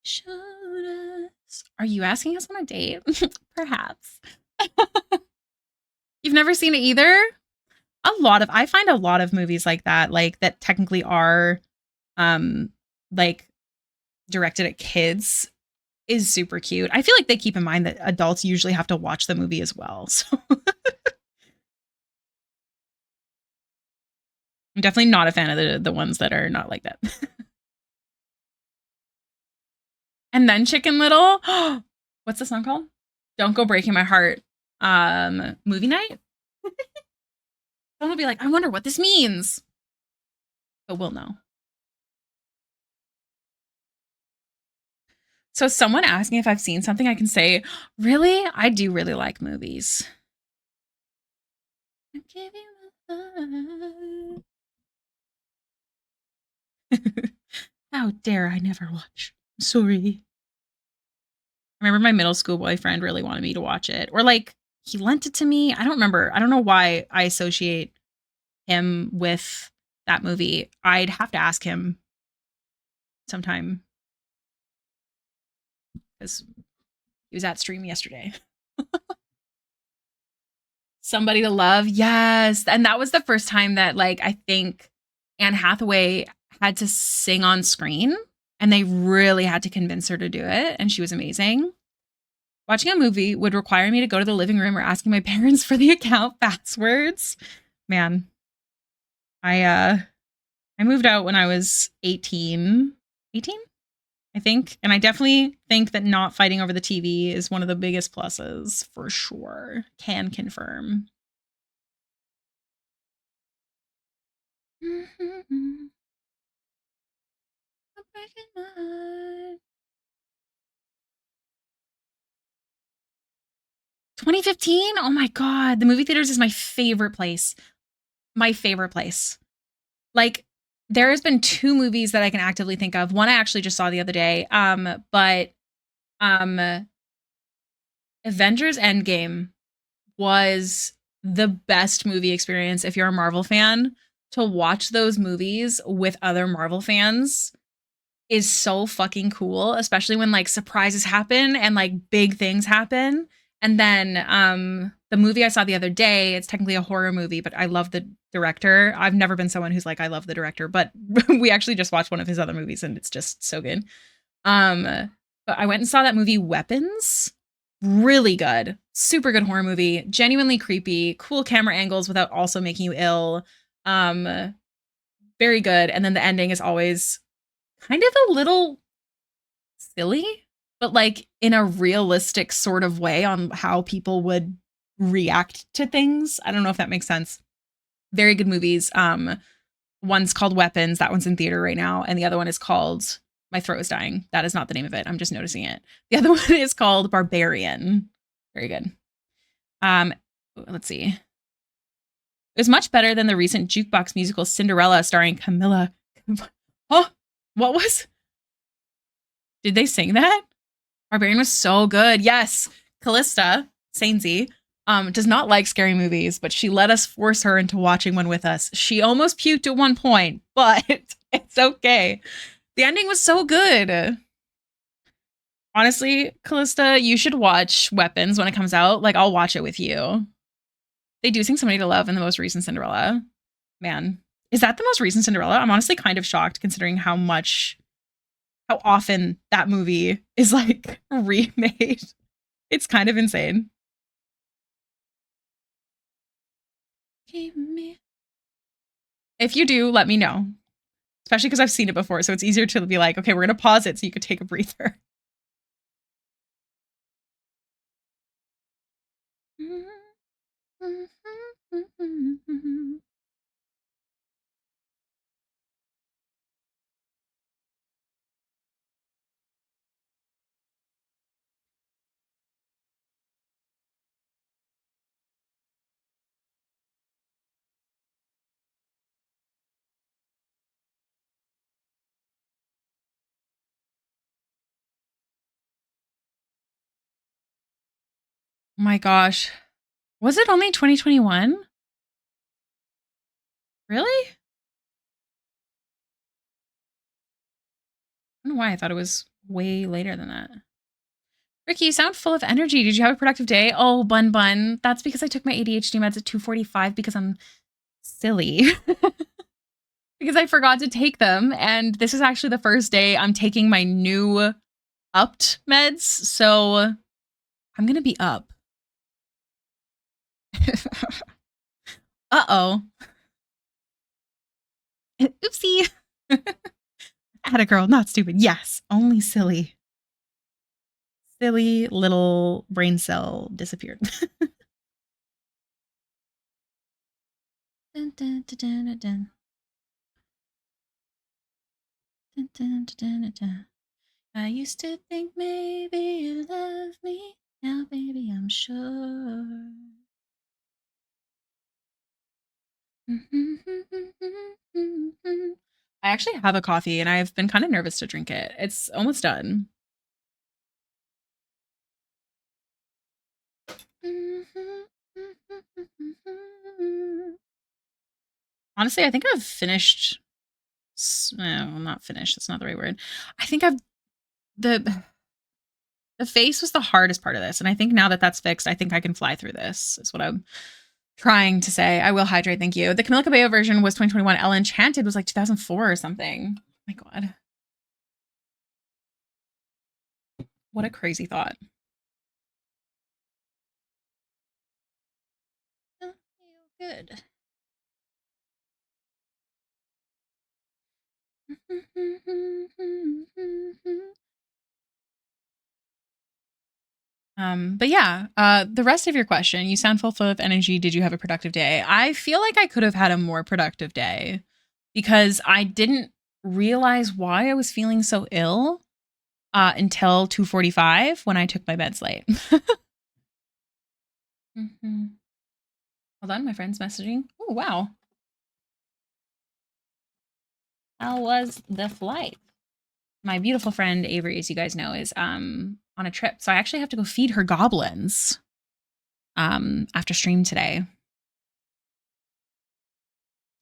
Showed us. Are you asking us on a date? Perhaps. You've never seen it either? I find a lot of movies like that technically are like directed at kids is super cute. I feel like they keep in mind that adults usually have to watch the movie as well. So I'm definitely not a fan of the ones that are not like that. And then Chicken Little. What's the song called? Don't Go Breaking My Heart. Movie night? Someone will be like, I wonder what this means. But we'll know. So someone asked me if I've seen something, I can say, really? I do really like movies. How dare I never watch? I'm sorry. I remember my middle school boyfriend really wanted me to watch it. Or like he lent it to me. I don't remember. I don't know why I associate him with that movie. I'd have to ask him sometime because he was at stream yesterday. Somebody to Love. Yes. And that was the first time that like I think Anne Hathaway had to sing on screen and they really had to convince her to do it and she was amazing. Watching a movie would require me to go to the living room or asking my parents for the account passwords. Man, I moved out when I was 18, I think. And I definitely think that not fighting over the TV is one of the biggest pluses for sure. Can confirm. Mm-hmm. 2015? Oh my God. The movie theaters is my favorite place. My favorite place. Like, there has been 2 movies that I can actively think of. One I actually just saw the other day. But Avengers Endgame was the best movie experience if you're a Marvel fan. To watch those movies with other Marvel fans is so fucking cool, especially when like surprises happen and like big things happen. And then the movie I saw the other day, it's technically a horror movie, but I love the director. I've never been someone who's like, I love the director, but we actually just watched one of his other movies and it's just so good. But I went and saw that movie Weapons. Really good. Super good horror movie. Genuinely creepy. Cool camera angles without also making you ill. Very good. And then the ending is always kind of a little silly, but like in a realistic sort of way on how people would react to things. I don't know if that makes sense. Very good movies. One's called Weapons. That one's in theater right now. And the other one is called My Throat is Dying. That is not the name of it. I'm just noticing it. The other one is called Barbarian. Very good. Let's see. It was much better than the recent jukebox musical Cinderella starring Camilla. Oh, what was? Did they sing that? Barbarian was so good. Yes. Callista, Sainsy, does not like scary movies, but she let us force her into watching one with us. She almost puked at one point, but it's okay. The ending was so good. Honestly, Callista, you should watch Weapons when it comes out. Like, I'll watch it with you. They do sing Somebody to Love in the most recent Cinderella. Man, is that the most recent Cinderella? I'm honestly kind of shocked considering how often that movie is like remade. It's kind of insane. If you do, let me know. Especially because I've seen it before, so it's easier to be like, okay, we're going to pause it so you could take a breather. My gosh. Was it only 2021? Really? I don't know why I thought it was way later than that. Ricky, you sound full of energy. Did you have a productive day? Oh, bun. That's because I took my ADHD meds at 2:45 because I'm silly because I forgot to take them. And this is actually the first day I'm taking my new upped meds. So I'm going to be up. Uh-oh. Oopsie. Atta girl, not stupid. Yes, only silly. Silly little brain cell disappeared. Dun, dun, dun, dun, dun, dun. Dun, dun, dun, dun, dun. I used to think maybe you love me. Now, baby, I'm sure. I actually have a coffee and I've been kind of nervous to drink it. It's almost done. Honestly, I think I've finished. No, not finished. That's not the right word. I think I've the face was the hardest part of this, and I think now that that's fixed, I think I can fly through this. Is what I'm trying to say. I will hydrate. Thank you. The Camila Cabello version was 2021. El Enchanted was like 2004 or something. Oh my god, what a crazy thought. Oh, good. But yeah, the rest of your question, you sound full of energy. Did you have a productive day? I feel like I could have had a more productive day because I didn't realize why I was feeling so ill until 2:45 when I took my meds late. Mm-hmm. Hold on, my friend's messaging. Oh, wow. How was the flight? My beautiful friend Avery, as you guys know, is on a trip. So I actually have to go feed her goblins after stream today.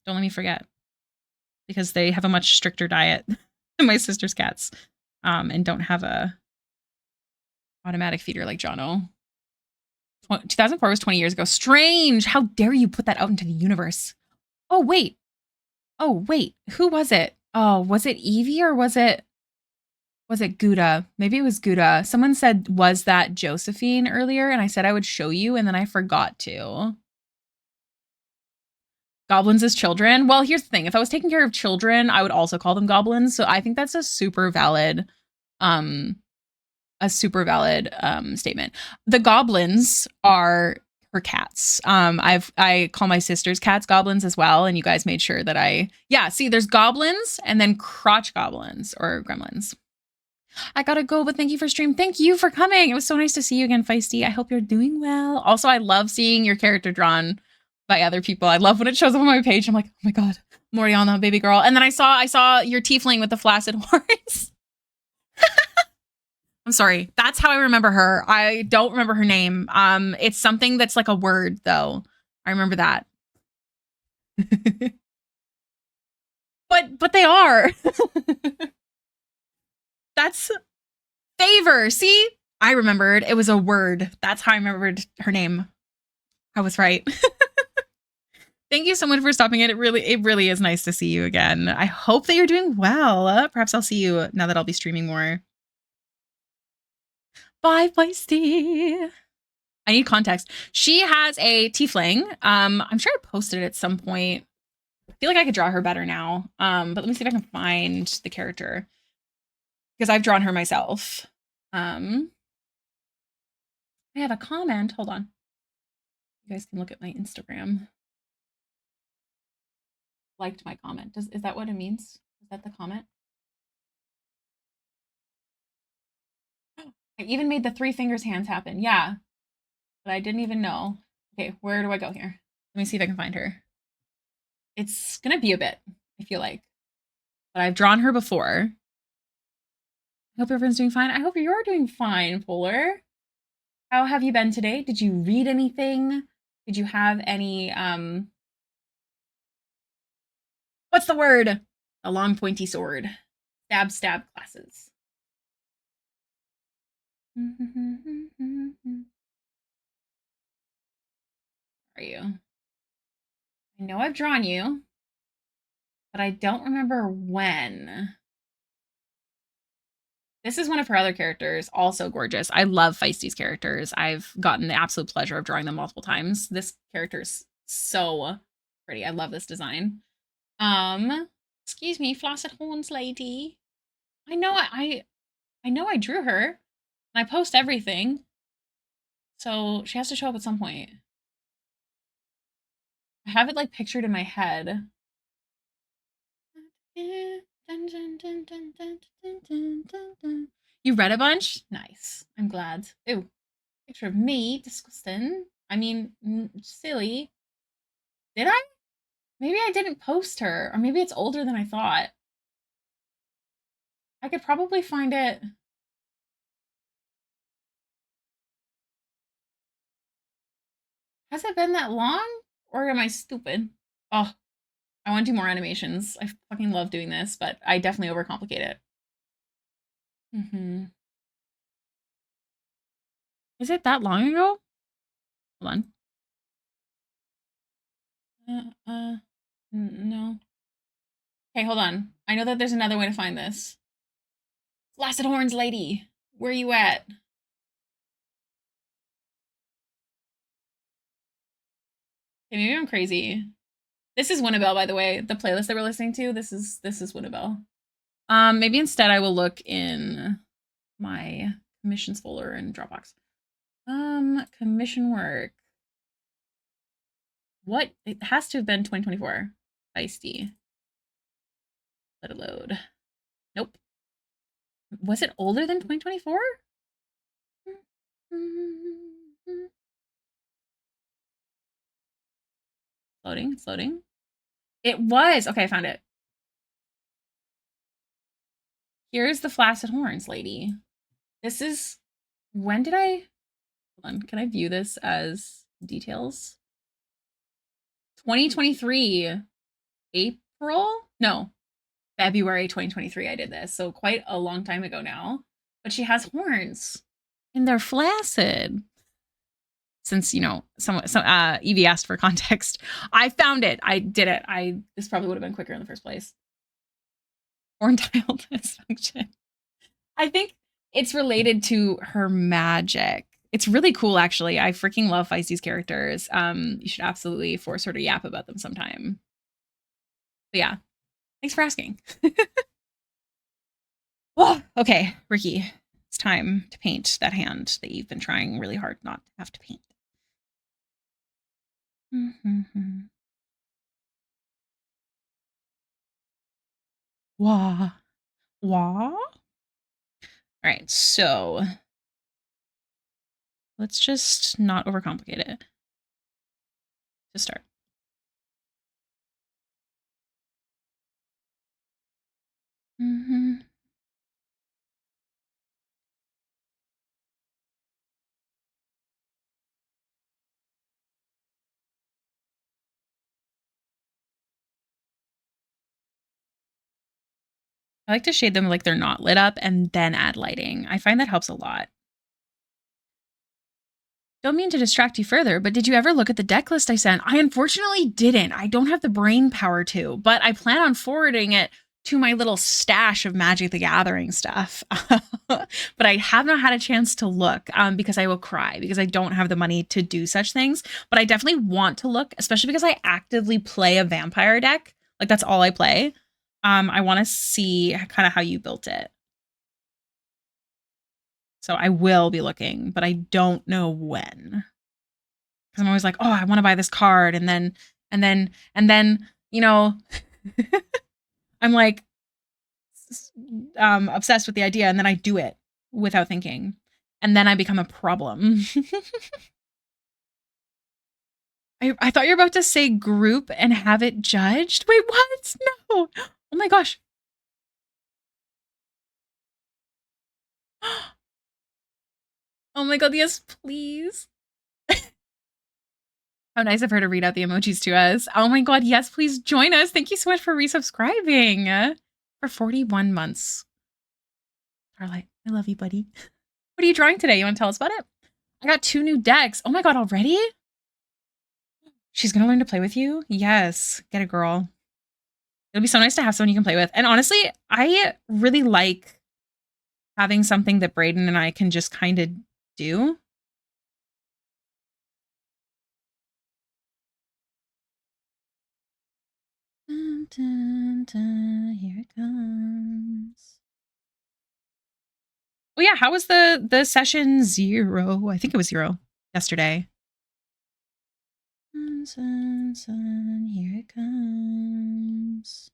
Don't let me forget. Because they have a much stricter diet than my sister's cats and don't have a automatic feeder like Jono. 2004 was 20 years ago. Strange. How dare you put that out into the universe? Oh, wait. Oh, wait. Who was it? Oh, was it Evie or was it Gouda? Maybe it was Gouda. Someone said, was that Josephine earlier? And I said I would show you, and then I forgot to. Goblins as children? Well, here's the thing. If I was taking care of children, I would also call them goblins. So I think that's a super valid statement. The goblins are her cats. I call my sister's cats goblins as well, and you guys made sure that see, there's goblins and then crotch goblins or gremlins. I gotta go, but thank you for stream. Thank you for coming. It was so nice to see you again, Feisty. I hope you're doing well. Also, I love seeing your character drawn by other people. I love when it shows up on my page. I'm like, oh my god, Moriana, baby girl. And then I saw your tiefling with the flaccid horns. I'm sorry. That's how I remember her. I don't remember her name. It's something that's like a word, though. I remember that. but they are. That's favor. See? I remembered. It was a word. That's how I remembered her name. I was right. Thank you so much for stopping it. It really is nice to see you again. I hope that you're doing well. Perhaps I'll see you now that I'll be streaming more. Bye, Feisty. I need context. She has a tiefling. I'm sure I posted it at some point. I feel like I could draw her better now. But let me see if I can find the character because I've drawn her myself. I have a comment. Hold on. You guys can look at my Instagram. Liked my comment. Is that what it means? Is that the comment? I even made the 3 fingers hands happen. Yeah. But I didn't even know. Okay, where do I go here? Let me see if I can find her. It's gonna be a bit, I feel like. But I've drawn her before. I hope everyone's doing fine. I hope you're doing fine, Polar. How have you been today? Did you read anything? Did you have any, what's the word? A long pointy sword. Stab classes. Are you? I know I've drawn you, but I don't remember when. This is one of her other characters, also gorgeous. I love Feisty's characters. I've gotten the absolute pleasure of drawing them multiple times. This character is so pretty. I love this design. Excuse me, flaccid horns lady. I know I know I drew her, and I post everything, so she has to show up at some point. I have it like pictured in my head. You read a bunch? Nice. I'm glad. Ooh, picture of me. Disgusting. I mean, silly. Did I? Maybe I didn't post her, or maybe it's older than I thought. I could probably find it. Has it been that long? Or am I stupid? Oh, I want to do more animations. I fucking love doing this, but I definitely overcomplicate it. Is it that long ago? Hold on. No. Okay, hold on. I know that there's another way to find this. Flaccid horns lady, where you at? Okay, maybe I'm crazy. This is Winnabelle, by the way. The playlist that we're listening to, this is Winnabelle. Maybe instead I will look in my commissions folder in Dropbox. Commission work. What? It has to have been 2024. Feisty. Let it load. Nope. Was it older than 2024? Loading, it's loading. It was. Okay, I found it. Here's the flaccid horns lady. This is, when did I, hold on, can I view this as details? 2023, April? No, February 2023 I did this, so quite a long time ago now. But she has horns, and they're flaccid. Since, you know, Evie asked for context. I found it. I did it. This probably would have been quicker in the first place. Horn tile dysfunction. I think it's related to her magic. It's really cool, actually. I freaking love Feisty's characters. You should absolutely force her to yap about them sometime. But yeah, thanks for asking. Oh, okay, Ricky, it's time to paint that hand that you've been trying really hard not to have to paint. Wah. Wah. All right, so let's just not overcomplicate it to start. I like to shade them like they're not lit up and then add lighting. I find that helps a lot. Don't mean to distract you further, but did you ever look at the deck list I sent? I unfortunately didn't. I don't have the brain power to, but I plan on forwarding it to my little stash of Magic the Gathering stuff. But I have not had a chance to look because I will cry because I don't have the money to do such things. But I definitely want to look, especially because I actively play a vampire deck. Like that's all I play. I want to see kind of how you built it. So I will be looking, but I don't know when. Because I'm always like, oh, I want to buy this card, and then, you know, I'm like obsessed with the idea, and then I do it without thinking, and then I become a problem. I thought you were about to say group and have it judged. Wait, what? No. Oh my gosh. Oh my god, yes, please. How nice of her to read out the emojis to us. Oh my god, yes, please join us. Thank you so much for resubscribing for 41 months. Starlight, I love you, buddy. What are you drawing today? You want to tell us about it? I got 2 new decks. Oh my god, already? She's gonna learn to play with you? Yes. Get a girl. It'll be so nice to have someone you can play with. And honestly, I really like having something that Brayden and I can just kind of do. Dun, dun, dun, here it comes. Oh yeah, how was the session 0? I think it was 0 yesterday. Sun, sun, here it comes.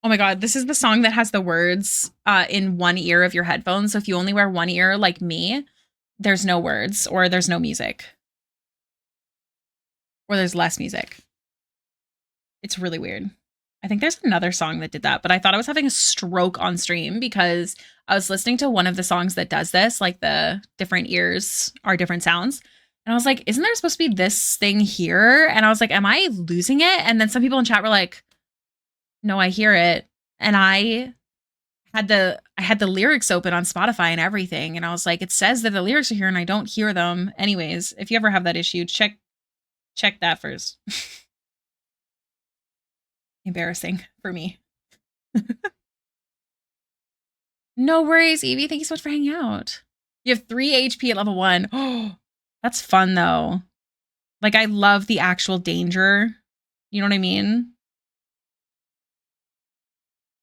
Oh my god, this is the song that has the words in one ear of your headphones. So if you only wear one ear like me, there's no words or there's no music. Or there's less music. It's really weird. I think there's another song that did that, but I thought I was having a stroke on stream because I was listening to one of the songs that does this, like the different ears are different sounds. And I was like, isn't there supposed to be this thing here? And I was like, am I losing it? And then some people in chat were like, no, I hear it. And I had the lyrics open on Spotify and everything. And I was like, it says that the lyrics are here and I don't hear them. Anyways, if you ever have that issue, check that first. Embarrassing for me. No worries, Evie. Thank you so much for hanging out. You have 3 HP at level 1. Oh, that's fun though. Like I love the actual danger. You know what I mean?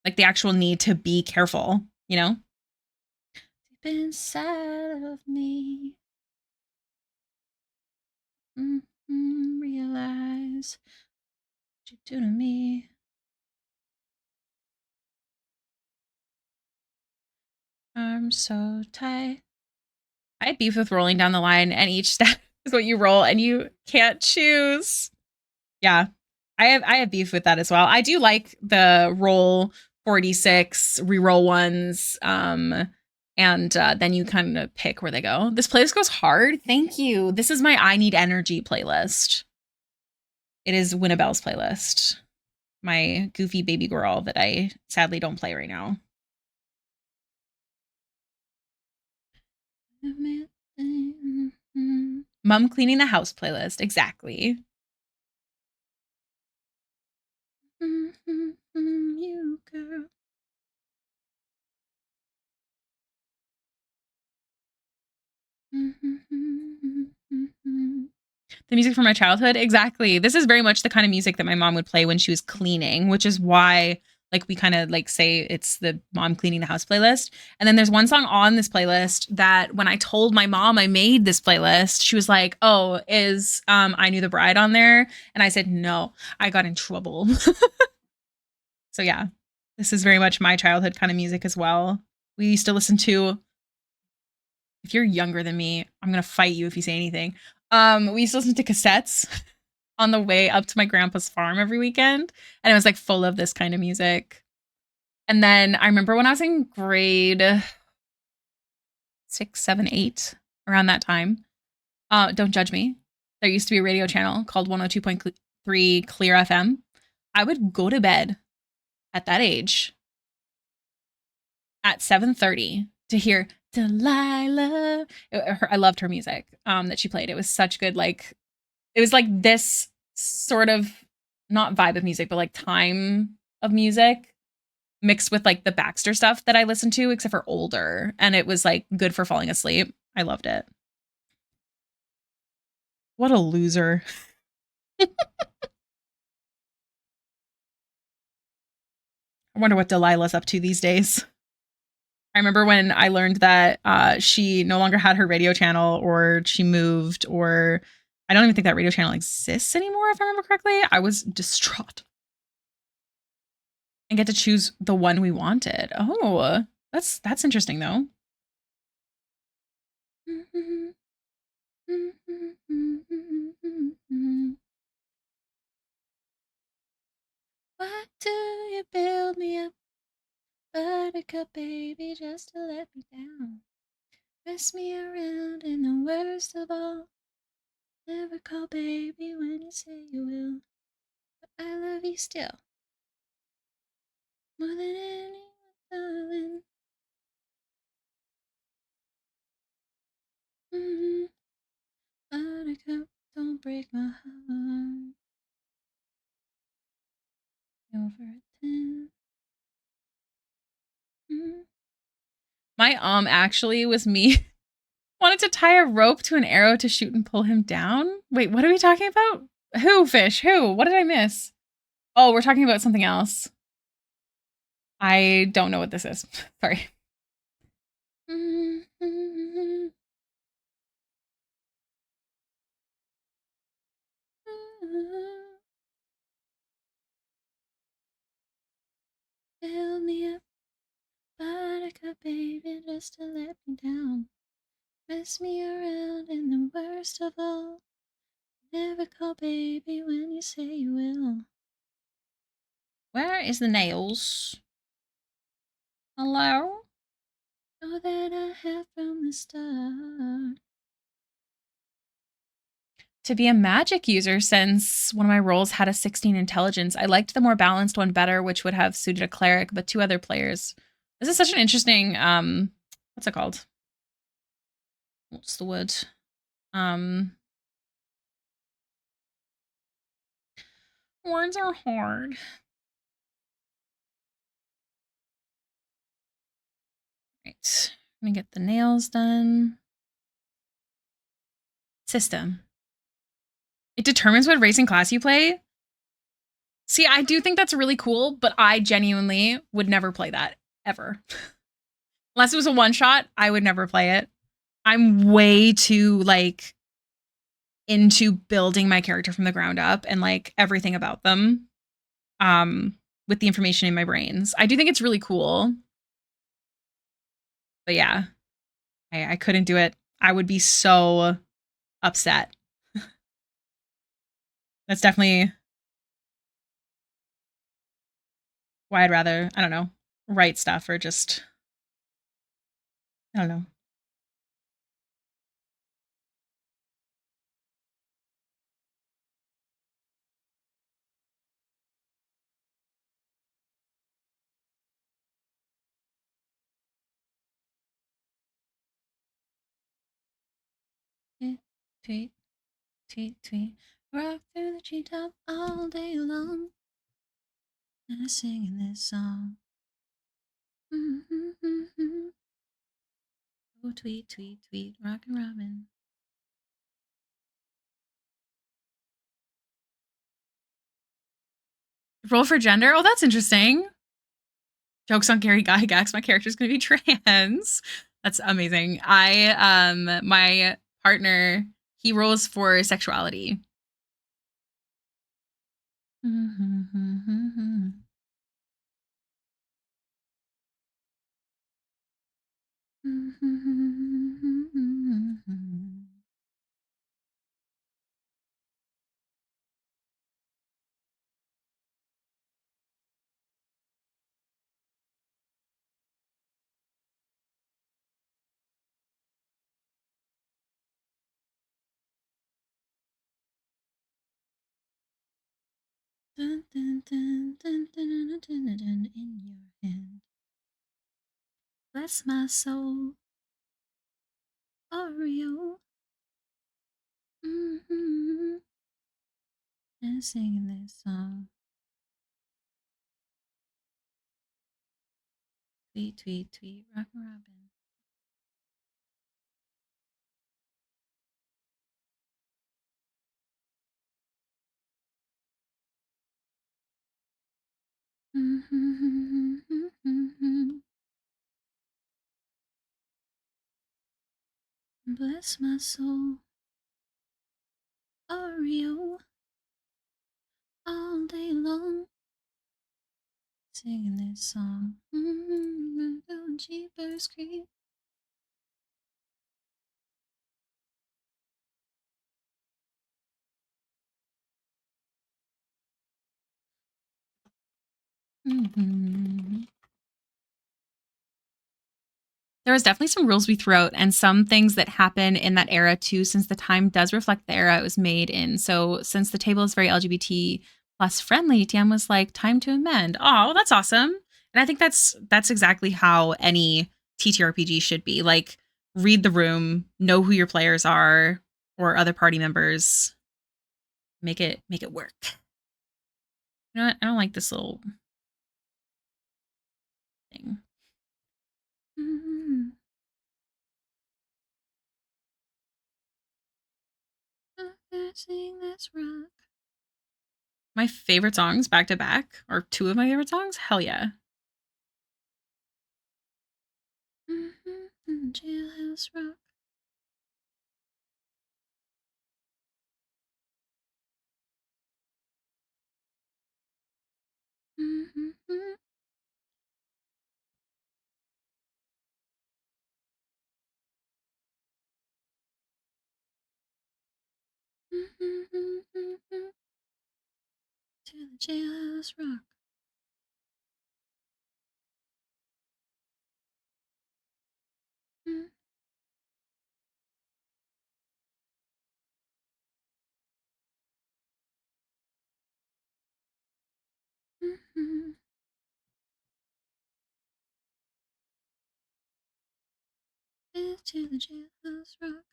Like the actual need to be careful, you know? Deep inside of me. Realize what you do to me. I'm so tight. I had beef with rolling down the line, and each step is what you roll, and you can't choose. Yeah, I have beef with that as well. I do like the roll 46 reroll ones, and then you kind of pick where they go. This playlist goes hard. Thank you. This is my I Need Energy playlist. It is Winnabelle's playlist. My goofy baby girl that I sadly don't play right now. Mom cleaning the house playlist. Exactly. You girl. The music from my childhood. Exactly. This is very much the kind of music that my mom would play when she was cleaning, which is why like we kind of like say it's the mom cleaning the house playlist. And then there's one song on this playlist that when I told my mom I made this playlist, she was like, "Oh, is I Knew the Bride on there?" And I said, "No, I got in trouble." So yeah, this is very much my childhood kind of music as well. We used to listen to, if you're younger than me, I'm gonna fight you if you say anything. We used to listen to cassettes on the way up to my grandpa's farm every weekend, and it was like full of this kind of music. And then I remember when I was in grade 6, 7, 8, around that time. Don't judge me. There used to be a radio channel called 102.3 Clear FM. I would go to bed at that age at 7:30 to hear Delilah. I loved her music that she played. It was such good, like, it was like this sort of not vibe of music, but like time of music mixed with like the Baxter stuff that I listened to, except for older. And it was like good for falling asleep. I loved it. What a loser. I wonder what Delilah's up to these days. I remember when I learned that she no longer had her radio channel, or she moved, or I don't even think that radio channel exists anymore, if I remember correctly. I was distraught. And get to choose the one we wanted. Oh, that's interesting though. Why do you build me up, buttercup baby, just to let me down? Mess me around in the worst of all. Never call baby when you say you will. I love you still. More than anyone, darling. Buttercup, don't break my heart. Over a 10. My actually was me wanted to tie a rope to an arrow to shoot and pull him down. Wait, what are we talking about? Who, fish? Who? What did I miss? Oh, we're talking about something else. I don't know what this is. Sorry. Fill me up, buttercup, baby, just to let me down. Mess me around in the worst of all. Never call baby when you say you will. Where is the nails? Hello? Know that I have from the start. To be a magic user, since one of my roles had a 16 intelligence, I liked the more balanced one better, which would have suited a cleric, but 2 other players. This is such an interesting, what's it called? What's the word? Words are hard. Right. Let me get the nails done. System. It determines what racing class you play. See, I do think that's really cool, but I genuinely would never play that ever. Unless it was a one shot, I would never play it. I'm way too like into building my character from the ground up and like everything about them with the information in my brains. I do think it's really cool. But yeah, I couldn't do it. I would be so upset. That's definitely why I'd rather, I don't know, write stuff or just, I don't know. Tweet, tweet, tweet, tweet. Rock through the treetop all day long. And I'm singing this song. Oh, tweet, tweet, tweet, rockin' robin. Roll for gender? Oh, that's interesting. Jokes on Gary Gygax. My character's gonna be trans. That's amazing. My partner, he rolls for sexuality. Dun, dun, dun, dun, dun, dun, dun, dun, dun, in your hand. Bless my soul, Oreo. And singing this song. Tweet, tweet, tweet, rockin' robin. Bless my soul, Oreo, all day long, singing this song. Going Jeepers Creep. There was definitely some rules we threw out and some things that happen in that era too, since the time does reflect the era it was made in. So since the table is very LGBT plus friendly. TM was like, time to amend. Oh, that's awesome. And I think that's exactly how any TTRPG should be. Like, read the room, know who your players are or other party members. Make it work. You know what? I don't like this little thing. Mm-hmm. This rock. My favorite songs back to back, or two of my favorite songs? Hell yeah. Jailhouse Rock. To the Jailhouse Rock. To the Jailhouse Rock.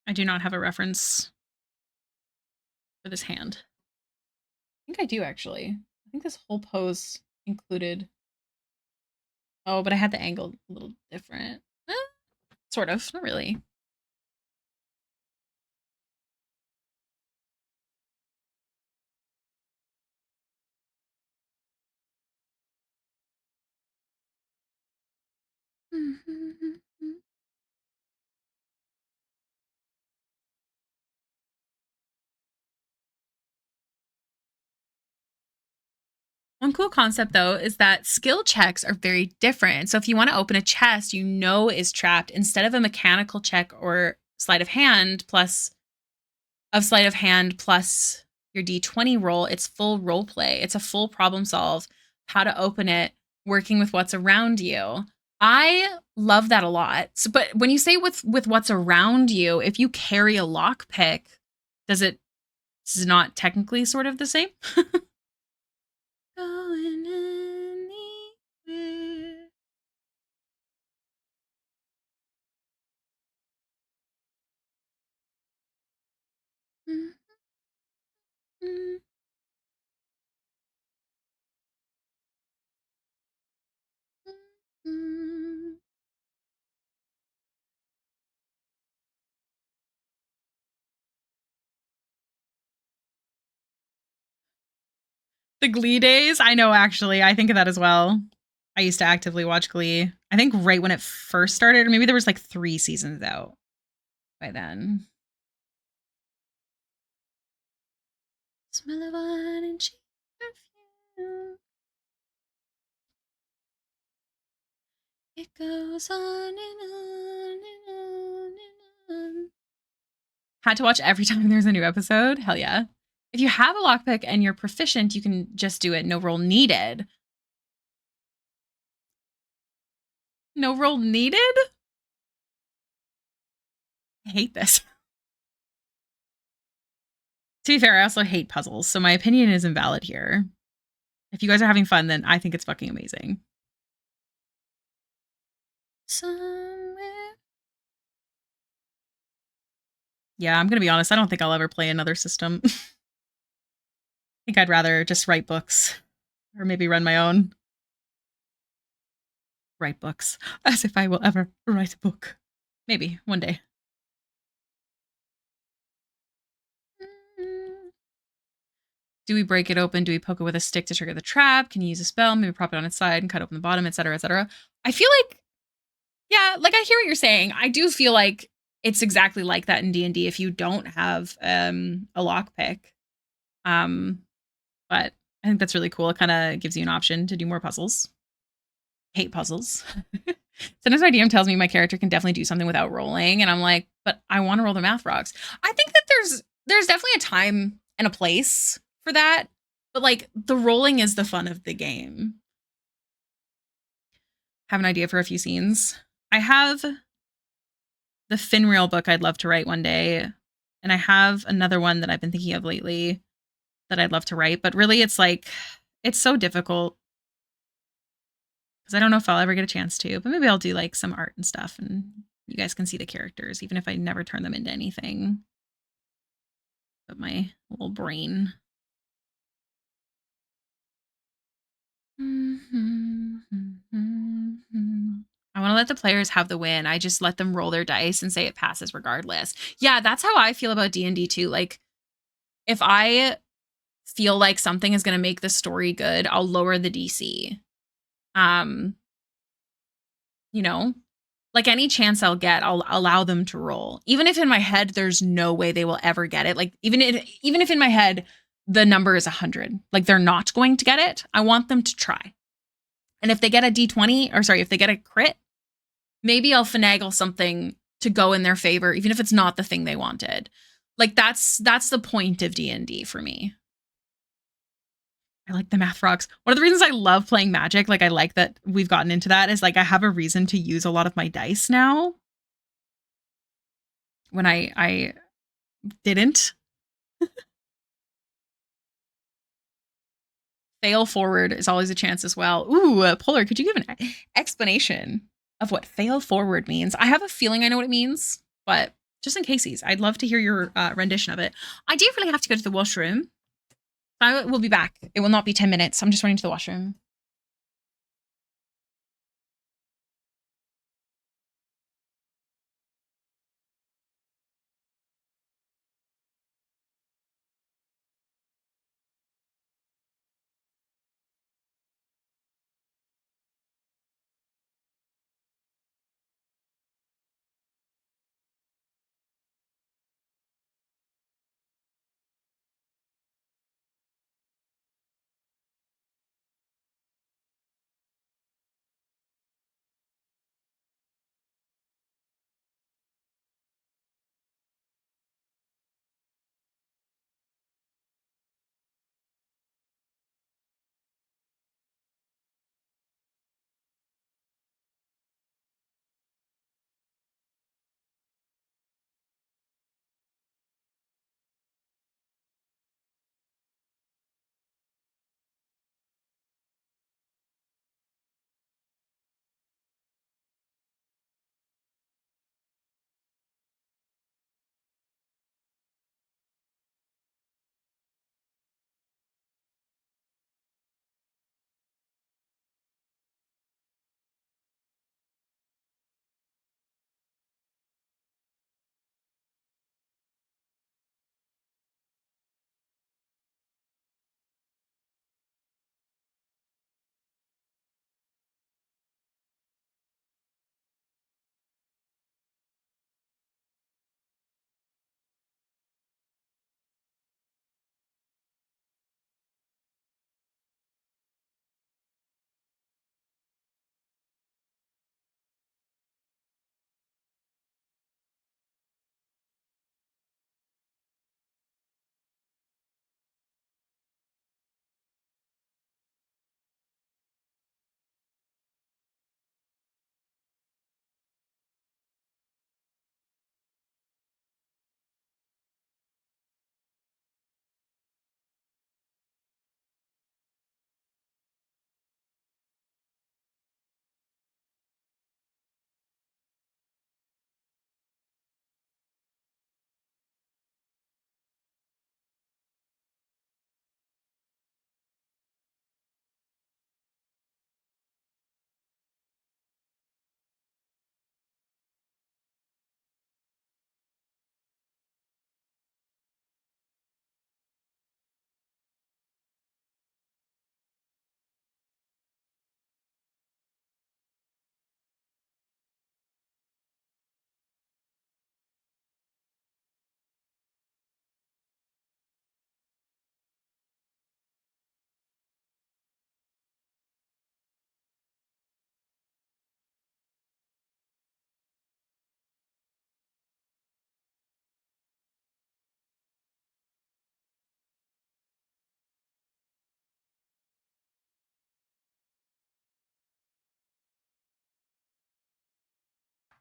I do not have a reference for this hand. I think I do actually. I think this whole pose included. Oh, but I had the angle a little different. Sort of, not really. One cool concept, though, is that skill checks are very different. So if you want to open a chest you know is trapped, instead of a mechanical check or sleight of hand plus your D20 roll, it's full role play. It's a full problem solve, how to open it, working with what's around you. I love that a lot. So, but when you say with what's around you, if you carry a lockpick, does it is not technically sort of the same? Going anywhere. The Glee days? I know, actually. I think of that as well. I used to actively watch Glee. I think right when it first started, or maybe there was like 3 seasons out by then. Smell of wine and cheap perfume. It goes on and on and on and on. Had to watch every time there's a new episode? Hell yeah. If you have a lockpick and you're proficient, you can just do it. No roll needed. No roll needed? I hate this. To be fair, I also hate puzzles, so my opinion is invalid here. If you guys are having fun, then I think it's fucking amazing. Somewhere. Yeah, I'm gonna be honest, I don't think I'll ever play another system. I think I'd rather just write books. Or maybe run my own. Write books. As if I will ever write a book. Maybe, one day. Do we break it open? Do we poke it with a stick to trigger the trap? Can you use a spell? Maybe prop it on its side and cut open the bottom, etc., etc. I feel like, yeah, like I hear what you're saying. I do feel like it's exactly like that in D&D if you don't have a lockpick. But I think that's really cool. It kind of gives you an option to do more puzzles. Hate puzzles. Sometimes my DM tells me my character can definitely do something without rolling, and I'm like, but I want to roll the math rocks. I think that there's definitely a time and a place for that, but like the rolling is the fun of the game. Have an idea for a few scenes. I have the Finreal book I'd love to write one day, and I have another one that I've been thinking of lately that I'd love to write, but really it's like it's so difficult because I don't know if I'll ever get a chance to, but maybe I'll do like some art and stuff and you guys can see the characters, even if I never turn them into anything. But my little brain. I want to let the players have the win. I just let them roll their dice and say it passes regardless. Yeah, that's how I feel about D&D too. Like if I feel like something is going to make the story good, I'll lower the DC. You know, like any chance I'll get, I'll allow them to roll. Even if in my head there's no way they will ever get it. Like even if in my head the number is 100, like they're not going to get it, I want them to try. And if they get a D20, or sorry, if they get a crit, maybe I'll finagle something to go in their favor, even if it's not the thing they wanted. Like that's the point of D&D for me. I like the math rocks. One of the reasons I love playing Magic, like I like that we've gotten into that, is like I have a reason to use a lot of my dice now. When I didn't. Fail forward is always a chance as well. Ooh, Polar, could you give an explanation of what fail forward means? I have a feeling I know what it means, but just in case, I'd love to hear your rendition of it. I do really have to go to the washroom. I will be back. It will not be 10 minutes. I'm just running to the washroom.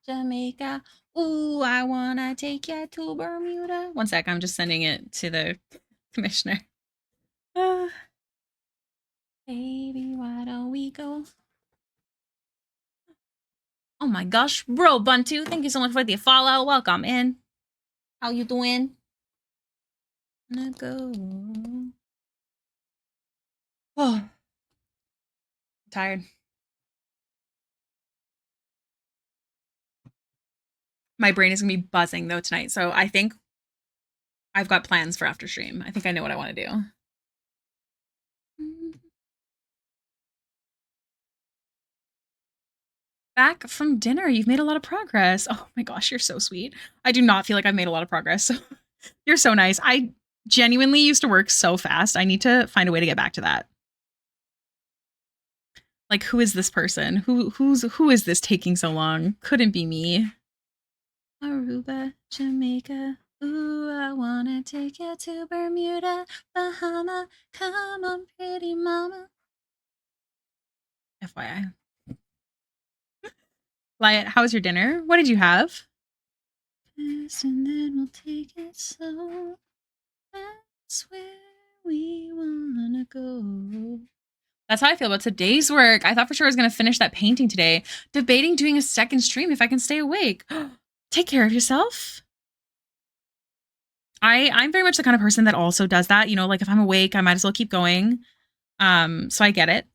Jamaica. Ooh, I wanna take you to Bermuda. One sec, I'm just sending it to the commissioner. Baby, why don't we go? Oh my gosh, bro, Buntu, thank you so much for the follow. Welcome in. How you doing? Gonna go. Oh, I'm tired. My brain is gonna be buzzing though tonight, so I think I've got plans for after stream. I think I know what I want to do. Back from dinner. You've made a lot of progress. Oh my gosh, you're so sweet. I do not feel like I've made a lot of progress. So you're so nice. I genuinely used to work so fast. I need to find a way to get back to that. Like, who is this person? Who is this taking so long? Couldn't be me. Aruba, Jamaica. Ooh, I wanna take you to Bermuda, Bahama. Come on, pretty mama. FYI. Liat, how was your dinner? What did you have? And then we'll take it slow. That's where we wanna go. That's how I feel about today's work. I thought for sure I was gonna finish that painting today. Debating doing a second stream if I can stay awake. Take care of yourself. I'm very much the kind of person that also does that. You know, like if I'm awake, I might as well keep going. So I get it.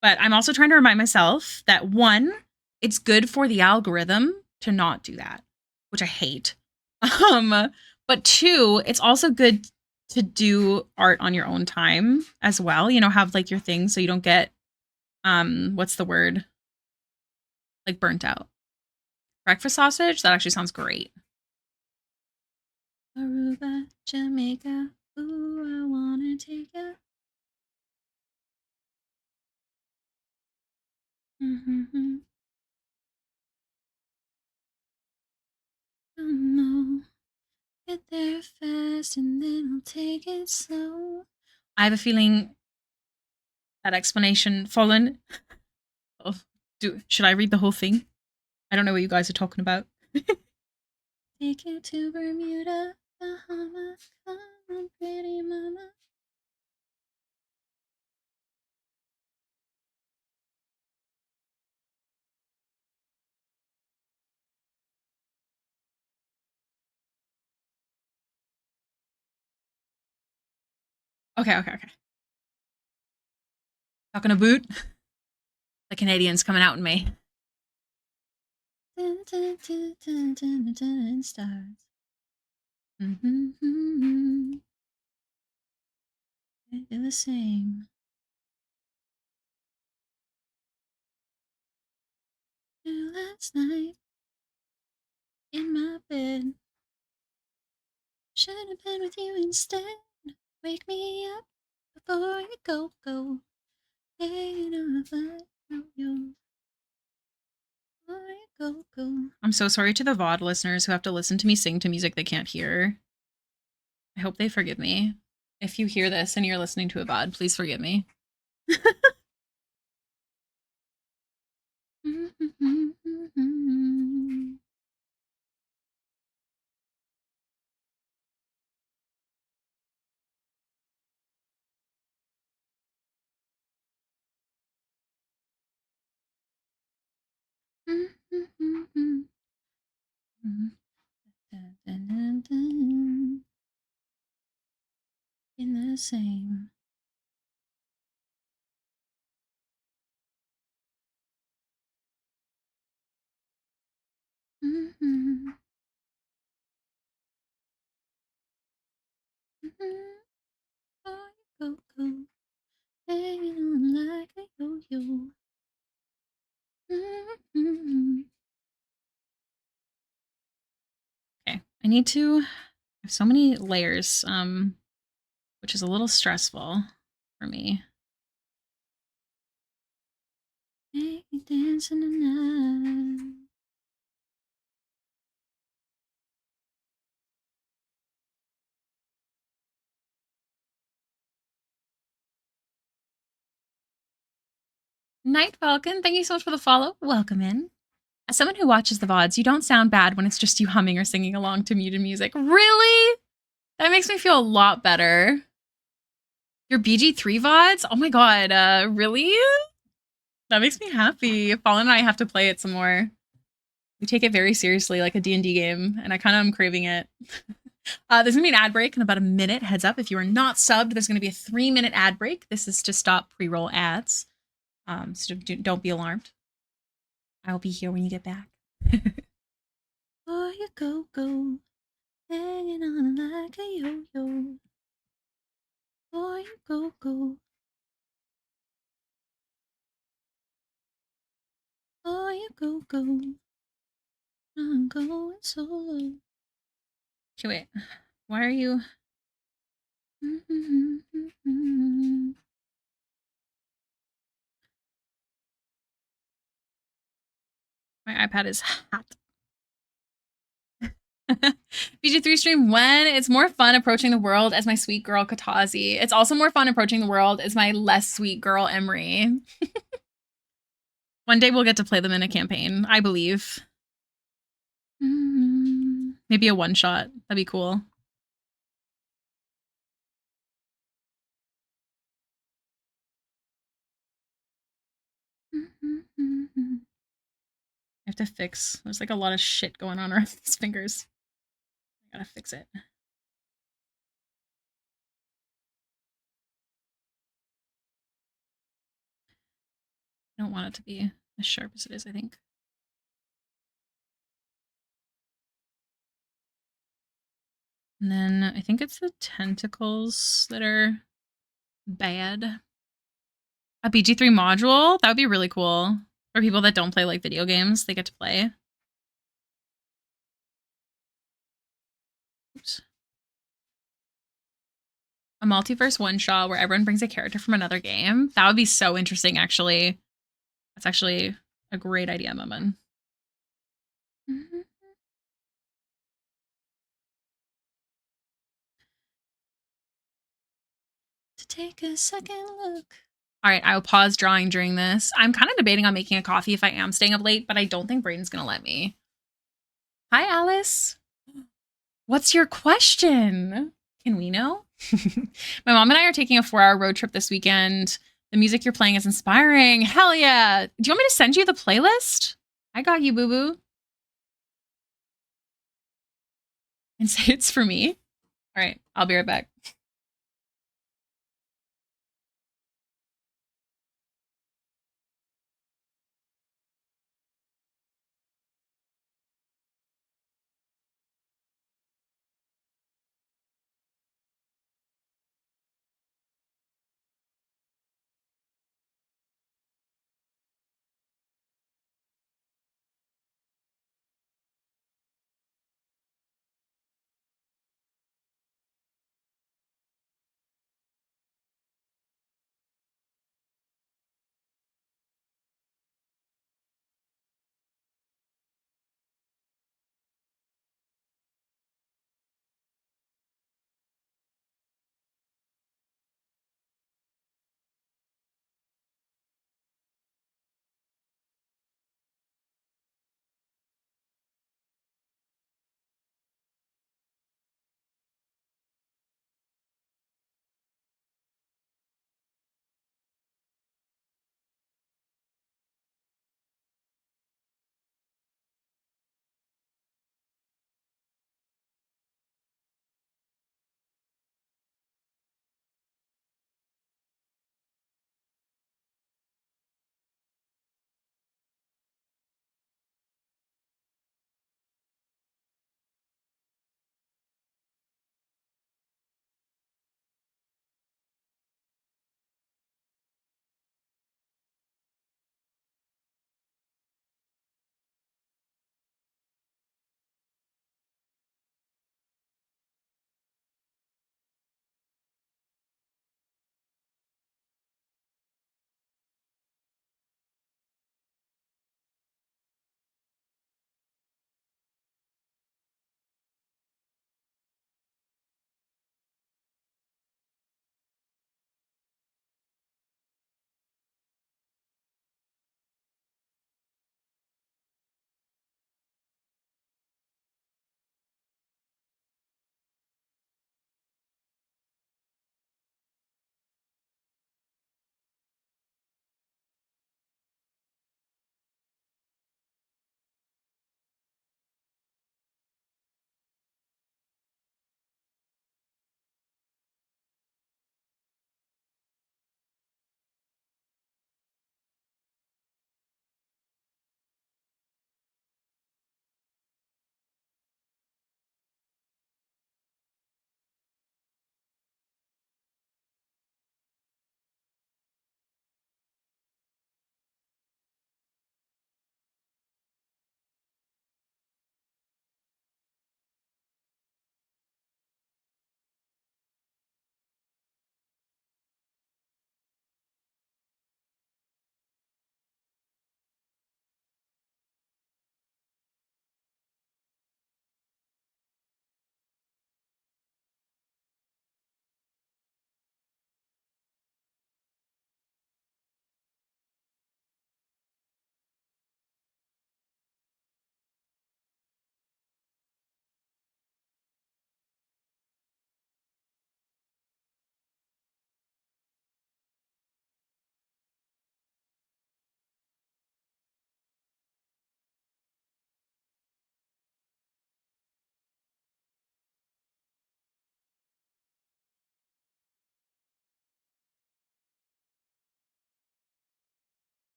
But I'm also trying to remind myself that one, it's good for the algorithm to not do that, which I hate. But two, it's also good to do art on your own time as well. You know, have like your thing so you don't get what's the word? Like burnt out. Breakfast sausage, that actually sounds great. Aruba, Jamaica. Ooh, I wanna take ya. Mm-hmm. Oh no. Get there fast and then I'll take it slow. I have a feeling that explanation fallen. Oh, should I read the whole thing? I don't know what you guys are talking about. Take you to Bermuda, Bahama, come on, pretty mama. Okay. Talking a boot. The Canadian's coming out in me. Stars. They do the same. Last night in my bed, should have been with you instead. Wake me up before you go. Laying on a flight from you. Before you go. I'm so sorry to the VOD listeners who have to listen to me sing to music they can't hear. I hope they forgive me. If you hear this and you're listening to a VOD, please forgive me. In the same. Go. Hanging on like a yo-yo. Okay, I need to have so many layers, which is a little stressful for me. Make me dance in the night. Night Falcon, thank you so much for the follow. Welcome in. As someone who watches the VODs, you don't sound bad when it's just you humming or singing along to muted music. Really? That makes me feel a lot better. Your BG3 VODs? Oh my god, really? That makes me happy. Fallen and I have to play it some more. We take it very seriously, like a D&D game, and I kind of am craving it. There's gonna be an ad break in about a minute. Heads up, if you are not subbed, there's gonna be a 3-minute ad break. This is to stop pre-roll ads. So don't be alarmed. I will be here when you get back. Oh, you go, hanging on like a yo-yo. Oh, you go. Oh, you go. I'm going solo. Okay, wait. Why are you? My iPad is hot. BG3 stream when? It's more fun approaching the world as my sweet girl Katazi. It's also more fun approaching the world as my less sweet girl Emery. One day we'll get to play them in a campaign, I believe. Maybe a one-shot. That'd be cool. I have to fix. There's like a lot of shit going on around these fingers. I gotta fix it. I don't want it to be as sharp as it is, I think. And then I think it's the tentacles that are bad. A BG3 module? That would be really cool. For people that don't play like video games, they get to play. Oops. A multiverse one-shot where everyone brings a character from another game. That would be so interesting, actually. That's actually a great idea, Momin. To take a second look. All right, I will pause drawing during this. I'm kind of debating on making a coffee if I am staying up late, but I don't think Brayden's gonna let me. Hi, Alice. What's your question? Can we know? My mom and I are taking a 4-hour road trip this weekend. The music you're playing is inspiring. Hell yeah. Do you want me to send you the playlist? I got you, boo-boo. And say it's for me. All right, I'll be right back.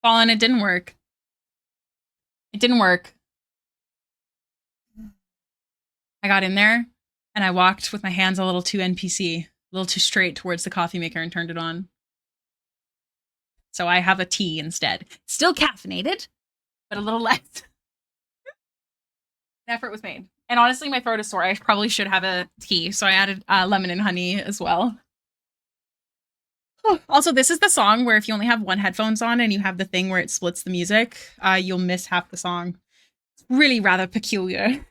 Fallen, it didn't work. It didn't work. I got in there and I walked with my hands a little too NPC, a little too straight towards the coffee maker and turned it on. So I have a tea instead. Still caffeinated, but a little less. An effort was made. And honestly, my throat is sore. I probably should have a tea, so I added lemon and honey as well. Also, this is the song where if you only have one headphones on and you have the thing where it splits the music, you'll miss half the song. It's really rather peculiar.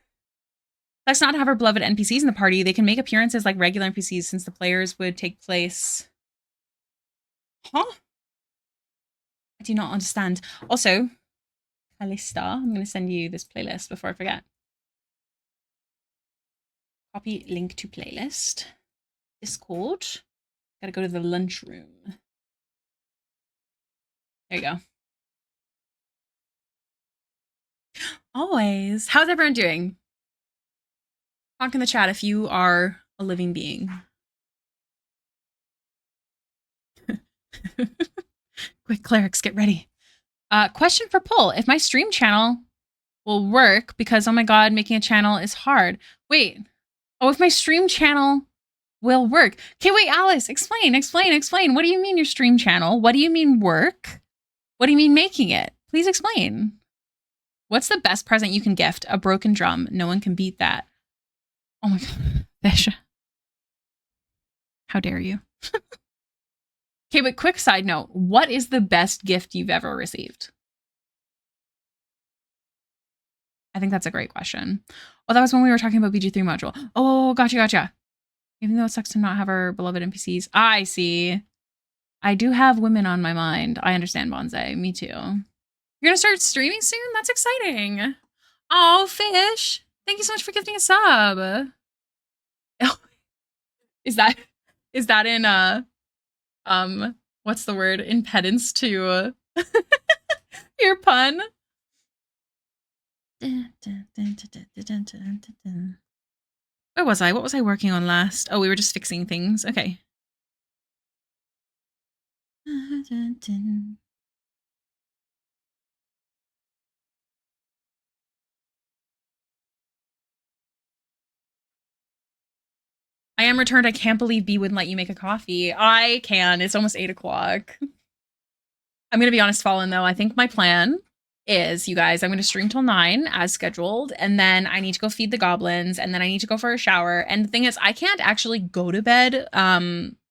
Let's not have our beloved NPCs in the party. They can make appearances like regular NPCs since the players would take place. Huh? I do not understand. Also, Kalista, I'm going to send you this playlist before I forget. Copy link to playlist. Discord. Gotta go to the lunchroom. There you go. Always. How's everyone doing? Talk in the chat if you are a living being. Quick, clerics, get ready. Question for poll. If my stream channel will work because, oh my god, making a channel is hard. Wait. Oh, if my stream channel will work. Okay, wait, Alice, explain. What do you mean your stream channel? What do you mean work? What do you mean making it? Please explain. What's the best present you can gift? A broken drum. No one can beat that. Oh my god. Fish. How dare you? Okay, but quick side note. What is the best gift you've ever received? I think that's a great question. Oh, that was when we were talking about BG3 module. Oh, gotcha. Even though it sucks to not have our beloved NPCs. I see. I do have women on my mind. I understand, Bonsai. Me too. You're gonna start streaming soon? That's exciting. Oh, Fish. Thank you so much for gifting a sub. Is that in what's the word? Impedance to your pun? Where was I? What was I working on last? Oh, we were just fixing things. Okay. I am returned. I can't believe B wouldn't let you make a coffee. I can. It's almost 8 o'clock. I'm going to be honest, Fallen, though. I think my plan is, you guys, I'm going to stream till 9 as scheduled, and then I need to go feed the goblins, and then I need to go for a shower. And the thing is, I can't actually go to bed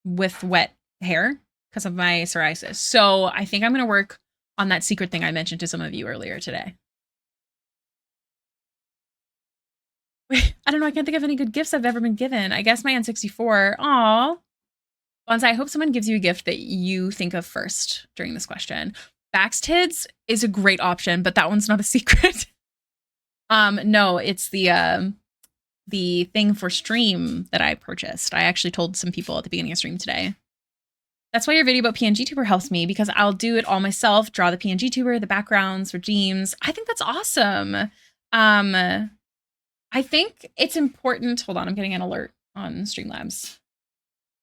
with wet hair because of my psoriasis. So I think I'm going to work on that secret thing I mentioned to some of you earlier today. Wait, I don't know. I can't think of any good gifts I've ever been given. I guess my N64. Aw. Bonsai, I hope someone gives you a gift that you think of first during this question. Baxtids is a great option, but that one's not a secret. No, it's the thing for stream that I purchased. I actually told some people at the beginning of stream today. That's why your video about PNG Tuber helps me, because I'll do it all myself, draw the PNG Tuber, the backgrounds, regimes. I think that's awesome. I think it's important. Hold on, I'm getting an alert on Streamlabs.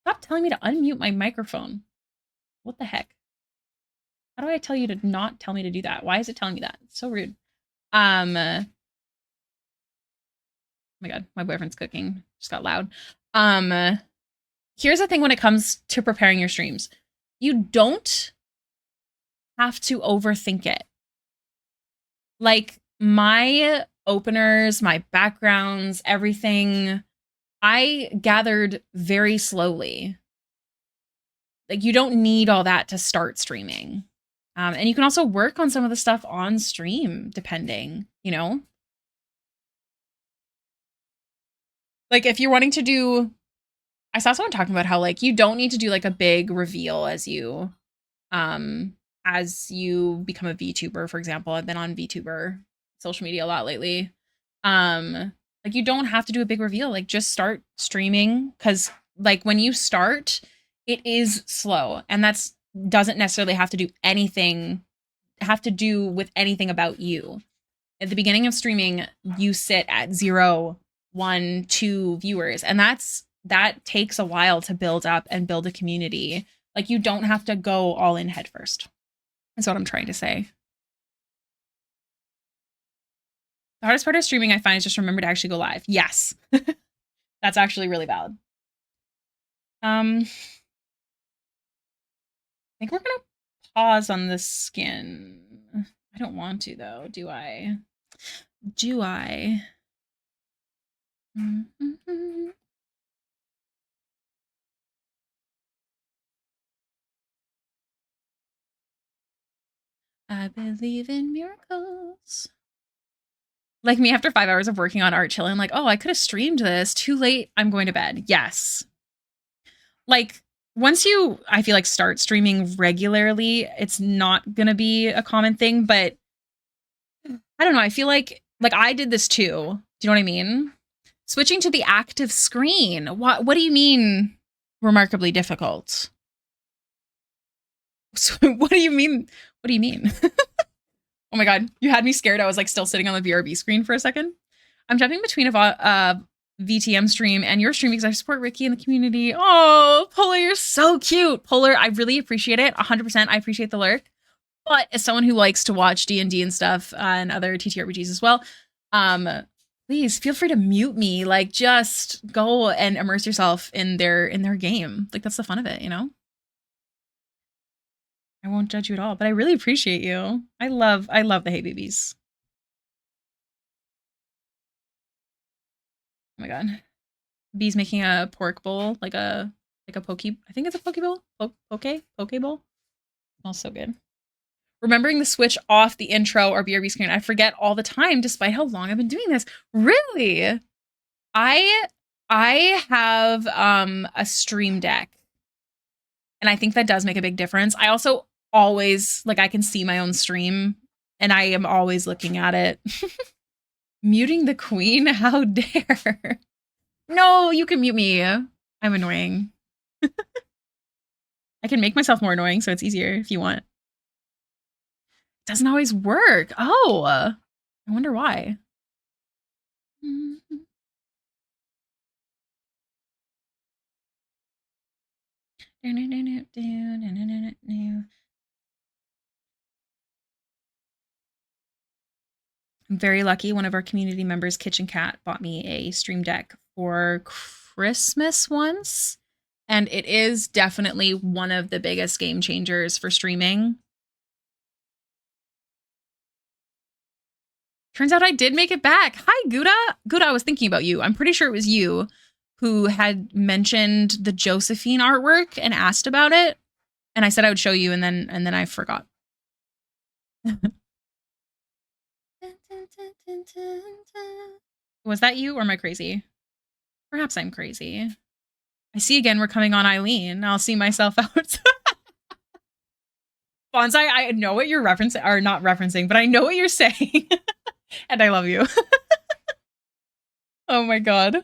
Stop telling me to unmute my microphone. What the heck? How do I tell you to not tell me to do that? Why is it telling me that? It's so rude. Oh my god, my boyfriend's cooking. Just got loud. Here's the thing when it comes to preparing your streams. You don't have to overthink it. Like, my openers, my backgrounds, everything, I gathered very slowly. Like, you don't need all that to start streaming. And you can also work on some of the stuff on stream, depending, you know? Like, if you're wanting to do... I saw someone talking about how, like, you don't need to do, like, a big reveal as you become a VTuber, for example. I've been on VTuber social media a lot lately. Like, you don't have to do a big reveal. Like, just start streaming, because, like, when you start, it is slow, and that's doesn't necessarily have to do with anything about you. At the beginning of streaming, you sit at 0, 1, 2 viewers, and that takes a while to build up and build a community. Like, you don't have to go all in head first. That's what I'm trying to say. The hardest part of streaming I find is just remember to actually go live. Yes. That's actually really valid. I think we're gonna pause on the skin. I don't want to though, do I? Do I? I believe in miracles. Like me after 5 hours of working on art chilling, I'm like, oh, I could have streamed this. Too late. I'm going to bed. Yes. Like once you, I feel like start streaming regularly, it's not gonna be a common thing. But I don't know. I feel like I did this too. Do you know what I mean? Switching to the active screen. What do you mean remarkably difficult? So, what do you mean? What do you mean? Oh my god, you had me scared. I was like still sitting on the VRB screen for a second. I'm jumping between a VTM stream and your stream because I support Ricky in the community. Oh, Polar, you're so cute. Polar, I really appreciate it. 100%. I appreciate the lurk. But as someone who likes to watch D&D and stuff and other TTRPGs as well, please feel free to mute me. Like just go and immerse yourself in their game. Like that's the fun of it, you know? I won't judge you at all, but I really appreciate you. I love the Hey Babies. Oh my god. B's making a pork bowl, like a poke. I think it's a poke bowl. Poke bowl. Smells so good. Remembering to switch off the intro or BRB screen. I forget all the time, despite how long I've been doing this. Really, I have a stream deck, and I think that does make a big difference. I also always like I can see my own stream, and I am always looking at it. Muting the queen? How dare! No, you can mute me. I'm annoying. I can make myself more annoying so it's easier if you want. It doesn't always work. Oh, I wonder why. I'm very lucky. One of our community members, Kitchen Cat, bought me a stream deck for Christmas once. And it is definitely one of the biggest game changers for streaming. Turns out I did make it back. Hi, Gouda. Gouda, I was thinking about you. I'm pretty sure it was you who had mentioned the Josephine artwork and asked about it. And I said I would show you, and then I forgot. Was that you, or am I crazy? Perhaps I'm crazy. I see again we're coming on Eileen. I'll see myself out. Bonsai, I know what you're referencing, or not referencing, but I know what you're saying. And I love you. Oh my god.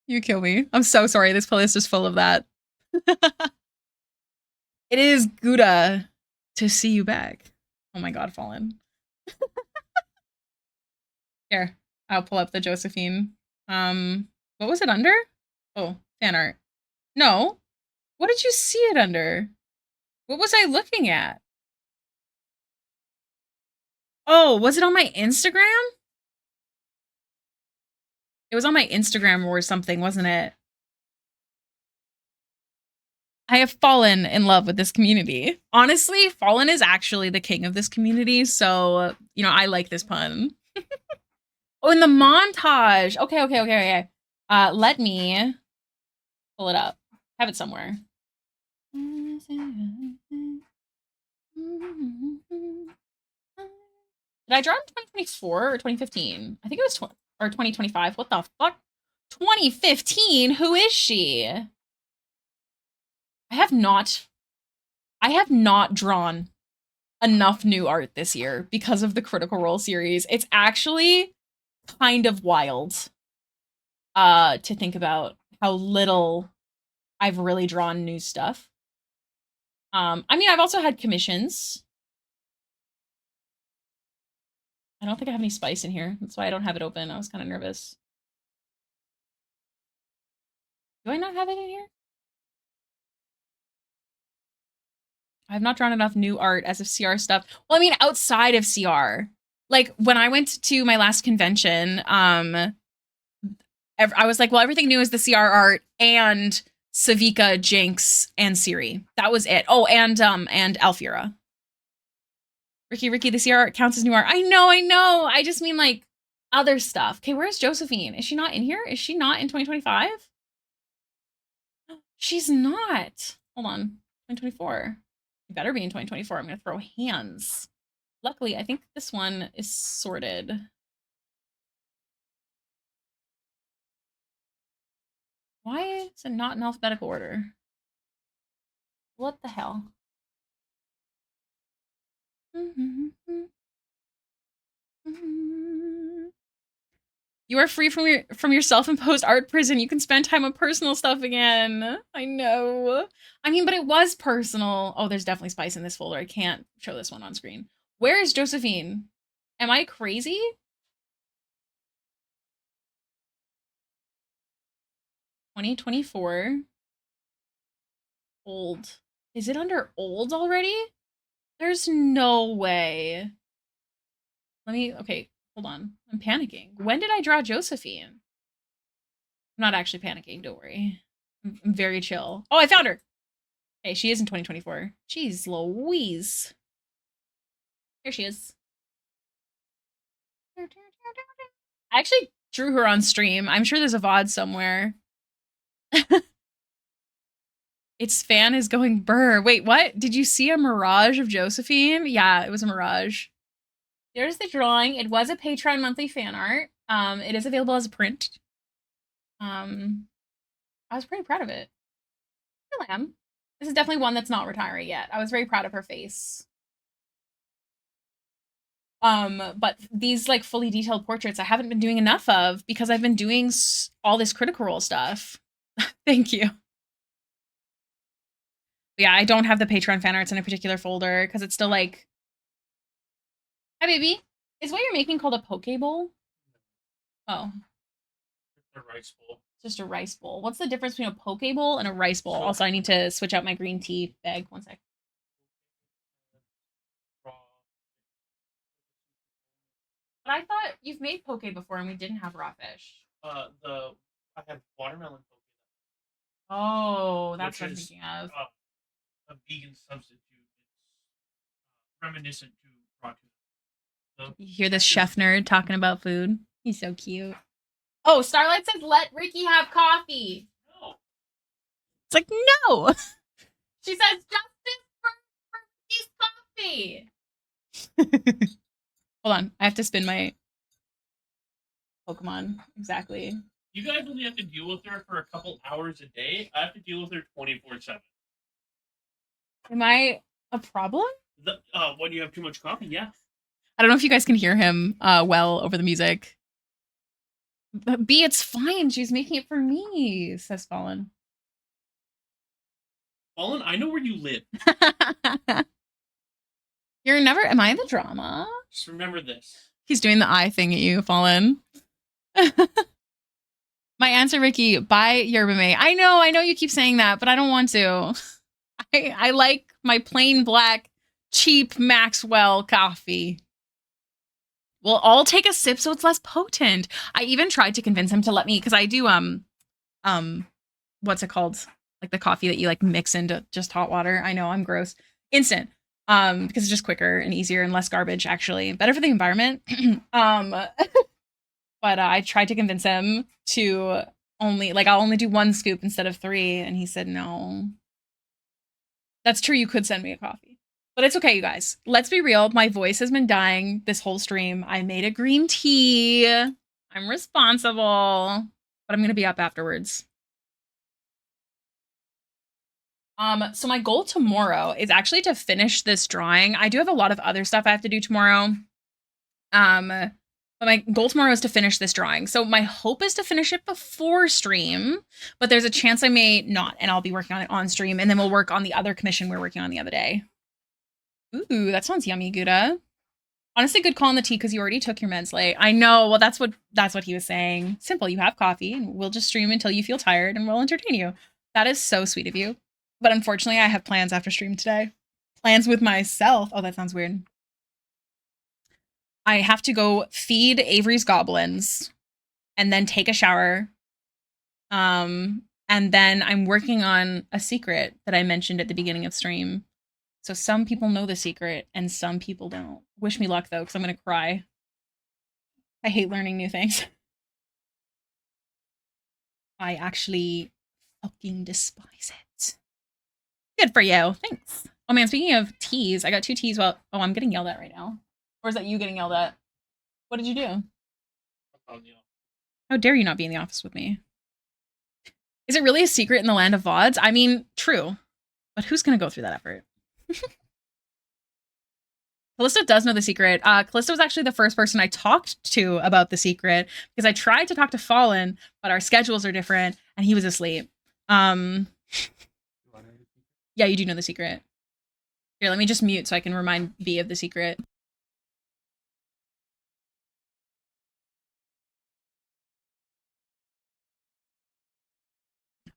You kill me. I'm so sorry. This playlist is full of that. It is Gouda to see you back. Oh my god, Fallen. Here, I'll pull up the Josephine. What was it under? Oh, fan art. No. What did you see it under? What was I looking at? Oh, was it on my Instagram? It was on my Instagram or something, wasn't it? I have fallen in love with this community. Honestly, Fallen is actually the king of this community, so, you know, I like this pun. Oh, in the montage. Okay. Let me pull it up. Have it somewhere. Did I draw in 2024 or 2015? I think it was or 2025. What the fuck? 2015? Who is she? I have not drawn enough new art this year because of the Critical Role series. It's actually kind of wild to think about how little I've really drawn new stuff. I mean, I've also had commissions. I don't think I have any spice in here. That's why I don't have it open. I was kind of nervous. Do I not have it in here? I've not drawn enough new art as of CR stuff. Well, I mean, outside of CR. Like, when I went to my last convention, I was like, well, everything new is the CR art and Savika, Jinx, and Siri. That was it. Oh, and Alfira. Ricky, the CR art counts as new art. I know. I just mean, like, other stuff. Okay, where's Josephine? Is she not in here? Is she not in 2025? She's not. Hold on. 2024. You better be in 2024. I'm going to throw hands. Luckily, I think this one is sorted. Why is it not in alphabetical order? What the hell? You are free from your self-imposed art prison. You can spend time on personal stuff again. I know. I mean, but it was personal. Oh, there's definitely spice in this folder. I can't show this one on screen. Where is Josephine? Am I crazy? 2024. Old. Is it under old already? There's no way. Okay, hold on. I'm panicking. When did I draw Josephine? I'm not actually panicking, don't worry. I'm very chill. Oh, I found her! Okay, she is in 2024. Jeez Louise. Here she is. I actually drew her on stream. I'm sure there's a VOD somewhere. Its fan is going burr. Wait, what? Did you see a mirage of Josephine? Yeah, it was a mirage. There's the drawing. It was a Patreon monthly fan art. It is available as a print. I was pretty proud of it. I still am. This is definitely one that's not retiring yet. I was very proud of her face. But these like fully detailed portraits I haven't been doing enough of because I've been doing all this Critical Role stuff. Thank you. But yeah, I don't have the Patreon fan arts in a particular folder because it's still like, hi baby. Is what you're making called a poke bowl? Oh. A rice bowl. Just a rice bowl. What's the difference between a poke bowl and a rice bowl? Also, I need to switch out my green tea bag. One sec. But I thought you've made poke before and we didn't have raw fish. I have watermelon poke. Oh, that's what I'm thinking of. A vegan substitute. It's reminiscent to raw tuna. So, you hear this chef nerd talking about food? He's so cute. Oh, Starlight says, let Ricky have coffee. No. It's like, no. She says, justice for Ricky's coffee. Hold on. I have to spin my Pokemon. Exactly. You guys only have to deal with her for a couple hours a day. I have to deal with her 24/7. Am I a problem? When you have too much coffee, yeah. I don't know if you guys can hear him well over the music. But B, it's fine. She's making it for me, says Fallen. Fallen, I know where you live. You're never... Am I the drama? Just remember this. He's doing the eye thing at you, Fallen. My answer, Ricky, buy yerba mate. I know you keep saying that, but I don't want to. I like my plain black, cheap Maxwell coffee. We'll all take a sip so it's less potent. I even tried to convince him to let me, because I do, what's it called? Like the coffee that you like mix into just hot water. I know, I'm gross. Instant. Because it's just quicker and easier and less garbage, actually. Better for the environment. But I tried to convince him to I'll only do 1 scoop instead of 3. And he said, no. That's true. You could send me a coffee. But it's okay, you guys. Let's be real. My voice has been dying this whole stream. I made a green tea. I'm responsible. But I'm going to be up afterwards. So my goal tomorrow is actually to finish this drawing. I do have a lot of other stuff I have to do tomorrow. But my goal tomorrow is to finish this drawing. So my hope is to finish it before stream, but there's a chance I may not, and I'll be working on it on stream, and then we'll work on the other commission we're working on the other day. Ooh, that sounds yummy, Gouda. Honestly, good call on the tea because you already took your meds late. I know. Well, that's what he was saying. Simple. You have coffee, and we'll just stream until you feel tired, and we'll entertain you. That is so sweet of you. But unfortunately, I have plans after stream today. Plans with myself. Oh, that sounds weird. I have to go feed Avery's goblins and then take a shower. And then I'm working on a secret that I mentioned at the beginning of stream. So some people know the secret and some people don't. Wish me luck though, because I'm gonna cry. I hate learning new things. I actually fucking despise it. Good for you. Thanks. Oh man, speaking of teas, I got 2 teas. Well, oh, I'm getting yelled at right now. Or is that you getting yelled at? What did you do? How dare you not be in the office with me? Is it really a secret in the land of VODs? I mean, true. But who's gonna go through that effort? Callista does know the secret. Callista was actually the first person I talked to about the secret because I tried to talk to Fallen, but our schedules are different and he was asleep. Yeah, you do know the secret. Here, let me just mute so I can remind B of the secret.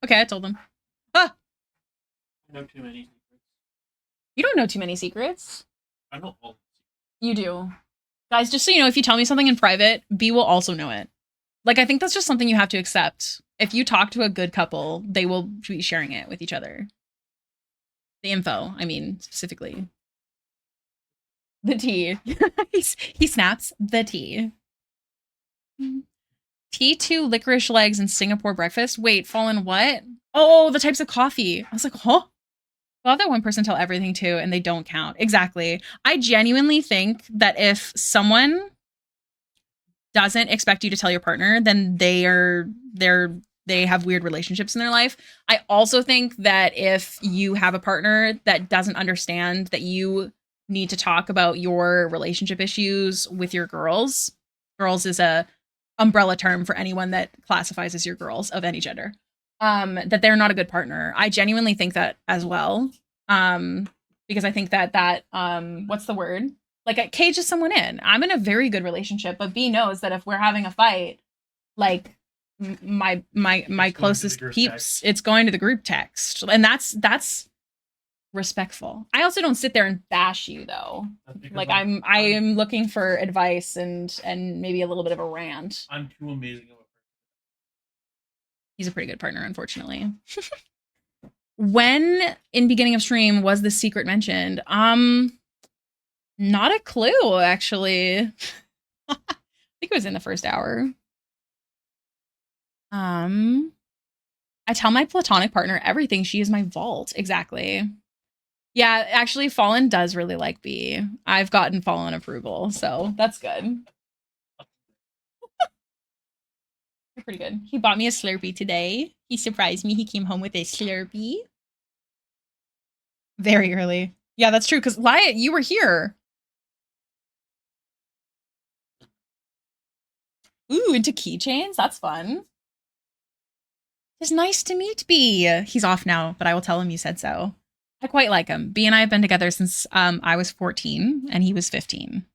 Okay, I told him. Ah! I know too many secrets. You don't know too many secrets. I know all. You do. Guys, just so you know, if you tell me something in private, B will also know it. Like, I think that's just something you have to accept. If you talk to a good couple, they will be sharing it with each other. The info, I mean, specifically. The tea. He snaps the tea. T2 licorice legs and Singapore breakfast. Wait, Fallen what? Oh, the types of coffee. I was like, huh? I'll have that one person tell everything too, and they don't count. Exactly. I genuinely think that if someone doesn't expect you to tell your partner, then they have weird relationships in their life. I also think that if you have a partner that doesn't understand that you need to talk about your relationship issues with your girls. Girls is a umbrella term for anyone that classifies as your girls of any gender. That they're not a good partner. I genuinely think that as well. Because I think that what's the word? Like it cages someone in. I'm in a very good relationship, but B knows that if we're having a fight, like my closest peeps, text. It's going to the group text, and that's respectful. I also don't sit there and bash you though. Like I'm looking for advice and maybe a little bit of a rant. I'm too amazing of a person. He's a pretty good partner, unfortunately. When in beginning of stream was the secret mentioned? Not a clue, actually. I think it was in the first hour. I tell my platonic partner everything. She is my vault. Exactly. Yeah, actually, Fallen does really like B. I've gotten Fallen approval, so that's good. You're pretty good. He bought me a Slurpee today. He surprised me. He came home with a Slurpee. Very early. Yeah, that's true, because Lyat, you were here. Ooh, into keychains? That's fun. It's nice to meet B. He's off now, but I will tell him you said so. I quite like him. B and I have been together since I was 14 and he was 15.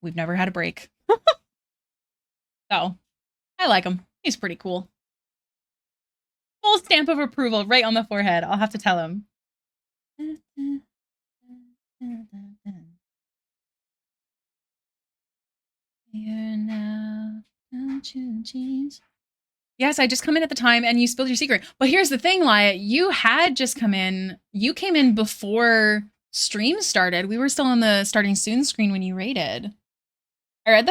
We've never had a break. So, I like him. He's pretty cool. Full stamp of approval right on the forehead. I'll have to tell him. Here now, don't you jeans. Yes, I just come in at the time and you spilled your secret. But here's the thing, Lyat. You had just come in. You came in before stream started. We were still on the starting soon screen when you raided. I read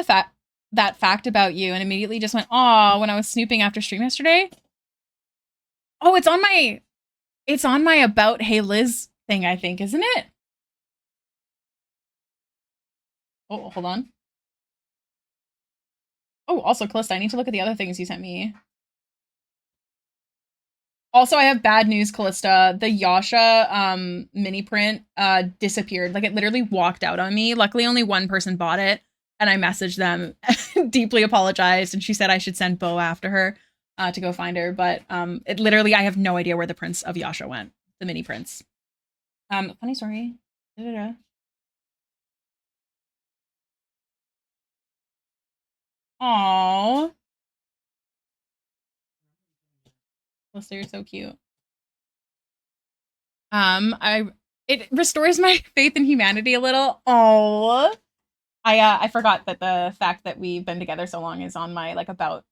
that fact about you and immediately just went, "Aw," when I was snooping after stream yesterday. Oh, it's on my about Hailiiz thing, I think, isn't it? Oh, hold on. Oh, also, Callista, I need to look at the other things you sent me. Also, I have bad news, Callista. The Yasha mini print disappeared. Like it literally walked out on me. Luckily, only one person bought it, and I messaged them, deeply apologized, and she said I should send Bo after her to go find her. But it literally, I have no idea where the prints of Yasha went. The mini prints. Funny story. Da-da-da. Aww. Callista, you're so cute. It restores my faith in humanity a little. Oh, I forgot that the fact that we've been together so long is on my like about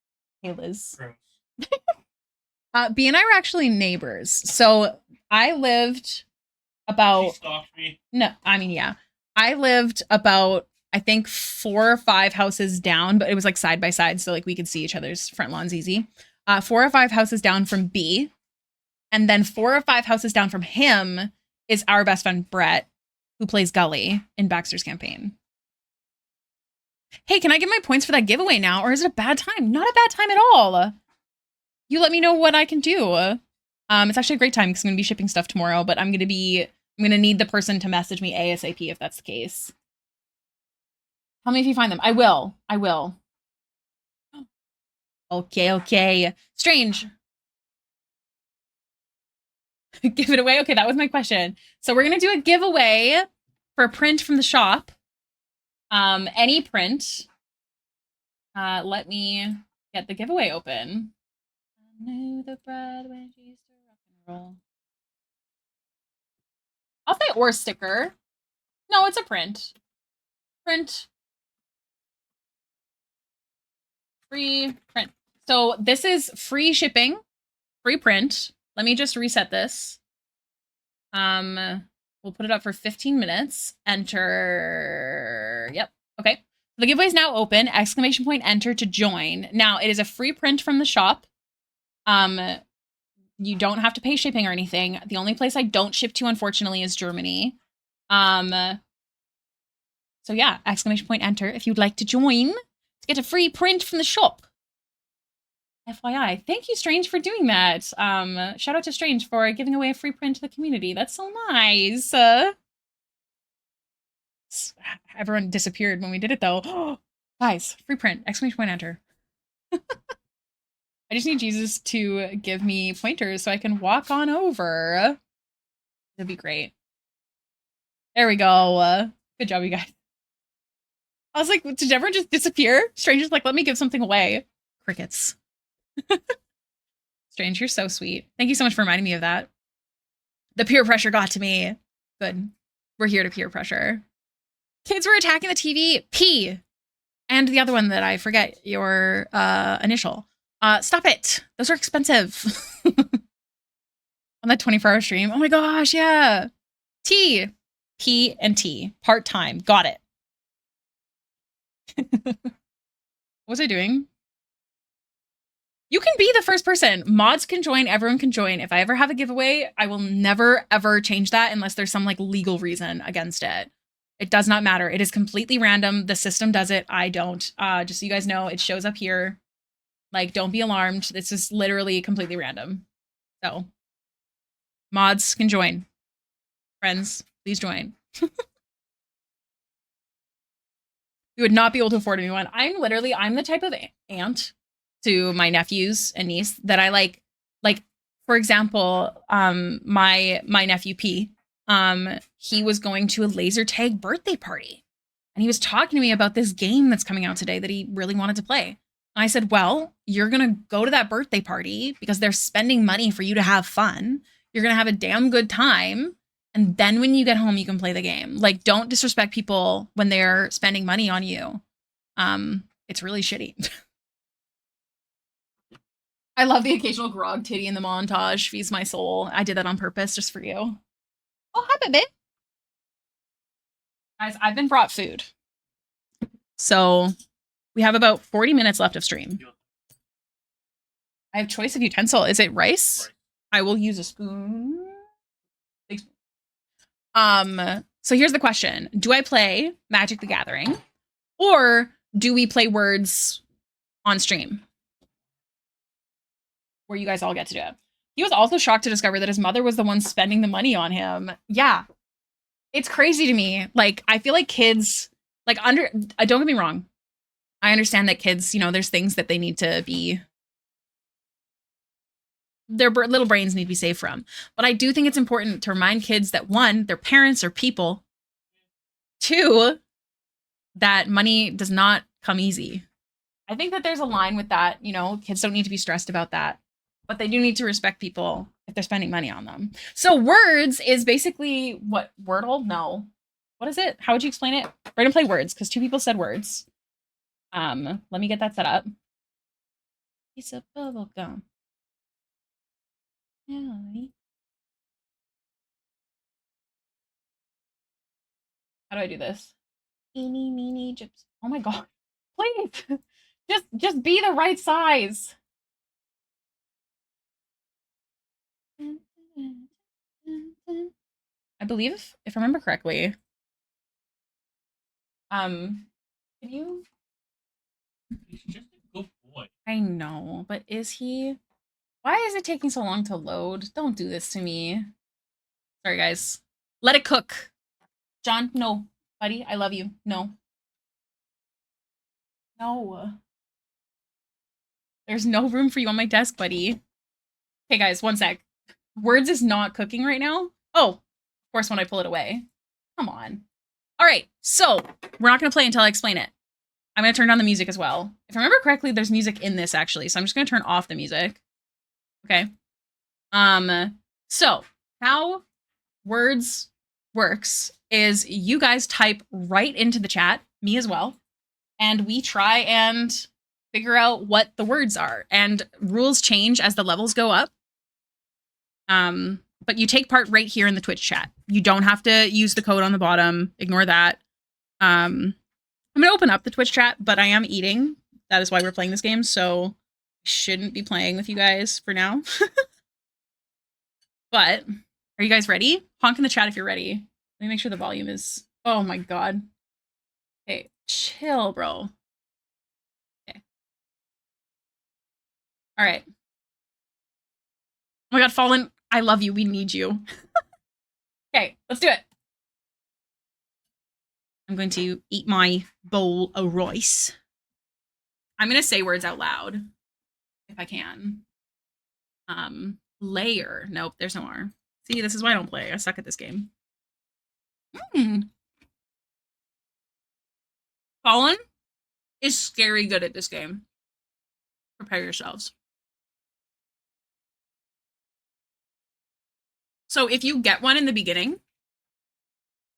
Hailiiz. Gross. B and I were actually neighbors, so I lived She about stalked me. no, I mean yeah, I lived about I think 4 or 5 houses down, but it was like side by side, so like we could see each other's front lawns easy. 4 or 5 houses down from B, and then 4 or 5 houses down from him is our best friend Brett, who plays Gully in Baxter's campaign. Hey, can I get my points for that giveaway now, or is it a bad time? Not a bad time at all. You let me know what I can do. It's actually a great time because I'm gonna be shipping stuff tomorrow, but I'm gonna need the person to message me ASAP if that's the case. Tell me if you find them. I will. Okay. Strange. Give it away. Okay, that was my question. So we're gonna do a giveaway for a print from the shop. Any print. Let me get the giveaway open. I knew the bride when she used to rock and roll. I'll say or sticker. No, it's a print. Print. Free print. So this is free shipping, free print. Let me just reset this. We'll put it up for 15 minutes. Enter. Yep. Okay. The giveaway is now open. ! Enter to join. Now it is a free print from the shop. You don't have to pay shipping or anything. The only place I don't ship to, unfortunately, is Germany. So yeah, ! Enter if you'd like to join to get a free print from the shop. FYI. Thank you, Strange, for doing that. Shout out to Strange for giving away a free print to the community. That's so nice. Everyone disappeared when we did it, though. Guys, free print! ! Enter. I just need Jesus to give me pointers so I can walk on over. That'd be great. There we go. Good job, you guys. I was like, did everyone just disappear? Stranger's like, let me give something away. Crickets. Strange, you're so sweet. Thank you so much for reminding me of that. The peer pressure got to me. Good. We're here to peer pressure. Kids were attacking the TV. P. And the other one that I forget your initial. Stop it. Those are expensive. On that 24-hour stream. Oh my gosh, yeah. T. P and T. Part-time. Got it. What was I doing? You can be the first person. Mods can join. Everyone can join. If I ever have a giveaway, I will never, ever change that unless there's some like legal reason against it. It does not matter. It is completely random. The system does it. I don't. Just so you guys know, it shows up here. Like, don't be alarmed. This is literally completely random. So, mods can join. Friends, please join. We would not be able to afford anyone. I'm the type of aunt to my nephews and niece that I like, for example, my nephew P, he was going to a laser tag birthday party and he was talking to me about this game that's coming out today that he really wanted to play. And I said, well, you're going to go to that birthday party because they're spending money for you to have fun. You're going to have a damn good time. And then when you get home, you can play the game. Like, don't disrespect people when they're spending money on you. It's really shitty. I love the occasional grog titty in the montage. Feeds my soul. I did that on purpose just for you. Oh, hi, baby. Guys, I've been brought food. So we have about 40 minutes left of stream. I have choice of utensil. Is it rice? I will use a spoon. So here's the question. Do I play Magic the Gathering or do we play Words on stream? Where you guys all get to do it. He was also shocked to discover that his mother was the one spending the money on him. Yeah. It's crazy to me. Like, I feel like kids, like don't get me wrong. I understand that kids, there's things that they need to be, their little brains need to be saved from. But I do think it's important to remind kids that one, their parents are people. Two, that money does not come easy. I think that there's a line with that, kids don't need to be stressed about that, but they do need to respect people if they're spending money on them. So words is basically what Wordle? No. What is it? How would you explain it? We're gonna play words because two people said words. Let me get that set up. Piece of bubble gum. Yeah. How do I do this? Eeny, meeny, gyps. Oh my god. Please. Just be the right size. I believe, if I remember correctly. Can you? He's just a good boy. I know, but is he? Why is it taking so long to load? Don't do this to me. Sorry, guys. Let it cook. John, no. Buddy, I love you. No. No. There's no room for you on my desk, buddy. Hey, guys, one sec. Words is not cooking right now. Oh, of course, when I pull it away. Come on. All right, so we're not going to play until I explain it. I'm going to turn down the music as well. If I remember correctly, there's music in this, actually, so I'm just going to turn off the music. Okay. So how words works is you guys type right into the chat, me as well, and we try and figure out what the words are. And rules change as the levels go up. But you take part right here in the Twitch chat. You don't have to use the code on the bottom. Ignore that. I'm gonna open up the Twitch chat, but I am eating. That is why we're playing this game, so I shouldn't be playing with you guys for now. But are you guys ready? Honk in the chat if you're ready. Let me make sure the volume is. Oh my god. Okay, chill, bro. Okay. All right. Oh my god, Fallen, I love you. We need you. Okay, let's do it. I'm going to eat my bowl of rice. I'm going to say words out loud if I can. Layer. Nope, there's no R. See, this is why I don't play. I suck at this game. Fallen is scary good at this game. Prepare yourselves. So if you get one in the beginning,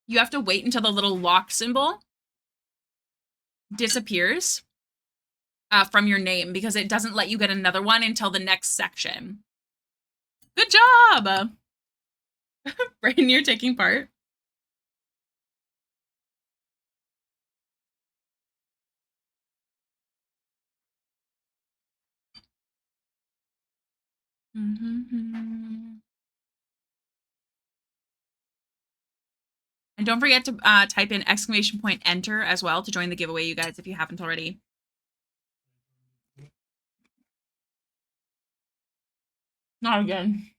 you have to wait until the little lock symbol disappears from your name because it doesn't let you get another one until the next section. Good job! Brayden, you're taking part. And don't forget to type in !enter as well to join the giveaway, you guys, if you haven't already. Not again.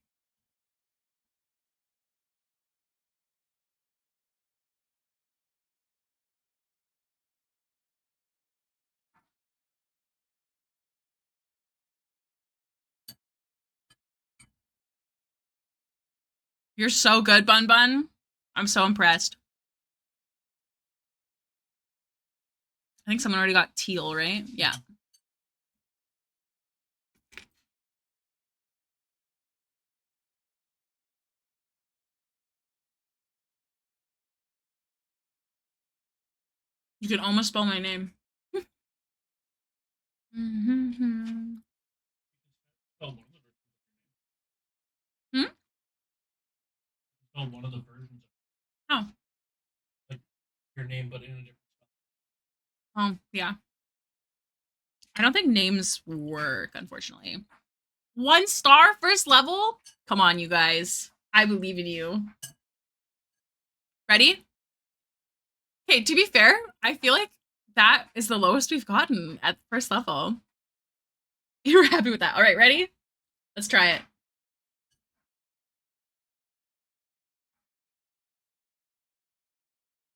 You're so good, Bun Bun. I'm so impressed. I think someone already got teal, right? Yeah. You can almost spell my name. Spell one of the Hmm? spell one of the versions Oh. Like your name, but in a different spell. Oh, yeah. I don't think names work, unfortunately. 1 star, first level? Come on, you guys. I believe in you. Ready? Okay, to be fair, I feel like that is the lowest we've gotten at first level. You're happy with that. All right, ready? Let's try it.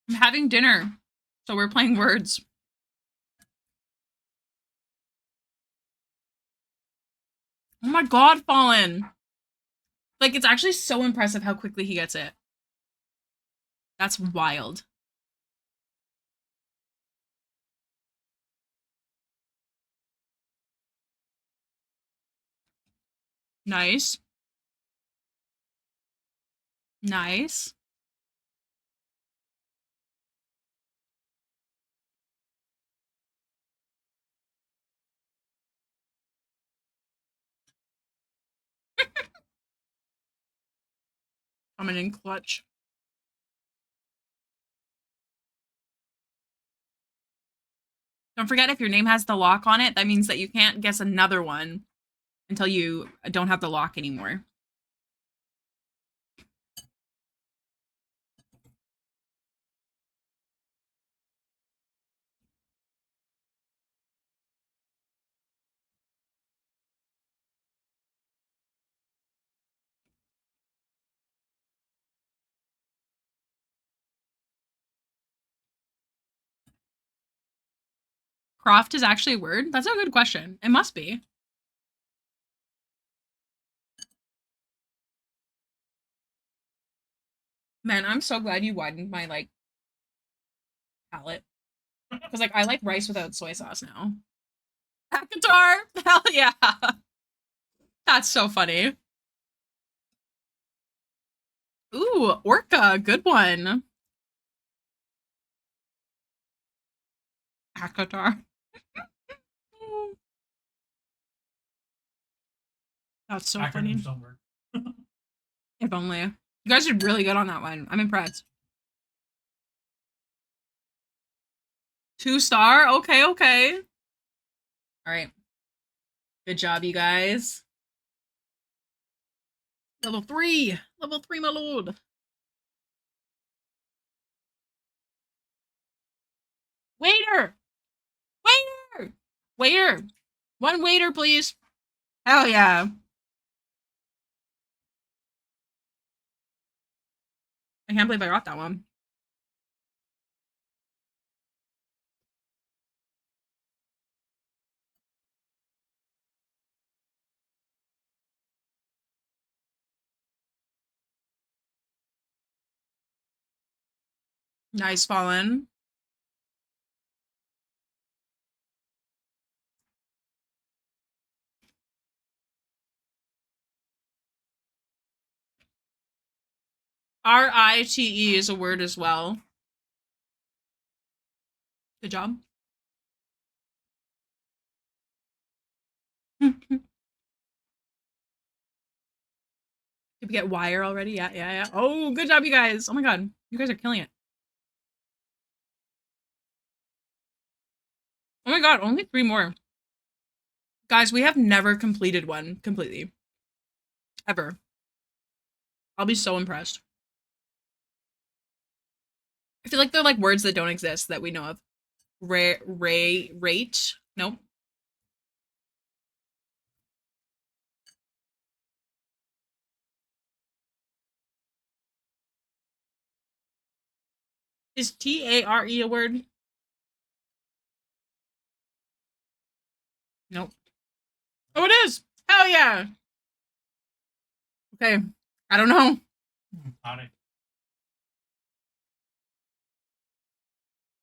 I'm having dinner, so we're playing words. Oh my god, Fallen. Like, it's actually so impressive how quickly he gets it. That's wild. Nice. Nice. Coming in clutch. Don't forget, if your name has the lock on it, that means that you can't guess another one until you don't have the lock anymore. Croft is actually a word? That's a good question. It must be. Man, I'm so glad you widened my, like, palate. Because, like, I like rice without soy sauce now. Guitar! Hell yeah! That's so funny. Ooh, orca, good one. Akatar. That's so funny. Somewhere. If only. You guys did really good on that one. I'm impressed. 2-star? Okay, okay. Alright. Good job, you guys. Level 3! Level 3, my lord. Waiter! Waiter! Waiter! One waiter, please. Hell yeah. I can't believe I got that one. Nice, Fallen. RITE is a word as well. Good job. Did we get wire already? Yeah, yeah, yeah. Oh, good job, you guys. Oh my god. You guys are killing it. Oh my god, only 3 more. Guys, we have never completed one completely. Ever. I'll be so impressed. I feel like they're like words that don't exist that we know of. Rate? Nope. Is TARE a word? Nope. Oh, it is! Hell yeah! Okay. I don't know. Howdy.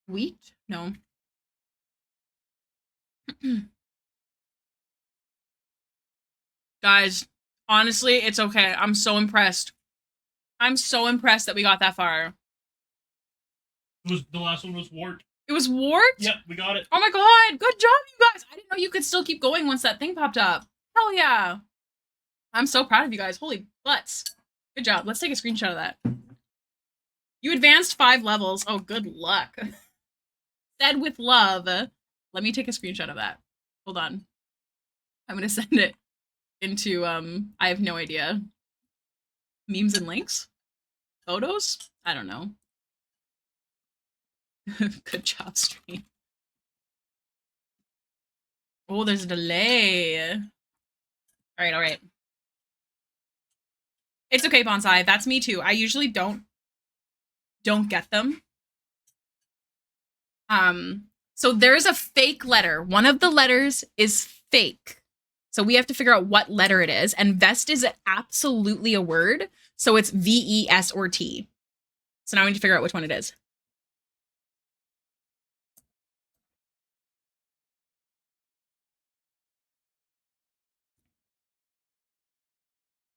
Wheat? No. Guys, honestly, it's okay. I'm so impressed. I'm so impressed that we got that far. The last one was wart. It was wart? Yep, we got it. Oh my god, good job, you guys! I didn't know you could still keep going once that thing popped up. Hell yeah. I'm so proud of you guys. Holy butts. Good job. Let's take a screenshot of that. You advanced 5 levels. Oh, good luck. Said with love. Let me take a screenshot of that. Hold on. I'm gonna send it into, I have no idea. Memes and links? Photos? I don't know. Good job, stream. Oh, there's a delay. Alright, alright. It's okay, Bonsai. That's me too. I usually don't get them. So there's a fake letter. One of the letters is fake. So we have to figure out what letter it is. And vest is absolutely a word. So it's VES or T. So now we need to figure out which one it is.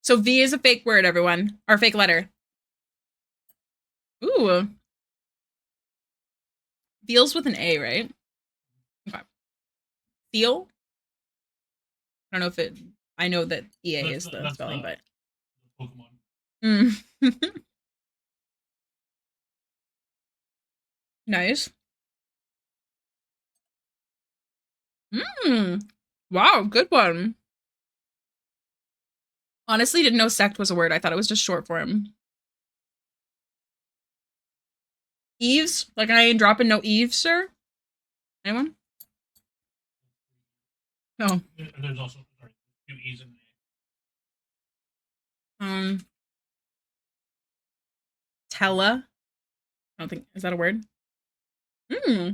So V is a fake word, everyone. Or fake letter. Ooh. Feels with an A, right? Okay. Feel? I don't know if it. I know that EA is the That's spelling, but. Pokemon. Mm. Nice. Mm. Wow, good one. Honestly, didn't know sect was a word. I thought it was just short form. Eves? Like I ain't dropping no Eves, sir? Anyone? No. There's also two E's in Um, Tella. I don't think is that a word? Hmm.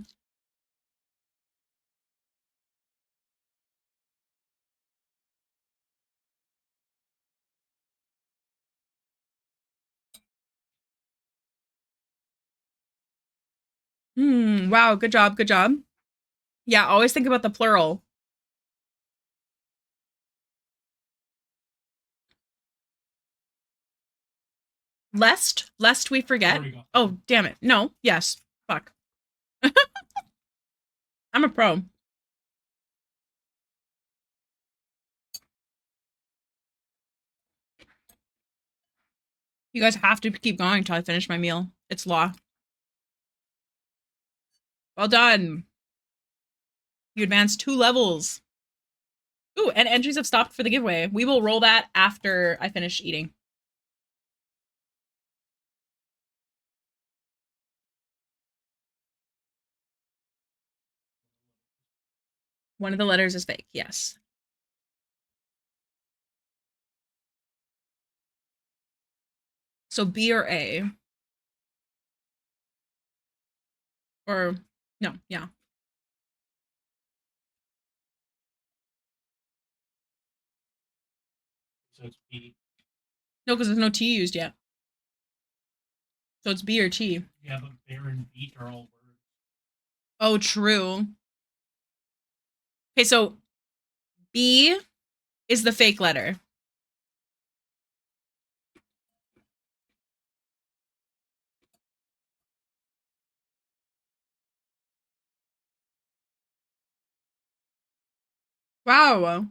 Hmm. Wow. Good job. Good job. Yeah. Always think about the plural. Lest we forget. There we go. Oh, damn it. No. Yes. Fuck. I'm a pro. You guys have to keep going until I finish my meal. It's law. Well done. You advanced 2 levels. Ooh, and entries have stopped for the giveaway. We will roll that after I finish eating. One of the letters is fake. Yes. So B or A. Or no, yeah. So it's B. No, because there's no T used yet. So it's B or T. Yeah, but bear and beat are all words. Oh, true. Okay, so B is the fake letter. Wow.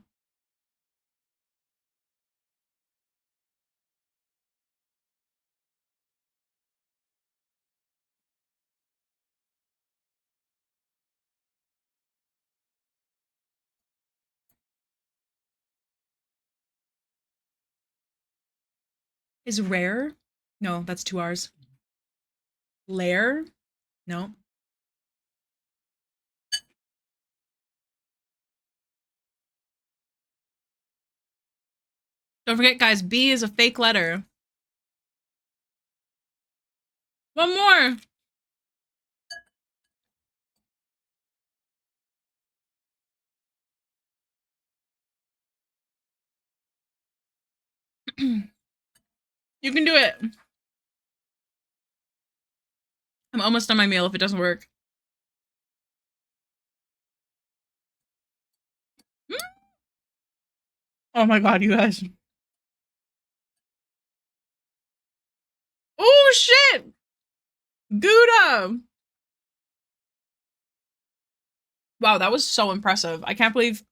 Is rare? No, that's 2 R's. Lair? No. Don't forget, guys, B is a fake letter. One more. You can do it. I'm almost done my meal if it doesn't work. Oh my god, you guys. Oh shit! Gouda! Wow, that was so impressive. I can't believe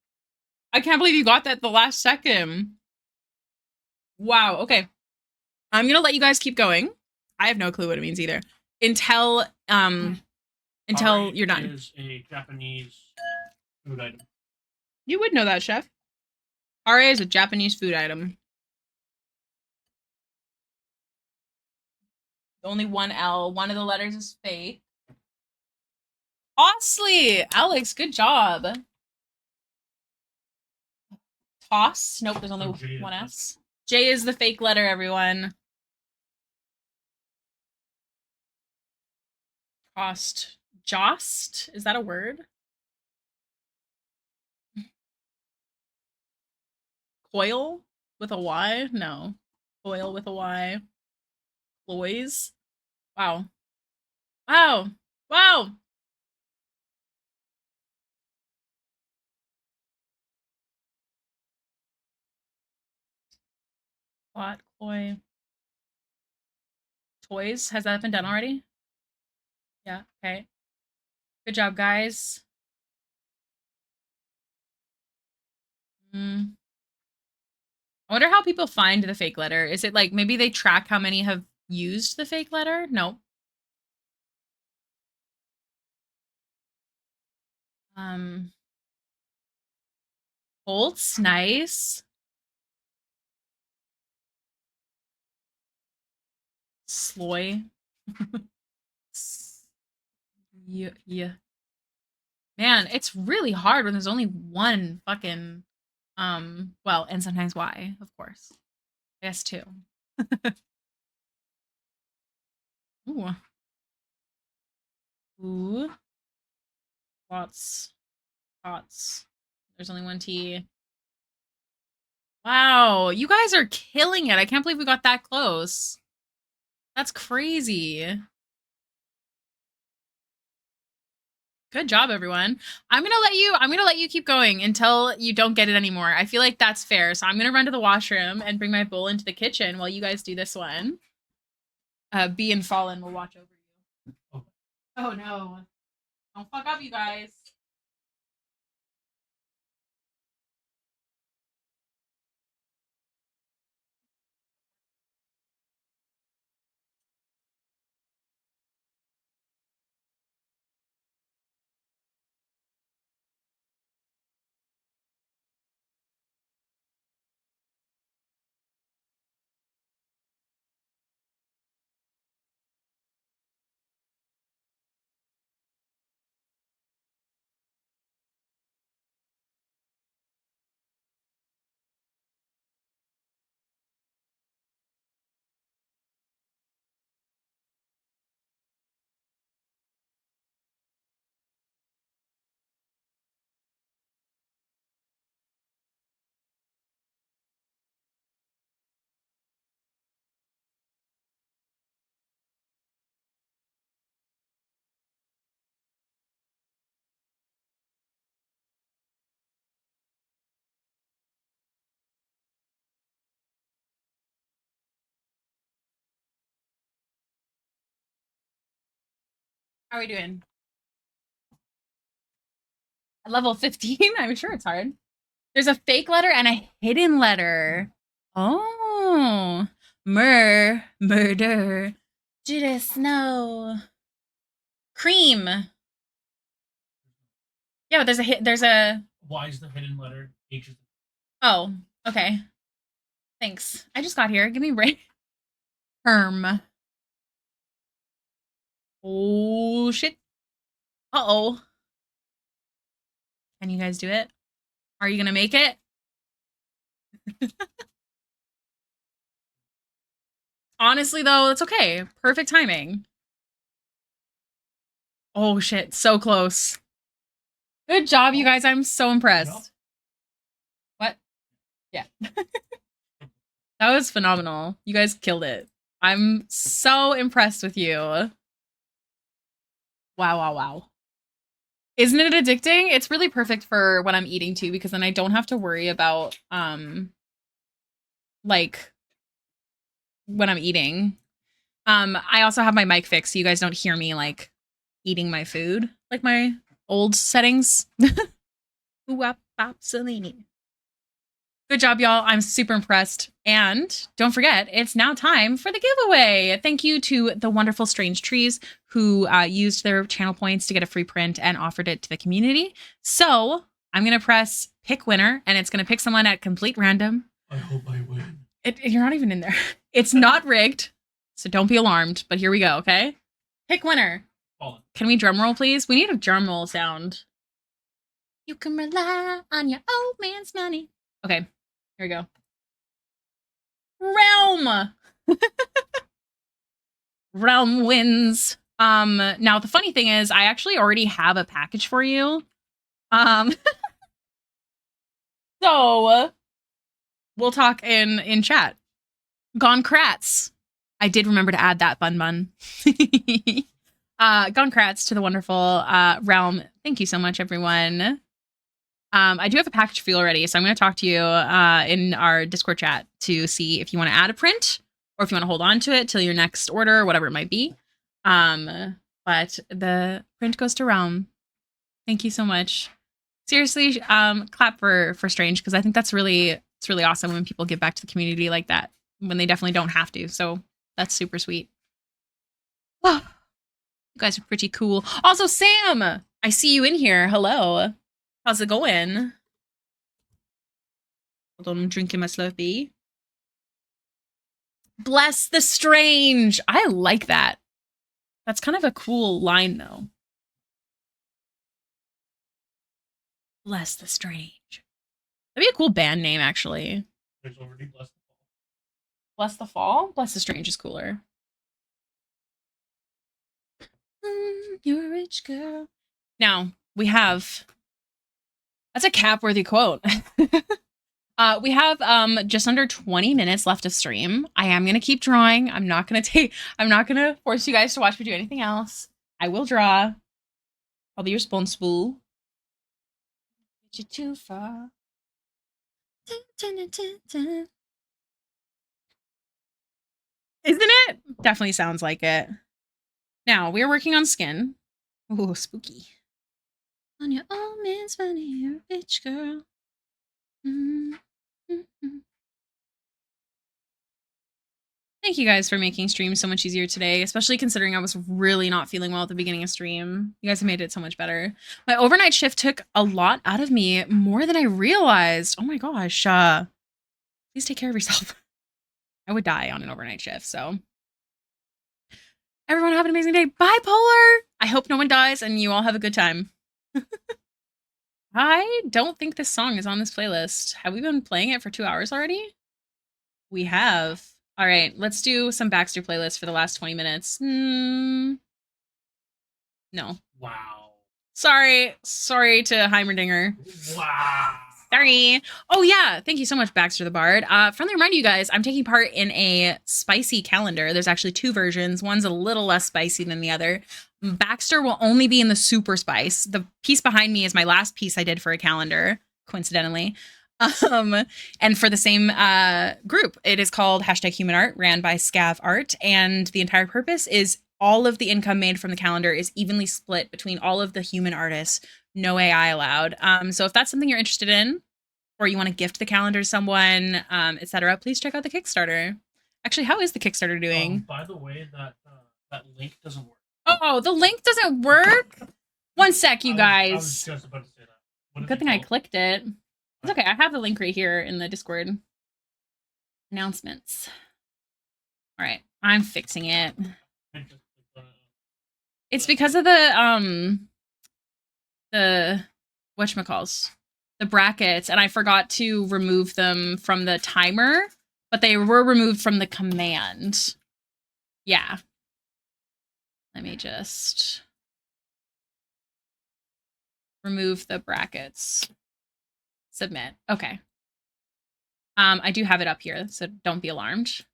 you got that the last second. Wow, okay. I'm gonna let you guys keep going. I have no clue what it means either. Until Hare you're done. is a Japanese food item. You would know that, chef. Hare is a Japanese food item. Only one L. One of the letters is fake. Costly! Alex, good job. Toss? Nope, there's only one S. J is the fake letter, everyone. Cost. Jost? Is that a word? Coil? With a Y? No. Coil with a Y. Cloys? Wow. Wow. Wow. Plot, cloy. toys. Has that been done already? Yeah, okay. Good job, guys. Mm. I wonder how people find the fake letter. Is it like maybe they track how many have used the fake letter? No. Um, Bolts, nice. Sloy. Yeah, yeah. Man, it's really hard when there's only one fucking well, and sometimes why, of course. I guess two. Ooh. Ooh. Lots. Lots. There's only one T. Wow, you guys are killing it. I can't believe we got that close. That's crazy. Good job, everyone. I'm gonna let you keep going until you don't get it anymore. I feel like that's fair. So I'm gonna run to the washroom and bring my bowl into the kitchen while you guys do this one. B and Fallen will watch over you. Oh no. Don't fuck up, you guys. How are we doing? At level 15? I'm sure it's hard. There's a fake letter and a hidden letter. Oh. Murder. Judas, no. Cream. Yeah, but there's a Why is the hidden letter H? Oh, okay. Thanks. I just got here. Give me a break. Herm. Oh shit. Uh-oh. Can you guys do it? Are you gonna make it? Honestly, though, it's okay. Perfect timing. Oh shit, so close. Good job, you guys. I'm so impressed. What? Yeah. That was phenomenal. You guys killed it. I'm so impressed with you. Wow, wow, wow. Isn't it addicting? It's really perfect for when I'm eating too, because then I don't have to worry about like when I'm eating. I also have my mic fixed so you guys don't hear me like eating my food like my old settings. Good job, y'all. I'm super impressed. And don't forget, it's now time for the giveaway. Thank you to the wonderful Strange Trees who used their channel points to get a free print and offered it to the community. So I'm going to press pick winner, and it's going to pick someone at complete random. I hope I win. You're not even in there. It's not rigged, so don't be alarmed. But here we go, okay? Pick winner. Can we drum roll, please? We need a drum roll sound. You can rely on your old man's money. Okay. Here we go. Realm. Realm wins. Now the funny thing is I actually already have a package for you. So we'll talk in chat. Gone Kratz. I did remember to add that bun. Gone Kratz to the wonderful Realm. Thank you so much, everyone. I do have a package for you already, so I'm going to talk to you in our Discord chat to see if you want to add a print or if you want to hold on to it till your next order or whatever it might be. But the print goes to Realm. Thank you so much. Seriously, clap for Strange, because I think it's really awesome when people give back to the community like that, when they definitely don't have to. So that's super sweet. Wow. You guys are pretty cool. Also, Sam, I see you in here. Hello. How's it going? Hold on, I'm drinking my Slurpee. Bless the Strange. I like that. That's kind of a cool line, though. Bless the Strange. That'd be a cool band name, actually. There's already Bless the Fall. Bless the Fall? Bless the Strange is cooler. You're a rich girl. Now, we have... That's a cap-worthy quote. We have just under 20 minutes left of stream. I am gonna keep drawing. I'm not gonna force you guys to watch me do anything else. I will draw. I'll be responsible. Get you too far. Isn't it? Definitely sounds like it. Now, we're working on skin. Ooh, spooky. On your old man's funny, you're a bitch girl. Thank you guys for making streams so much easier today, especially considering I was really not feeling well at the beginning of stream. You guys have made it so much better. My overnight shift took a lot out of me, more than I realized. Oh my gosh. Please take care of yourself. I would die on an overnight shift, so. Everyone have an amazing day. Bye, Polar! I hope no one dies and you all have a good time. I don't think this song is on this playlist. Have we been playing it for 2 hours already? We have. All right, let's do some Baxter playlists for the last 20 minutes. No. Wow. Sorry to Heimerdinger. Wow. Sorry. Oh yeah, thank you so much, Baxter the Bard. Friendly reminder, you guys, I'm taking part in a spicy calendar. There's actually 2 versions. One's a little less spicy than the other. Baxter will only be in the super spice. The piece behind me is my last piece I did for a calendar, coincidentally. And for the same group, it is called #HumanArt, ran by Scav Art, and the entire purpose is all of the income made from the calendar is evenly split between all of the human artists. No AI allowed. So if that's something you're interested in, or you want to gift the calendar to someone, etc., please check out the Kickstarter. Actually, how is the Kickstarter doing? By the way, that link doesn't work. Oh, the link doesn't work? One sec, you guys. I was just about to say that. Good thing I clicked it. It's okay. I have the link right here in the Discord. Announcements. All right. I'm fixing it. It's because of the whatchamacalls, the brackets, and I forgot to remove them from the timer, but they were removed from the command. Yeah. Let me just remove the brackets. Submit. Okay. I do have it up here, so don't be alarmed.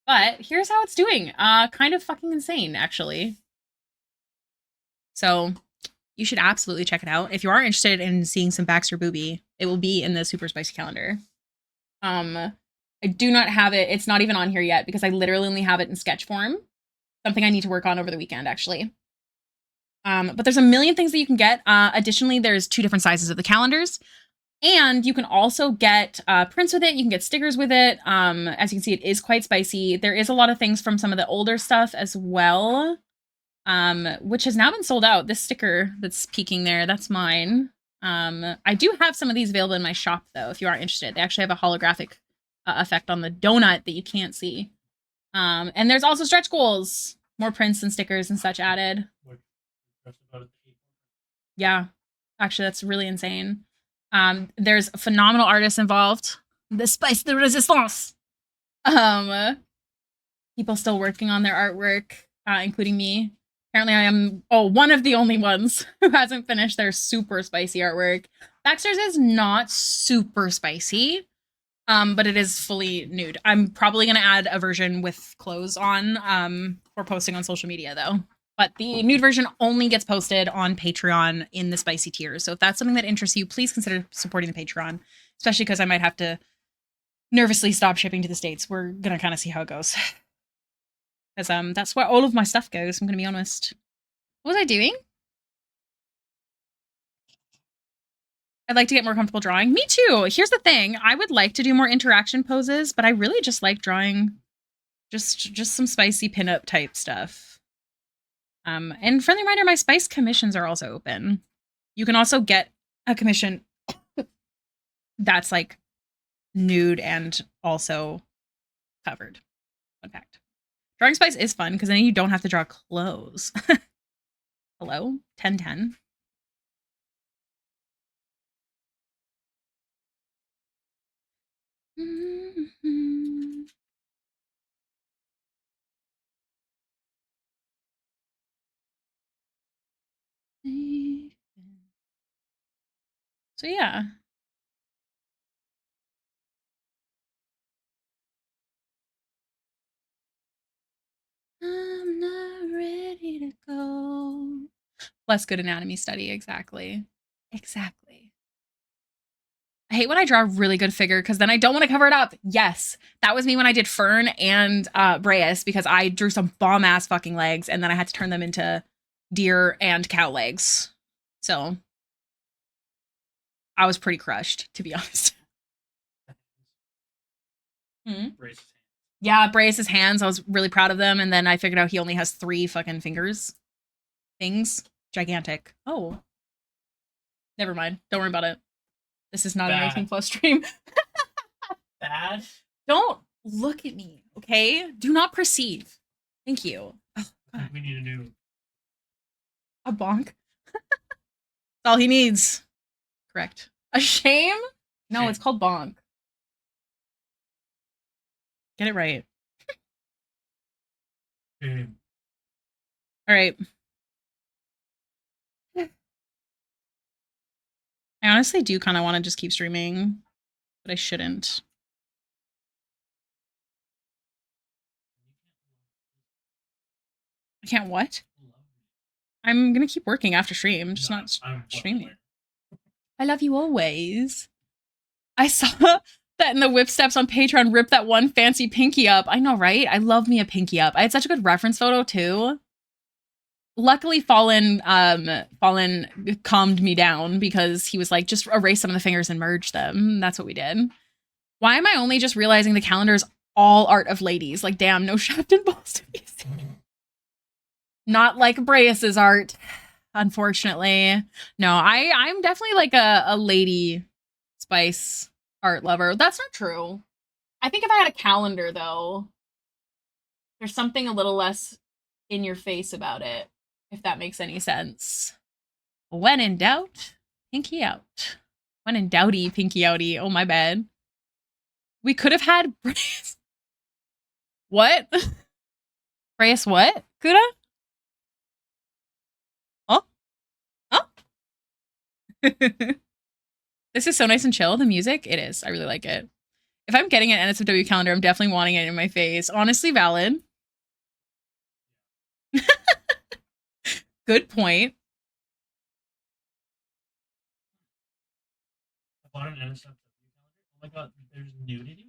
But here's how it's doing. Kind of fucking insane, actually. So you should absolutely check it out. If you are interested in seeing some Baxter Booby, it will be in the Super Spicy calendar. I do not have it. It's not even on here yet because I literally only have it in sketch form. Something I need to work on over the weekend, actually. But there's a million things that you can get. Additionally, there's 2 different sizes of the calendars. And you can also get prints with it. You can get stickers with it. As you can see, it is quite spicy. There is a lot of things from some of the older stuff as well, which has now been sold out. This sticker that's peeking there, that's mine. I do have some of these available in my shop, though, if you are interested. They actually have a holographic effect on the donut that you can't see. And there's also stretch goals. More prints and stickers and such added. Yeah, actually, that's really insane. There's phenomenal artists involved. The Spice de Resistance. People still working on their artwork, including me. Apparently I am, one of the only ones who hasn't finished their super spicy artwork. Baxter's is not super spicy, but it is fully nude. I'm probably going to add a version with clothes on for posting on social media, though. But the nude version only gets posted on Patreon in the spicy tiers. So if that's something that interests you, please consider supporting the Patreon, especially because I might have to nervously stop shipping to the States. We're gonna kind of see how it goes. Because that's where all of my stuff goes, I'm gonna be honest. What was I doing? I'd like to get more comfortable drawing. Me too. Here's the thing. I would like to do more interaction poses, but I really just like drawing just some spicy pinup type stuff. And friendly reminder, my spice commissions are also open. You can also get a commission that's like nude and also covered. Fun fact. Drawing spice is fun because then you don't have to draw clothes. Hello? 1010. So yeah. I'm not ready to go. Less good anatomy study, exactly. Exactly. I hate when I draw a really good figure because then I don't want to cover it up. Yes, that was me when I did Fern and Breas because I drew some bomb ass fucking legs and then I had to turn them into deer and cow legs. So I was pretty crushed, to be honest. Hmm? Yeah, Breas's hands. I was really proud of them, and then I figured out he only has 3 fucking fingers. Things gigantic. Oh, never mind. Don't worry about it. This is not an 18 plus stream. Bad. Don't look at me, okay? Do not perceive. Thank you. Oh, God. We need a bonk. That's all he needs. Correct. A shame? No, shame. It's called bonk. Get it right. Shame. All right. I honestly do kind of want to just keep streaming, but I shouldn't. I can't what? I'm gonna keep working after stream, just not streaming. I love you always. I saw that in the whip steps on Patreon rip that one fancy pinky up. I know, right? I love me a pinky up. I had such a good reference photo too. Luckily Fallen calmed me down because he was like, just erase some of the fingers and merge them. That's what we did. Why am I only just realizing the calendar is all art of ladies? Like, damn, no Shafton balls to be seen. Not like Breas's art, unfortunately. No, I'm definitely like a lady spice art lover. That's not true. I think if I had a calendar, though, there's something a little less in your face about it, if that makes any sense. When in doubt, pinky out. When in doubty, pinky outy. Oh, my bad. We could have had Breas. What? Breas what? Kuda? Oh? Oh? This is so nice and chill. The music, it is. I really like it. If I'm getting an NSFW calendar, I'm definitely wanting it in my face. Honestly, valid. Good point. I bought an NSFW calendar. Oh my god, there's nudity?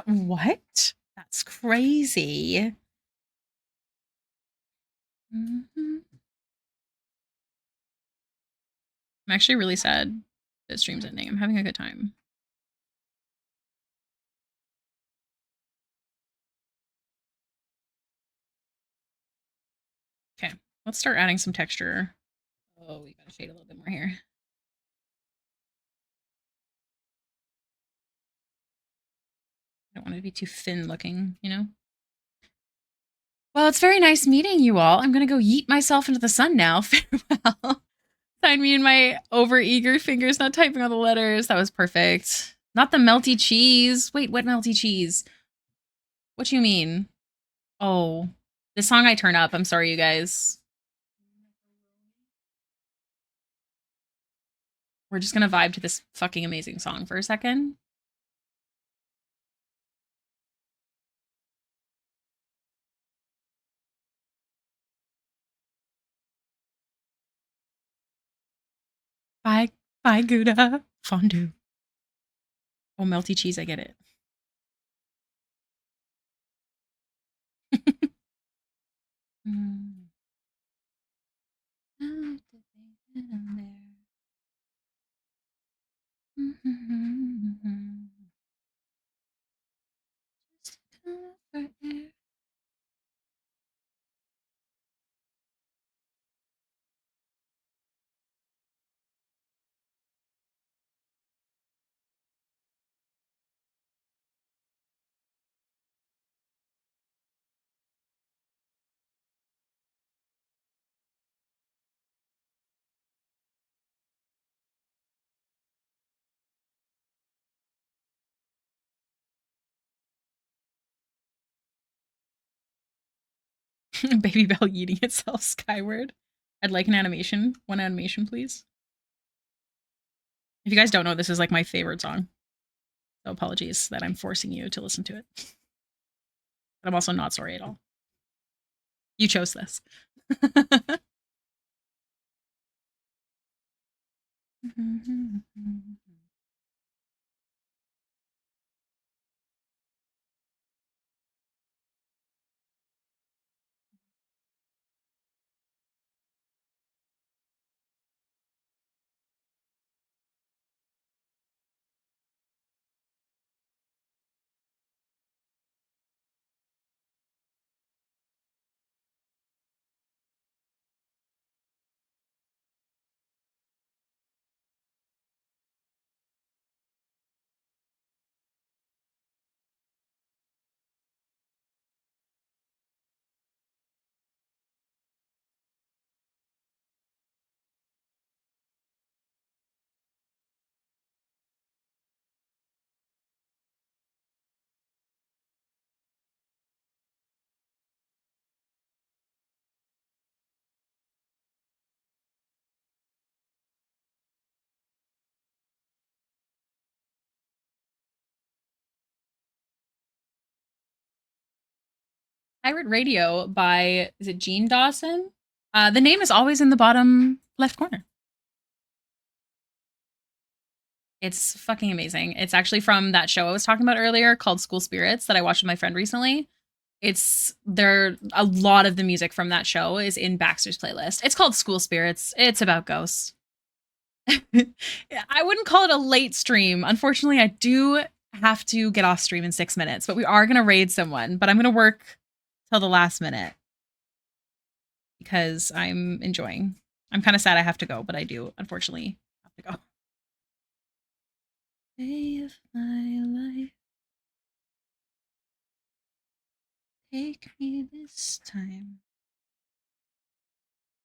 What? That's crazy. Mm-hmm. I'm actually really sad that stream's ending. I'm having a good time. Okay, let's start adding some texture. Oh, we gotta shade a little bit more here. I don't want it to be too thin looking, you know? Well, it's very nice meeting you all. I'm gonna go yeet myself into the sun now. Farewell. Sign me in my over-eager fingers not typing all the letters. That was perfect. Not the melty cheese. Wait, what melty cheese? What do you mean? Oh, the song I turn up. I'm sorry, you guys. We're just gonna vibe to this fucking amazing song for a second. Bye, bye, Gouda. Fondue. Oh, melty cheese, I get it. Mm. Oh, I'm there. Just come for air. Baby Bell yeeting itself skyward. I'd like an animation. One animation, please. If you guys don't know, this is like my favorite song. So apologies that I'm forcing you to listen to it. But I'm also not sorry at all. You chose this. Pirate Radio by, is it Gene Dawson? The name is always in the bottom left corner. It's fucking amazing. It's actually from that show I was talking about earlier called School Spirits that I watched with my friend recently. It's there a lot of the music from that show is in Baxter's playlist. It's called School Spirits. It's about ghosts. I wouldn't call it a late stream. Unfortunately, I do have to get off stream in 6 minutes, but we are going to raid someone, but I'm going to work till the last minute because I'm enjoying. I'm kind of sad I have to go, but I do unfortunately have to go. Day of my life. Take me this time.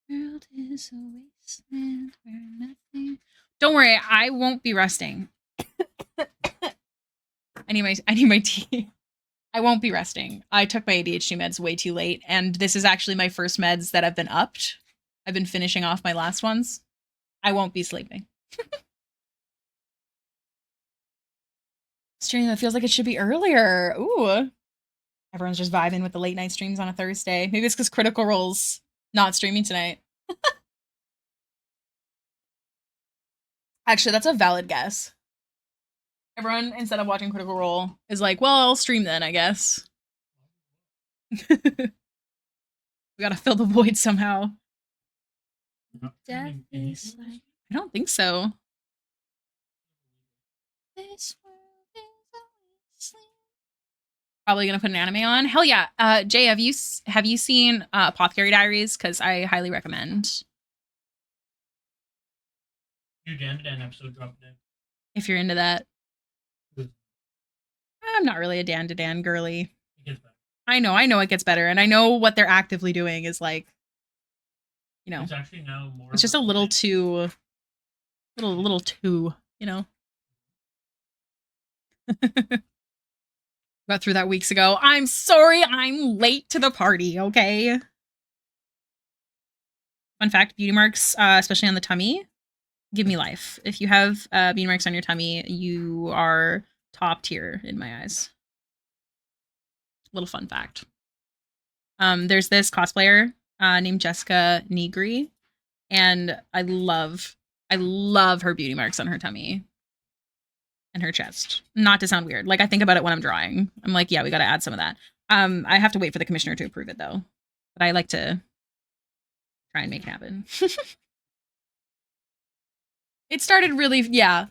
World is a wasteland where nothing. Don't worry, I won't be resting. I need my tea. I won't be resting. I took my ADHD meds way too late, and this is actually my first meds that have been upped. I've been finishing off my last ones. I won't be sleeping. Stream that feels like it should be earlier. Ooh. Everyone's just vibing with the late night streams on a Thursday. Maybe it's because Critical Role's not streaming tonight. Actually, that's a valid guess. Everyone, instead of watching Critical Role, is like, well, I'll stream then, I guess. We gotta fill the void somehow. Death is like... I don't think so. This world is probably gonna put an anime on. Hell yeah. Jay, have you seen Apothecary Diaries? Because I highly recommend. New Dan episode dropped today. If you're into that. I'm not really a Dan to Dan girly. It gets better. I know it gets better, and I know what they're actively doing is like, you know, it's actually now more. It's just a little too, little too, you know. Got through that weeks ago. I'm sorry, I'm late to the party. Okay. Fun fact: beauty marks, especially on the tummy, give me life. If you have beauty marks on your tummy, you are top tier in my eyes. Little fun fact. There's this cosplayer named Jessica Negri, and I love her beauty marks on her tummy and her chest. Not to sound weird. Like I think about it when I'm drawing. I'm like, yeah, we got to add some of that. I have to wait for the commissioner to approve it though. but I like to try and make it happen. It started really, yeah.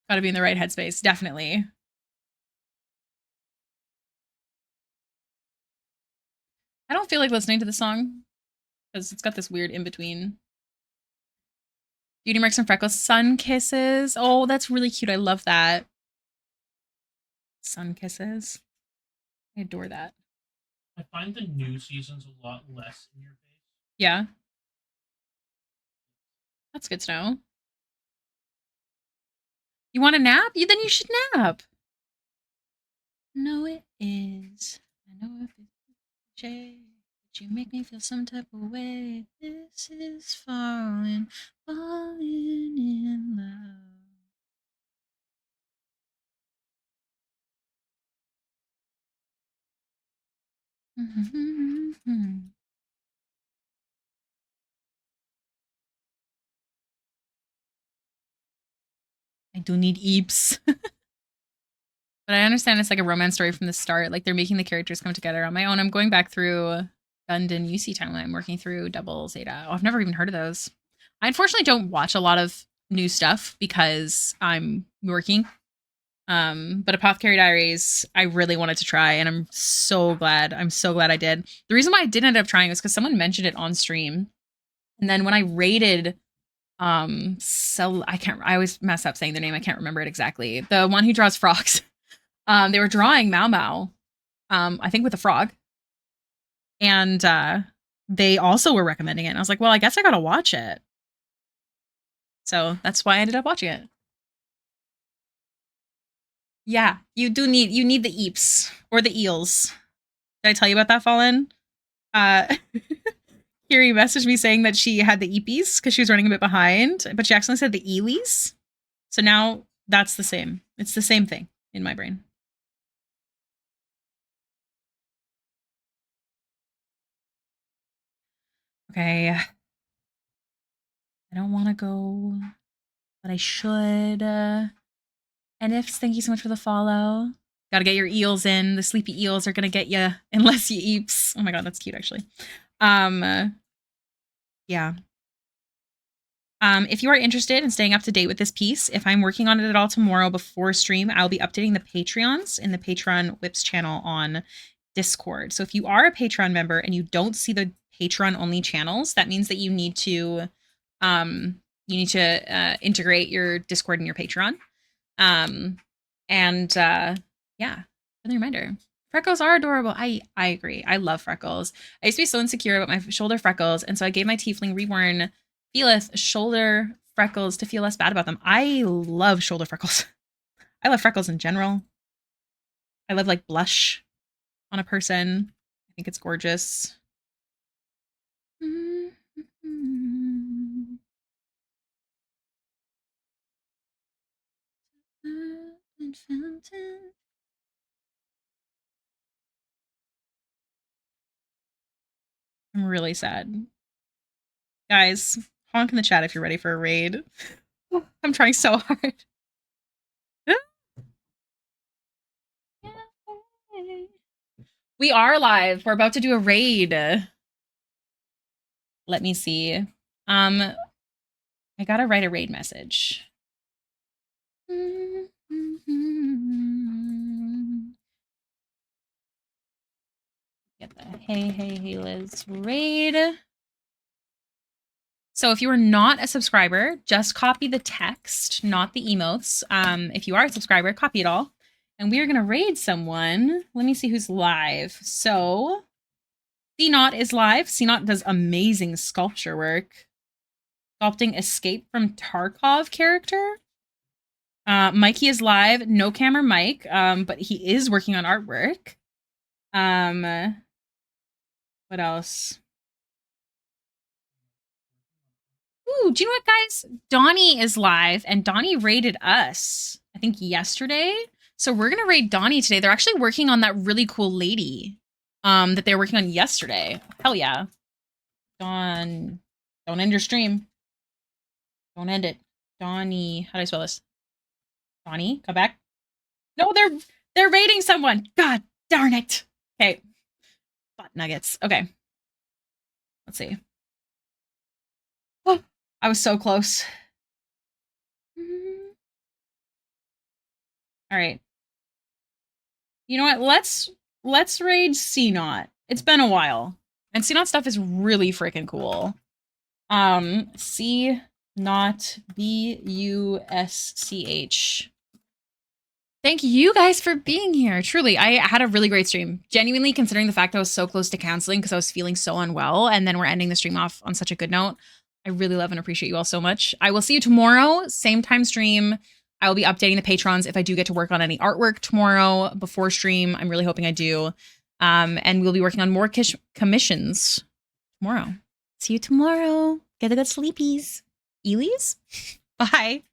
Got to be in the right headspace, definitely. I don't feel like listening to the song because it's got this weird in between. Beauty marks and freckles, sun kisses. Oh, that's really cute. I love that. Sun kisses. I adore that. I find the new seasons a lot less in your face. Yeah. That's good to know. You want a nap? Then you should nap. No, it is. I know if it's cliche, but you make me feel some type of way. This is falling, falling in love. I do need eeps. But I understand it's like a romance story from the start. Like they're making the characters come together on my own. I'm going back through Gundam UC timeline. I'm working through Double Zeta. Oh, I've never even heard of those. I unfortunately don't watch a lot of new stuff because I'm working. But Apothecary Diaries, I really wanted to try, and I'm so glad. I'm so glad I did. The reason why I didn't end up trying was because someone mentioned it on stream, and then when I rated so I always mess up saying their name. I can't remember it exactly. The one who draws frogs. They were drawing Mao Mao, I think with a frog. And they also were recommending it. And I was like, well, I guess I gotta watch it. So that's why I ended up watching it. Yeah, you need the eeps or the eels. Did I tell you about that, Fallen? Kiri messaged me saying that she had the eepies because she was running a bit behind, but she actually said the eelies. So now that's the same. It's the same thing in my brain. Okay. I don't want to go, but I should. And ifs, thank you so much for the follow. Gotta get your eels in. The sleepy eels are gonna get you unless you eeps. Oh my god, that's cute actually. Yeah. If you are interested in staying up to date with this piece, if I'm working on it at all tomorrow before stream, I'll be updating the Patreons in the Patreon Whips channel on Discord. So if you are a Patreon member and you don't see the Patreon only channels, that means that you need to integrate your Discord and your Patreon. Yeah, friendly reminder. Freckles are adorable. I agree. I love freckles. I used to be so insecure about my shoulder freckles, and so I gave my tiefling reborn Felith shoulder freckles to feel less bad about them. I love shoulder freckles. I love freckles in general. I love like blush on a person. I think it's gorgeous. I'm really sad. Guys, honk in the chat if you're ready for a raid. I'm trying so hard. We are live. We're about to do a raid. Let me see. I gotta write a raid message. Get the hey Hailiiz raid. So if you are not a subscriber, just copy the text, not the emotes. If you are a subscriber, copy it all. And we are gonna raid someone. Let me see who's live. So CNaught is live. CNaught does amazing sculpture work. Sculpting Escape from Tarkov character. Mikey is live. No camera Mike, but he is working on artwork. What else? Ooh, do you know what, guys? Donnie is live, and Donnie raided us, I think, yesterday. So we're gonna raid Donnie today. They're actually working on that really cool lady that they were working on yesterday. Hell yeah. Don't end your stream. Don't end it. Donnie, how do I spell this? Donnie, come back. No, they're raiding someone. God Darn it. Okay. Butt nuggets. Okay. Let's see. Oh, I was so close. All right. You know what? Let's raid C-Not. It's been a while. And C-Not stuff is really freaking cool. C-Not B-U-S-C-H. Thank you guys for being here. Truly, I had a really great stream. Genuinely, considering the fact I was so close to canceling because I was feeling so unwell, and then we're ending the stream off on such a good note. I really love and appreciate you all so much. I will see you tomorrow, same time stream. I will be updating the patrons if I do get to work on any artwork tomorrow before stream. I'm really hoping I do. And we'll be working on more commissions tomorrow. See you tomorrow. Get a good sleepies. Hailiiz? Bye.